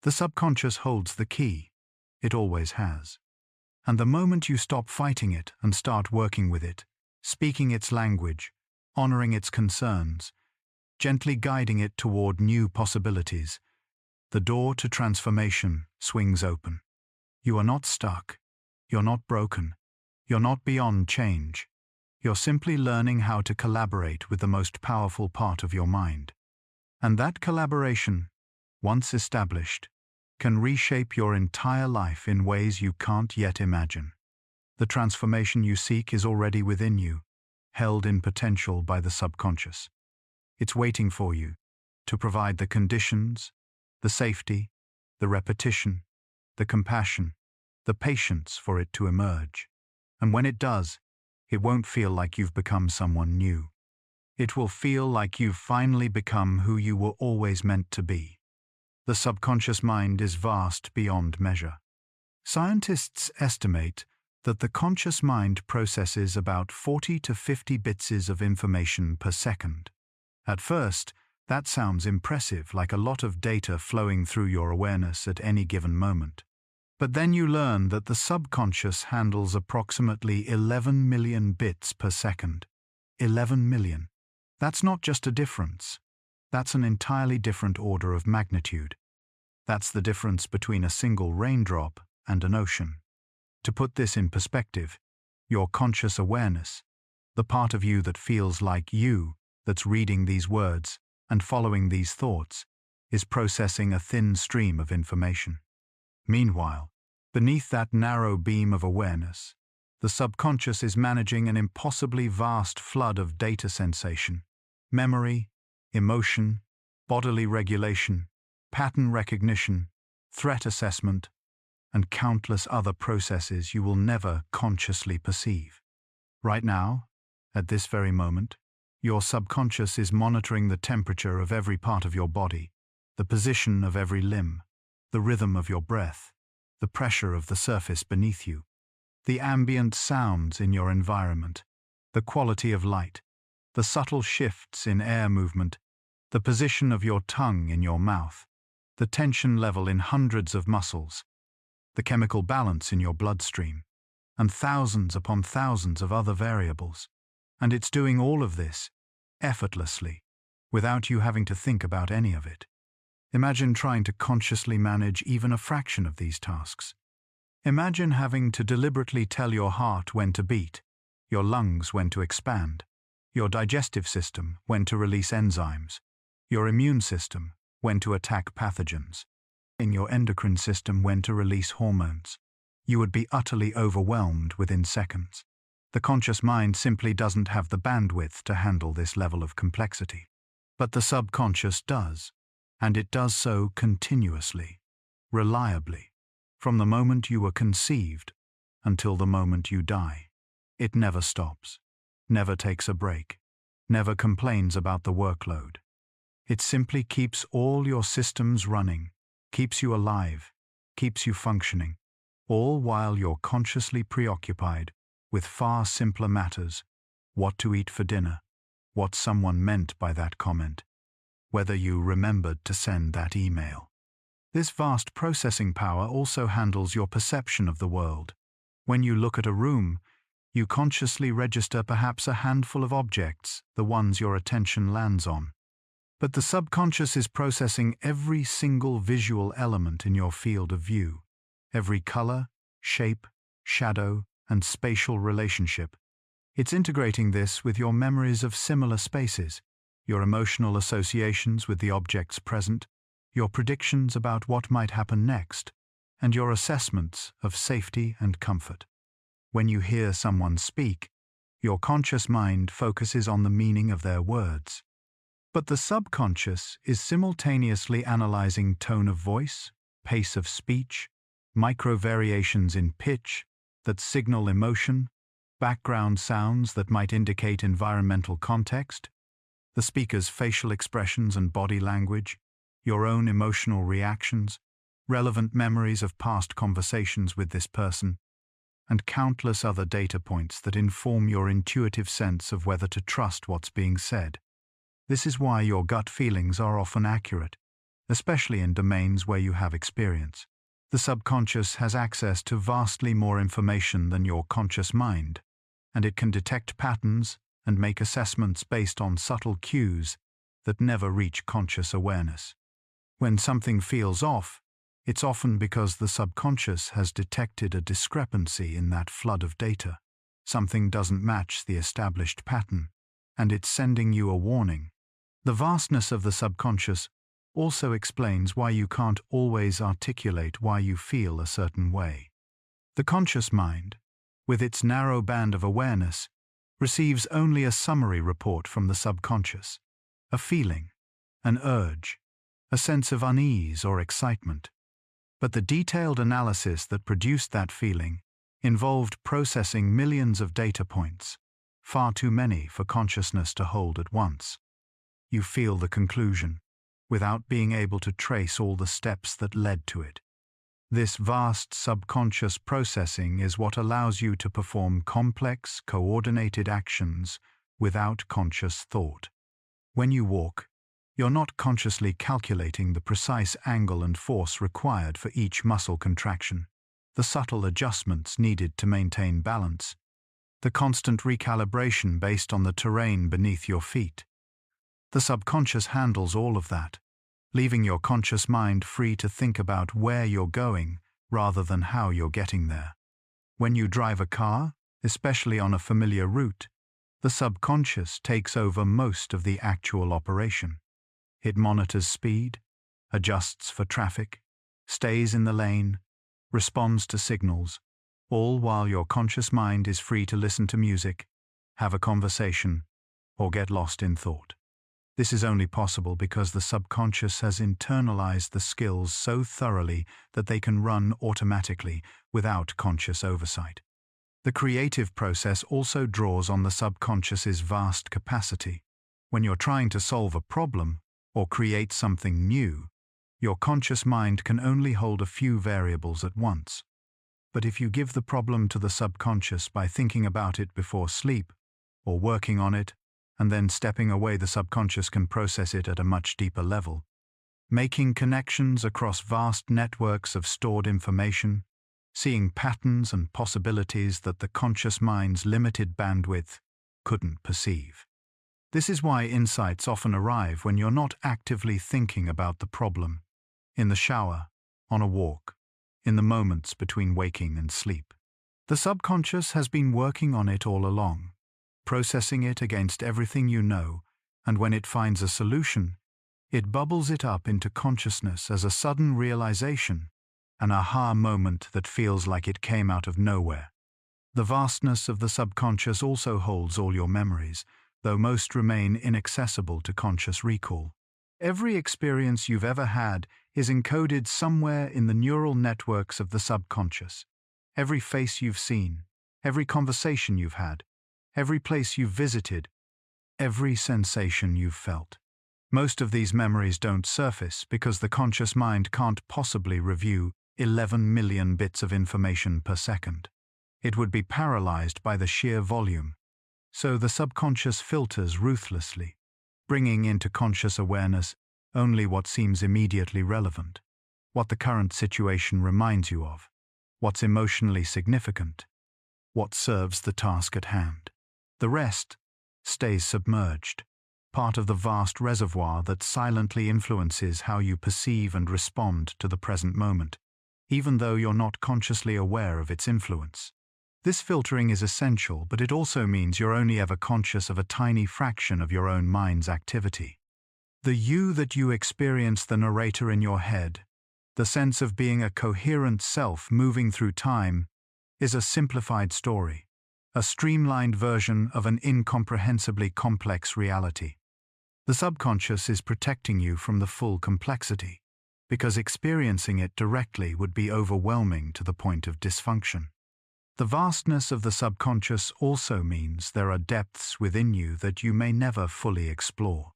The subconscious holds the key. It always has. And the moment you stop fighting it and start working with it, speaking its language, honoring its concerns, gently guiding it toward new possibilities, the door to transformation swings open. You are not stuck. You're not broken. You're not beyond change. You're simply learning how to collaborate with the most powerful part of your mind. And that collaboration, once established, can reshape your entire life in ways you can't yet imagine. The transformation you seek is already within you, held in potential by the subconscious. It's waiting for you to provide the conditions, the safety, the repetition, the compassion, the patience for it to emerge. And when it does, it won't feel like you've become someone new. It will feel like you've finally become who you were always meant to be. The subconscious mind is vast beyond measure. Scientists estimate that the conscious mind processes about 40 to 50 bits of information per second. At first, that sounds impressive, like a lot of data flowing through your awareness at any given moment. But then you learn that the subconscious handles approximately 11 million bits per second. 11 million. That's not just a difference. That's an entirely different order of magnitude. That's the difference between a single raindrop and an ocean. To put this in perspective, your conscious awareness, the part of you that feels like you, that's reading these words and following these thoughts, is processing a thin stream of information. Meanwhile, beneath that narrow beam of awareness, the subconscious is managing an impossibly vast flood of data sensation, memory, emotion, bodily regulation, pattern recognition, threat assessment, and countless other processes you will never consciously perceive. Right now, at this very moment, your subconscious is monitoring the temperature of every part of your body, the position of every limb, the rhythm of your breath, the pressure of the surface beneath you, the ambient sounds in your environment, the quality of light, the subtle shifts in air movement, the position of your tongue in your mouth, the tension level in hundreds of muscles, the chemical balance in your bloodstream, and thousands upon thousands of other variables. And it's doing all of this effortlessly, without you having to think about any of it. Imagine trying to consciously manage even a fraction of these tasks. Imagine having to deliberately tell your heart when to beat, your lungs when to expand, your digestive system when to release enzymes, your immune system when to attack pathogens, in your endocrine system when to release hormones. You would be utterly overwhelmed within seconds. The conscious mind simply doesn't have the bandwidth to handle this level of complexity. But the subconscious does, and it does so continuously, reliably, from the moment you were conceived until the moment you die. It never stops, never takes a break, never complains about the workload. It simply keeps all your systems running, keeps you alive, keeps you functioning, all while you're consciously preoccupied with far simpler matters: what to eat for dinner, what someone meant by that comment, whether you remembered to send that email. This vast processing power also handles your perception of the world. When you look at a room, you consciously register perhaps a handful of objects, the ones your attention lands on. But the subconscious is processing every single visual element in your field of view, every color, shape, shadow, and spatial relationship. It's integrating this with your memories of similar spaces, your emotional associations with the objects present, your predictions about what might happen next, and your assessments of safety and comfort. When you hear someone speak, your conscious mind focuses on the meaning of their words. But the subconscious is simultaneously analyzing tone of voice, pace of speech, micro-variations in pitch that signal emotion, background sounds that might indicate environmental context, the speaker's facial expressions and body language, your own emotional reactions, relevant memories of past conversations with this person, and countless other data points that inform your intuitive sense of whether to trust what's being said. This is why your gut feelings are often accurate, especially in domains where you have experience. The subconscious has access to vastly more information than your conscious mind, and it can detect patterns and make assessments based on subtle cues that never reach conscious awareness. When something feels off, it's often because the subconscious has detected a discrepancy in that flood of data. Something doesn't match the established pattern, and it's sending you a warning. The vastness of the subconscious also explains why you can't always articulate why you feel a certain way. The conscious mind, with its narrow band of awareness, receives only a summary report from the subconscious, a feeling, an urge, a sense of unease or excitement. But the detailed analysis that produced that feeling involved processing millions of data points, far too many for consciousness to hold at once. You feel the conclusion, without being able to trace all the steps that led to it. This vast subconscious processing is what allows you to perform complex, coordinated actions without conscious thought. When you walk, you're not consciously calculating the precise angle and force required for each muscle contraction, the subtle adjustments needed to maintain balance, the constant recalibration based on the terrain beneath your feet. The subconscious handles all of that, leaving your conscious mind free to think about where you're going rather than how you're getting there. When you drive a car, especially on a familiar route, the subconscious takes over most of the actual operation. It monitors speed, adjusts for traffic, stays in the lane, responds to signals, all while your conscious mind is free to listen to music, have a conversation, or get lost in thought. This is only possible because the subconscious has internalized the skills so thoroughly that they can run automatically without conscious oversight. The creative process also draws on the subconscious's vast capacity. When you're trying to solve a problem or create something new, your conscious mind can only hold a few variables at once. But if you give the problem to the subconscious by thinking about it before sleep, or working on it, and then stepping away, the subconscious can process it at a much deeper level, making connections across vast networks of stored information, seeing patterns and possibilities that the conscious mind's limited bandwidth couldn't perceive. This is why insights often arrive when you're not actively thinking about the problem, in the shower, on a walk, in the moments between waking and sleep. The subconscious has been working on it all along, processing it against everything you know, and when it finds a solution, it bubbles it up into consciousness as a sudden realization, an aha moment that feels like it came out of nowhere. The vastness of the subconscious also holds all your memories, though most remain inaccessible to conscious recall. Every experience you've ever had is encoded somewhere in the neural networks of the subconscious. Every face you've seen, every conversation you've had, every place you've visited, every sensation you've felt. Most of these memories don't surface because the conscious mind can't possibly review 11 million bits of information per second. It would be paralyzed by the sheer volume. So the subconscious filters ruthlessly, bringing into conscious awareness only what seems immediately relevant, what the current situation reminds you of, what's emotionally significant, what serves the task at hand. The rest stays submerged, part of the vast reservoir that silently influences how you perceive and respond to the present moment, even though you're not consciously aware of its influence. This filtering is essential, but it also means you're only ever conscious of a tiny fraction of your own mind's activity. The you that you experience, the narrator in your head, the sense of being a coherent self moving through time, is a simplified story, a streamlined version of an incomprehensibly complex reality. The subconscious is protecting you from the full complexity, because experiencing it directly would be overwhelming to the point of dysfunction. The vastness of the subconscious also means there are depths within you that you may never fully explore,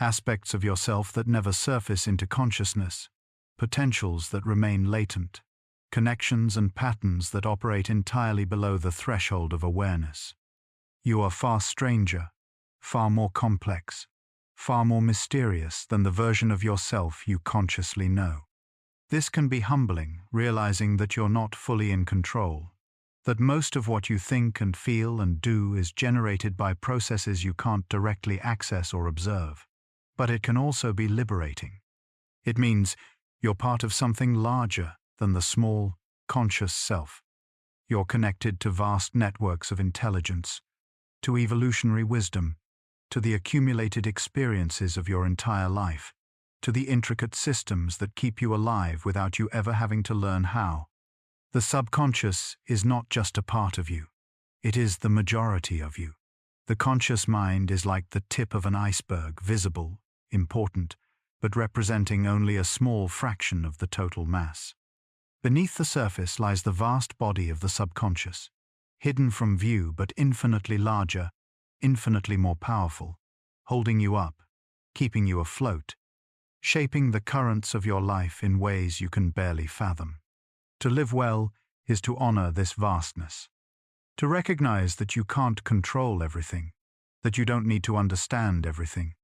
aspects of yourself that never surface into consciousness, potentials that remain latent, connections and patterns that operate entirely below the threshold of awareness. You are far stranger, far more complex, far more mysterious than the version of yourself you consciously know. This can be humbling, realizing that you're not fully in control, that most of what you think and feel and do is generated by processes you can't directly access or observe. But it can also be liberating. It means you're part of something larger than the small, conscious self. You're connected to vast networks of intelligence, to evolutionary wisdom, to the accumulated experiences of your entire life, to the intricate systems that keep you alive without you ever having to learn how. The subconscious is not just a part of you. It is the majority of you. The conscious mind is like the tip of an iceberg, visible, important, but representing only a small fraction of the total mass. Beneath the surface lies the vast body of the subconscious, hidden from view but infinitely larger, infinitely more powerful, holding you up, keeping you afloat, shaping the currents of your life in ways you can barely fathom. To live well is to honor this vastness. To recognize that you can't control everything, that you don't need to understand everything,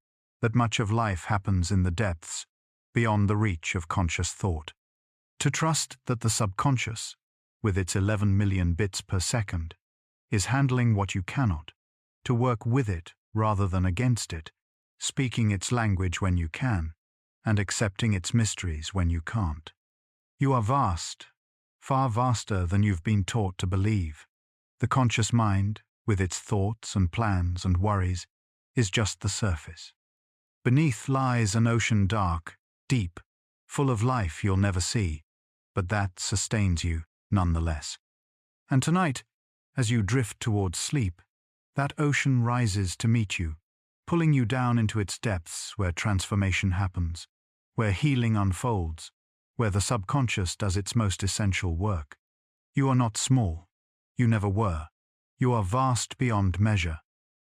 that much of life happens in the depths, beyond the reach of conscious thought. To trust that the subconscious, with its 11 million bits per second, is handling what you cannot, to work with it rather than against it, speaking its language when you can, and accepting its mysteries when you can't. You are vast, far vaster than you've been taught to believe. The conscious mind, with its thoughts and plans and worries, is just the surface. Beneath lies an ocean dark, deep, full of life you'll never see, but that sustains you nonetheless. And tonight, as you drift towards sleep, that ocean rises to meet you, pulling you down into its depths where transformation happens, where healing unfolds, where the subconscious does its most essential work. You are not small. You never were. You are vast beyond measure,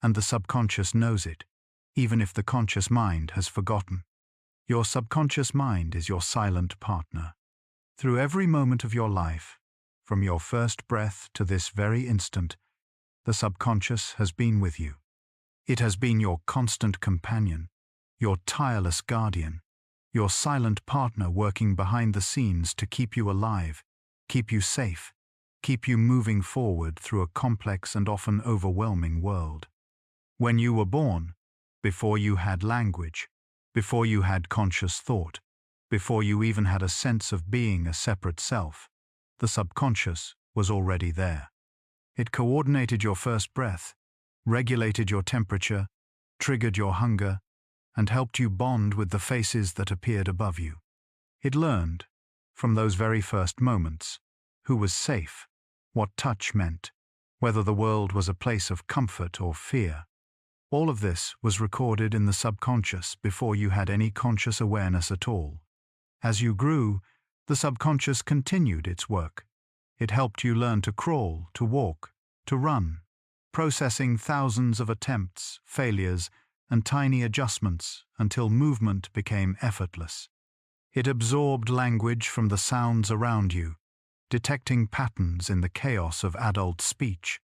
and the subconscious knows it, even if the conscious mind has forgotten. Your subconscious mind is your silent partner. Through every moment of your life, from your first breath to this very instant, the subconscious has been with you. It has been your constant companion, your tireless guardian, your silent partner working behind the scenes to keep you alive, keep you safe, keep you moving forward through a complex and often overwhelming world. When you were born, before you had language, before you had conscious thought, before you even had a sense of being a separate self, the subconscious was already there. It coordinated your first breath, regulated your temperature, triggered your hunger, and helped you bond with the faces that appeared above you. It learned, from those very first moments, who was safe, what touch meant, whether the world was a place of comfort or fear. All of this was recorded in the subconscious before you had any conscious awareness at all. As you grew, the subconscious continued its work. It helped you learn to crawl, to walk, to run, processing thousands of attempts, failures, and tiny adjustments until movement became effortless. It absorbed language from the sounds around you, detecting patterns in the chaos of adult speech,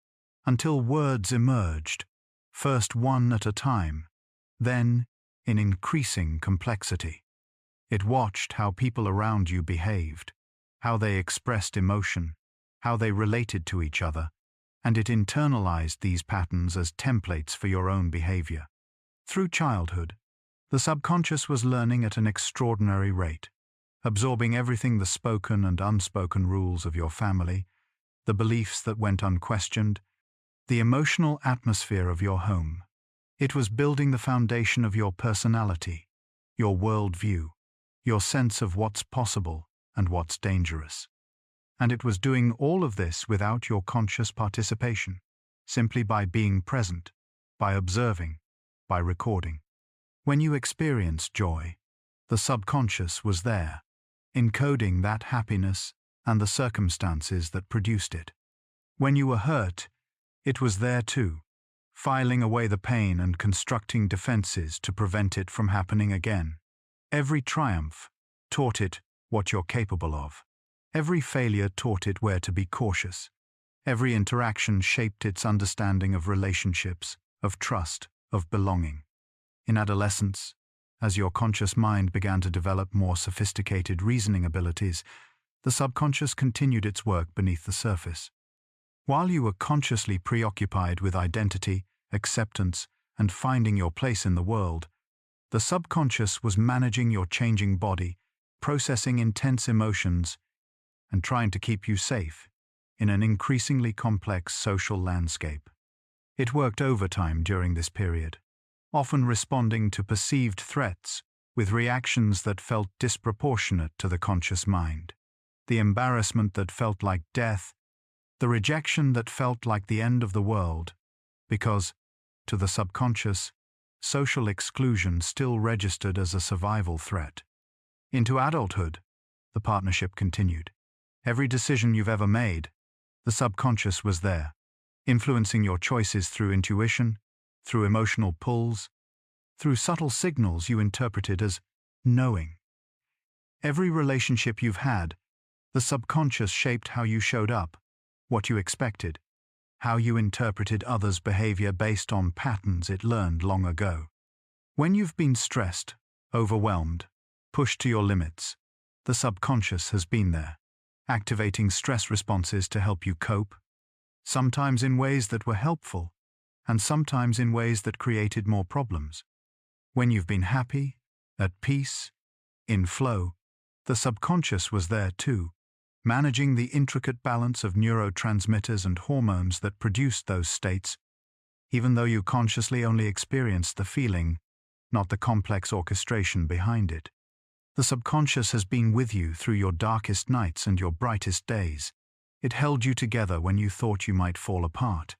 until words emerged, first one at a time, then in increasing complexity. It watched how people around you behaved, how they expressed emotion, how they related to each other, and it internalized these patterns as templates for your own behavior. Through childhood, the subconscious was learning at an extraordinary rate, absorbing everything, the spoken and unspoken rules of your family, the beliefs that went unquestioned, the emotional atmosphere of your home. It was building the foundation of your personality, your worldview, your sense of what's possible and what's dangerous. And it was doing all of this without your conscious participation, simply by being present, by observing, by recording. When you experienced joy, the subconscious was there, encoding that happiness and the circumstances that produced it. When you were hurt, it was there too, filing away the pain and constructing defenses to prevent it from happening again. Every triumph taught it what you're capable of. Every failure taught it where to be cautious. Every interaction shaped its understanding of relationships, of trust, of belonging. In adolescence, as your conscious mind began to develop more sophisticated reasoning abilities, the subconscious continued its work beneath the surface. While you were consciously preoccupied with identity, acceptance, and finding your place in the world, the subconscious was managing your changing body, processing intense emotions, and trying to keep you safe in an increasingly complex social landscape. It worked overtime during this period, often responding to perceived threats with reactions that felt disproportionate to the conscious mind. the embarrassment that felt like death, the rejection that felt like the end of the world, because, to the subconscious, social exclusion still registered as a survival threat. Into adulthood, the partnership continued. Every decision you've ever made, the subconscious was there, influencing your choices through intuition, through emotional pulls, through subtle signals you interpreted as knowing. Every relationship you've had, the subconscious shaped how you showed up, what you expected, how you interpreted others' behavior based on patterns it learned long ago. When you've been stressed, overwhelmed, pushed to your limits, the subconscious has been there, activating stress responses to help you cope, sometimes in ways that were helpful, and sometimes in ways that created more problems. When you've been happy, at peace, in flow, the subconscious was there too, managing the intricate balance of neurotransmitters and hormones that produced those states, even though you consciously only experienced the feeling, not the complex orchestration behind it. The subconscious has been with you through your darkest nights and your brightest days. It held you together when you thought you might fall apart.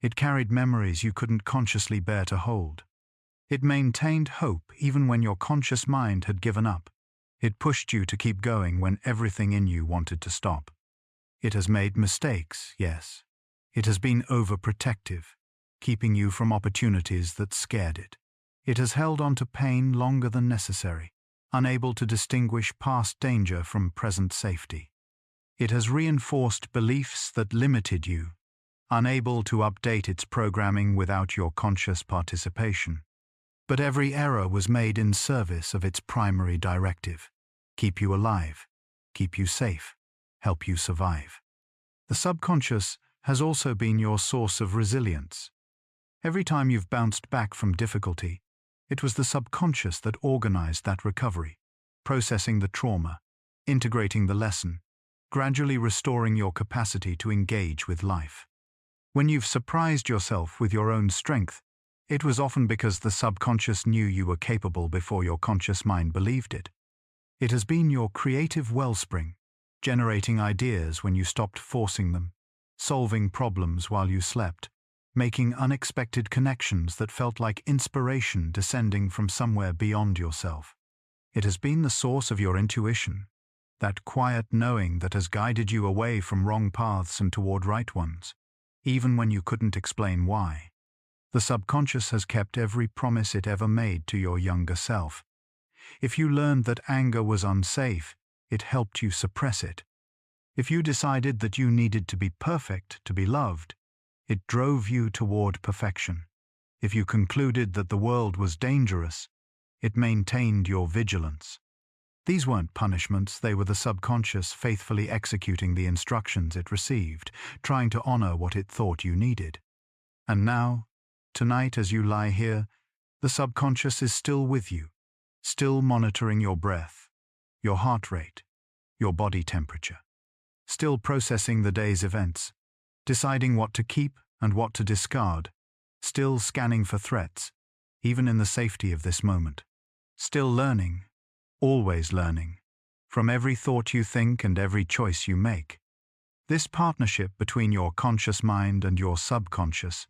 It carried memories you couldn't consciously bear to hold. It maintained hope even when your conscious mind had given up. It pushed you to keep going when everything in you wanted to stop. It has made mistakes, yes. It has been overprotective, keeping you from opportunities that scared it. It has held on to pain longer than necessary, unable to distinguish past danger from present safety. It has reinforced beliefs that limited you, unable to update its programming without your conscious participation. But every error was made in service of its primary directive: keep you alive, keep you safe, help you survive. The subconscious has also been your source of resilience. Every time you've bounced back from difficulty, it was the subconscious that organized that recovery, processing the trauma, integrating the lesson, gradually restoring your capacity to engage with life. When you've surprised yourself with your own strength, it was often because the subconscious knew you were capable before your conscious mind believed it. It has been your creative wellspring, generating ideas when you stopped forcing them, solving problems while you slept, making unexpected connections that felt like inspiration descending from somewhere beyond yourself. It has been the source of your intuition, that quiet knowing that has guided you away from wrong paths and toward right ones, even when you couldn't explain why. The subconscious has kept every promise it ever made to your younger self. If you learned that anger was unsafe, it helped you suppress it. If you decided that you needed to be perfect to be loved, it drove you toward perfection. If you concluded that the world was dangerous, it maintained your vigilance. These weren't punishments, they were the subconscious faithfully executing the instructions it received, trying to honor what it thought you needed. And now, tonight as you lie here, the subconscious is still with you, still monitoring your breath, your heart rate, your body temperature, still processing the day's events, deciding what to keep and what to discard, still scanning for threats, even in the safety of this moment, still learning, always learning, from every thought you think and every choice you make. This partnership between your conscious mind and your subconscious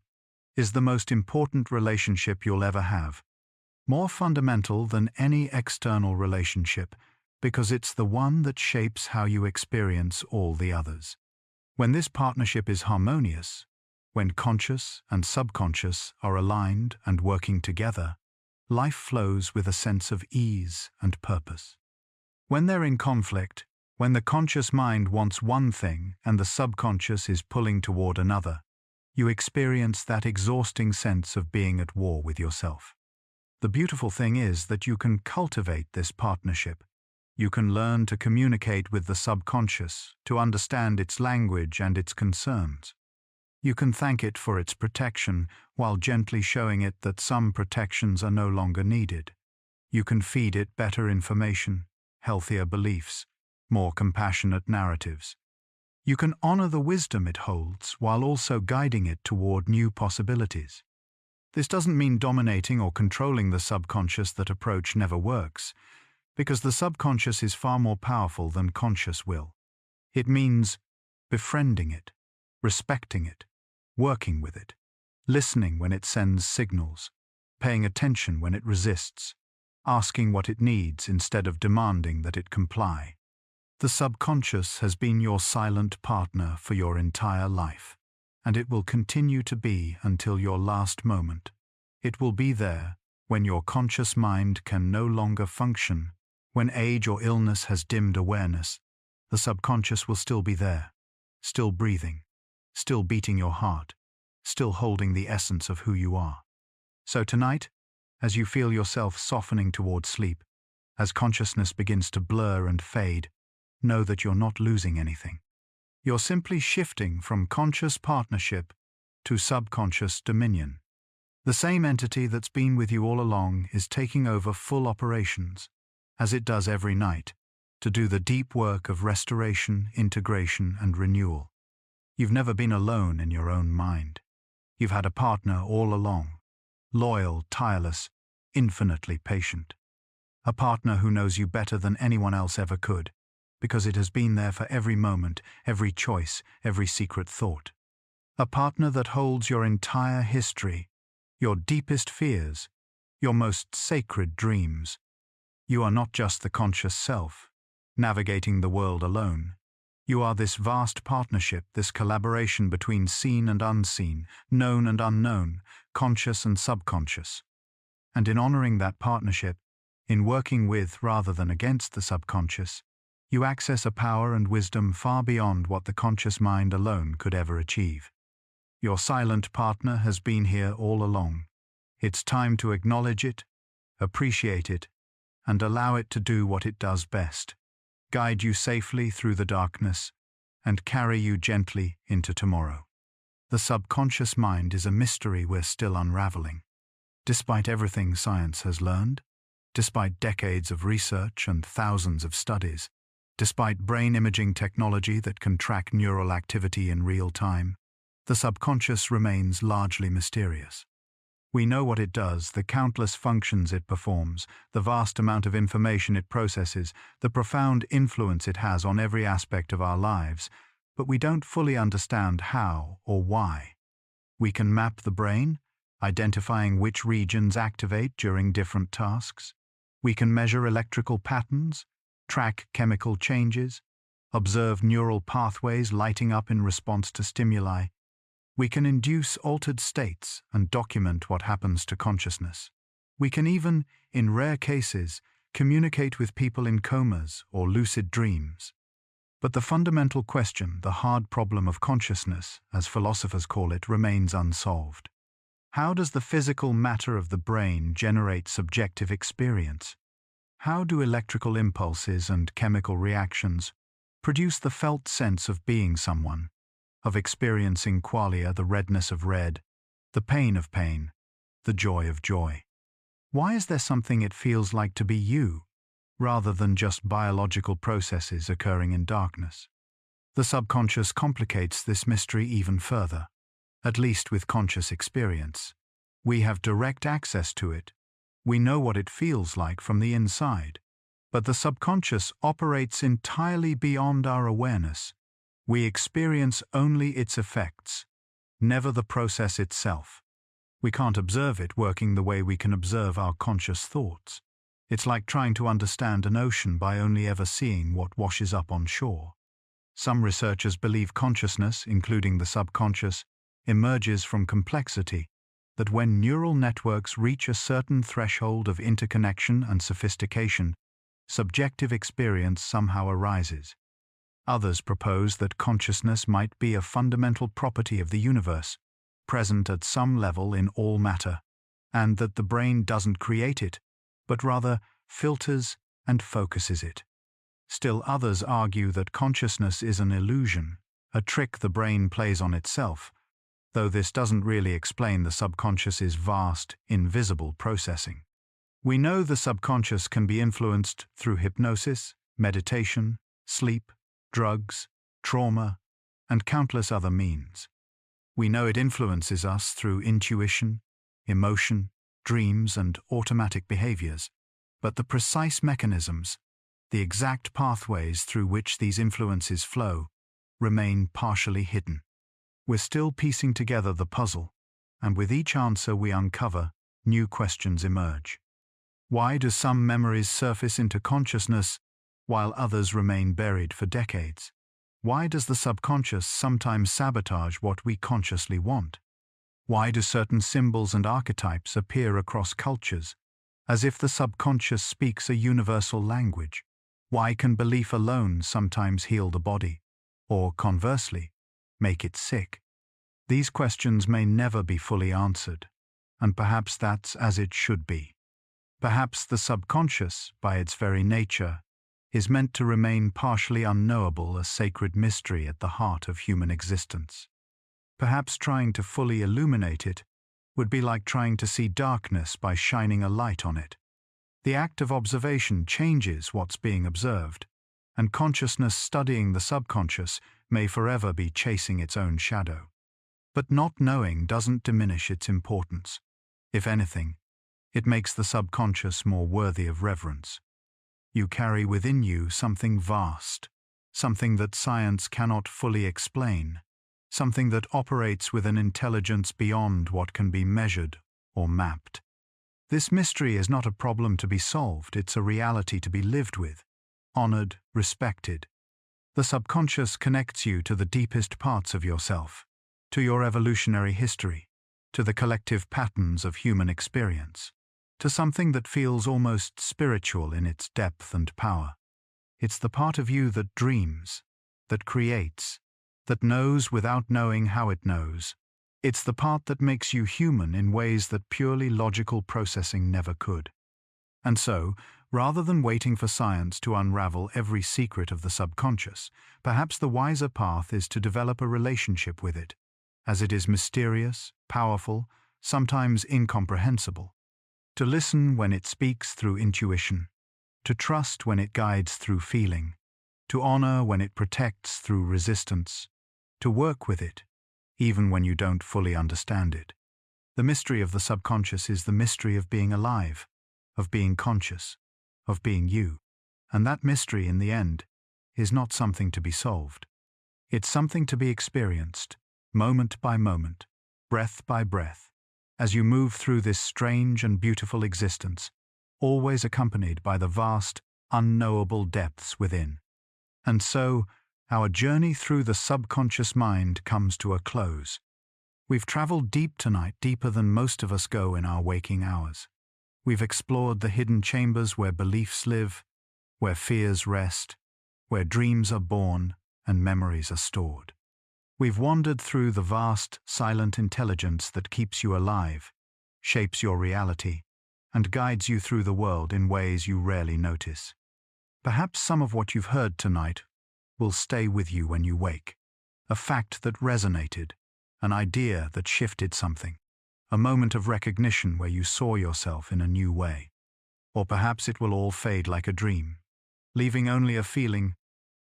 is the most important relationship you'll ever have, more fundamental than any external relationship, because it's the one that shapes how you experience all the others. When this partnership is harmonious, when conscious and subconscious are aligned and working together, life flows with a sense of ease and purpose. When they're in conflict, when the conscious mind wants one thing and the subconscious is pulling toward another, you experience that exhausting sense of being at war with yourself. The beautiful thing is that you can cultivate this partnership. You can learn to communicate with the subconscious, to understand its language and its concerns. You can thank it for its protection while gently showing it that some protections are no longer needed. You can feed it better information, healthier beliefs, more compassionate narratives. You can honor the wisdom it holds while also guiding it toward new possibilities. This doesn't mean dominating or controlling the subconscious. That approach never works, because the subconscious is far more powerful than conscious will. It means befriending it, respecting it, working with it, listening when it sends signals, paying attention when it resists, asking what it needs instead of demanding that it comply. The subconscious has been your silent partner for your entire life, and it will continue to be until your last moment. It will be there when your conscious mind can no longer function, when age or illness has dimmed awareness. The subconscious will still be there, still breathing, still beating your heart, still holding the essence of who you are. So tonight, as you feel yourself softening toward sleep, as consciousness begins to blur and fade, know that you're not losing anything. You're simply shifting from conscious partnership to subconscious dominion. The same entity that's been with you all along is taking over full operations, as it does every night, to do the deep work of restoration, integration, and renewal. You've never been alone in your own mind. You've had a partner all along, loyal, tireless, infinitely patient. A partner who knows you better than anyone else ever could, because it has been there for every moment, every choice, every secret thought. A partner that holds your entire history, your deepest fears, your most sacred dreams. You are not just the conscious self, navigating the world alone. You are this vast partnership, this collaboration between seen and unseen, known and unknown, conscious and subconscious. And in honoring that partnership, in working with rather than against the subconscious, you access a power and wisdom far beyond what the conscious mind alone could ever achieve. Your silent partner has been here all along. It's time to acknowledge it, appreciate it, and allow it to do what it does best. Guide you safely through the darkness, and carry you gently into tomorrow. The subconscious mind is a mystery we're still unraveling. Despite everything science has learned, despite decades of research and thousands of studies, despite brain imaging technology that can track neural activity in real time, the subconscious remains largely mysterious. We know what it does, the countless functions it performs, the vast amount of information it processes, the profound influence it has on every aspect of our lives, but we don't fully understand how or why. We can map the brain, identifying which regions activate during different tasks. We can measure electrical patterns, track chemical changes, observe neural pathways lighting up in response to stimuli. We can induce altered states and document what happens to consciousness. We can even, in rare cases, communicate with people in comas or lucid dreams. But the fundamental question, the hard problem of consciousness, as philosophers call it, remains unsolved. How does the physical matter of the brain generate subjective experience? How do electrical impulses and chemical reactions produce the felt sense of being someone, of experiencing qualia, the redness of red, the pain of pain, the joy of joy? Why is there something it feels like to be you, rather than just biological processes occurring in darkness? The subconscious complicates this mystery even further, at least with conscious experience. We have direct access to it. We know what it feels like from the inside. But the subconscious operates entirely beyond our awareness. We experience only its effects, never the process itself. We can't observe it working the way we can observe our conscious thoughts. It's like trying to understand an ocean by only ever seeing what washes up on shore. Some researchers believe consciousness, including the subconscious, emerges from complexity, that when neural networks reach a certain threshold of interconnection and sophistication, subjective experience somehow arises. Others propose that consciousness might be a fundamental property of the universe, present at some level in all matter, and that the brain doesn't create it, but rather filters and focuses it. Still others argue that consciousness is an illusion, a trick the brain plays on itself, though this doesn't really explain the subconscious's vast, invisible processing. We know the subconscious can be influenced through hypnosis, meditation, sleep, drugs, trauma, and countless other means. We know it influences us through intuition, emotion, dreams, and automatic behaviors, but the precise mechanisms, The exact pathways through which these influences flow remain partially hidden. We're still piecing together the puzzle, and with each answer we uncover, new questions emerge. Why do some memories surface into consciousness while others remain buried for decades? Why does the subconscious sometimes sabotage what we consciously want? Why do certain symbols and archetypes appear across cultures, as if the subconscious speaks a universal language? Why can belief alone sometimes heal the body, or conversely, make it sick? These questions may never be fully answered, and perhaps that's as it should be. Perhaps the subconscious, by its very nature, is meant to remain partially unknowable, a sacred mystery at the heart of human existence. Perhaps trying to fully illuminate it would be like trying to see darkness by shining a light on it. The act of observation changes what's being observed, and consciousness studying the subconscious may forever be chasing its own shadow. But not knowing doesn't diminish its importance. If anything, it makes the subconscious more worthy of reverence. You carry within you something vast, something that science cannot fully explain, something that operates with an intelligence beyond what can be measured or mapped. This mystery is not a problem to be solved, it's a reality to be lived with, honored, respected. The subconscious connects you to the deepest parts of yourself, to your evolutionary history, to the collective patterns of human experience, to something that feels almost spiritual in its depth and power. It's the part of you that dreams, that creates, that knows without knowing how it knows. It's the part that makes you human in ways that purely logical processing never could. And so, rather than waiting for science to unravel every secret of the subconscious, perhaps the wiser path is to develop a relationship with it, as it is mysterious, powerful, sometimes incomprehensible. To listen when it speaks through intuition, to trust when it guides through feeling, to honor when it protects through resistance, to work with it, even when you don't fully understand it. The mystery of the subconscious is the mystery of being alive, of being conscious, of being you. And that mystery, in the end, is not something to be solved. It's something to be experienced, moment by moment, breath by breath, as you move through this strange and beautiful existence, always accompanied by the vast, unknowable depths within. And so, our journey through the subconscious mind comes to a close. We've traveled deep tonight, deeper than most of us go in our waking hours. We've explored the hidden chambers where beliefs live, where fears rest, where dreams are born and memories are stored. We've wandered through the vast, silent intelligence that keeps you alive, shapes your reality, and guides you through the world in ways you rarely notice. Perhaps some of what you've heard tonight will stay with you when you wake. A fact that resonated, an idea that shifted something, a moment of recognition where you saw yourself in a new way. Or perhaps it will all fade like a dream, leaving only a feeling,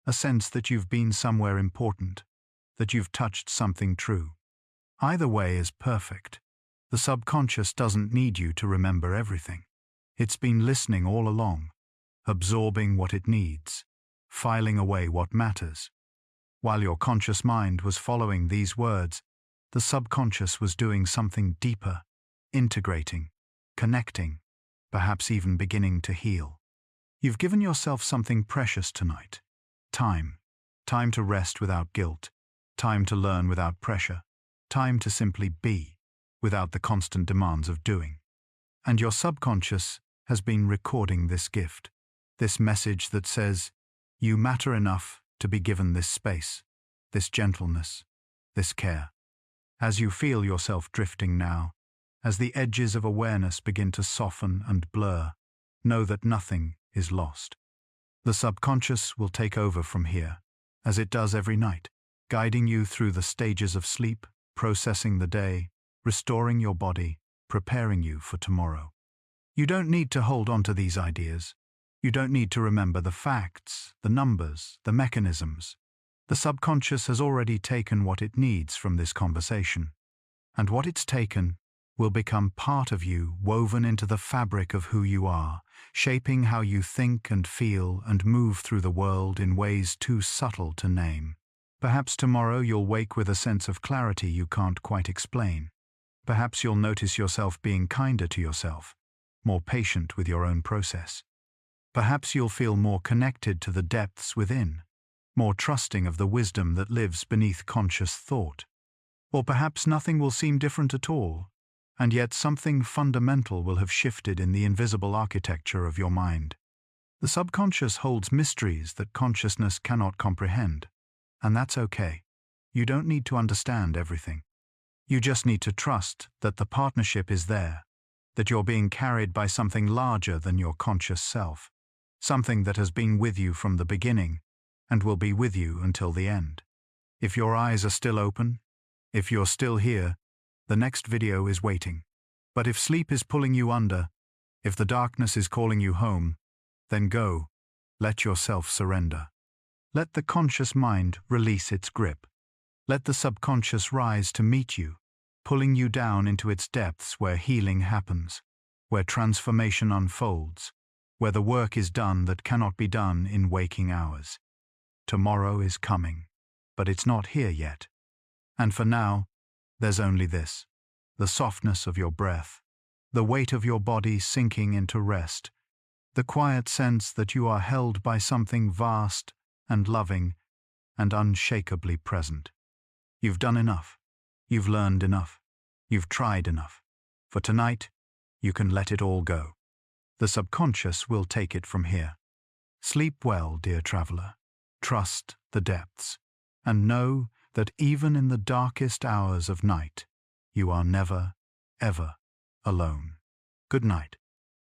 a sense that you've been somewhere important, that you've touched something true. Either way is perfect. The subconscious doesn't need you to remember everything. It's been listening all along, absorbing what it needs, filing away what matters. While your conscious mind was following these words, the subconscious was doing something deeper, integrating, connecting, perhaps even beginning to heal. You've given yourself something precious tonight. Time. Time to rest without guilt. Time to learn without pressure. Time to simply be, without the constant demands of doing. And your subconscious has been recording this gift, this message that says, you matter enough to be given this space, this gentleness, this care. As you feel yourself drifting now, as the edges of awareness begin to soften and blur, know that nothing is lost. The subconscious will take over from here, as it does every night, guiding you through the stages of sleep, processing the day, restoring your body, preparing you for tomorrow. You don't need to hold on to these ideas. You don't need to remember the facts, the numbers, the mechanisms. The subconscious has already taken what it needs from this conversation. And what it's taken will become part of you, woven into the fabric of who you are, shaping how you think and feel and move through the world in ways too subtle to name. Perhaps tomorrow you'll wake with a sense of clarity you can't quite explain. Perhaps you'll notice yourself being kinder to yourself, more patient with your own process. Perhaps you'll feel more connected to the depths within, more trusting of the wisdom that lives beneath conscious thought. Or perhaps nothing will seem different at all, and yet something fundamental will have shifted in the invisible architecture of your mind. The subconscious holds mysteries that consciousness cannot comprehend, and that's okay. You don't need to understand everything. You just need to trust that the partnership is there, that you're being carried by something larger than your conscious self, something that has been with you from the beginning and will be with you until the end. If your eyes are still open, if you're still here, the next video is waiting. But if sleep is pulling you under, if the darkness is calling you home, then go, let yourself surrender. Let the conscious mind release its grip. Let the subconscious rise to meet you, pulling you down into its depths where healing happens, where transformation unfolds, where the work is done that cannot be done in waking hours. Tomorrow is coming, but it's not here yet. And for now, there's only this: the softness of your breath, the weight of your body sinking into rest, the quiet sense that you are held by something vast and loving and unshakably present. You've done enough. You've learned enough. You've tried enough. For tonight, you can let it all go. The subconscious will take it from here. Sleep well, dear traveler. Trust the depths, and know that even in the darkest hours of night, you are never, ever alone. Good night.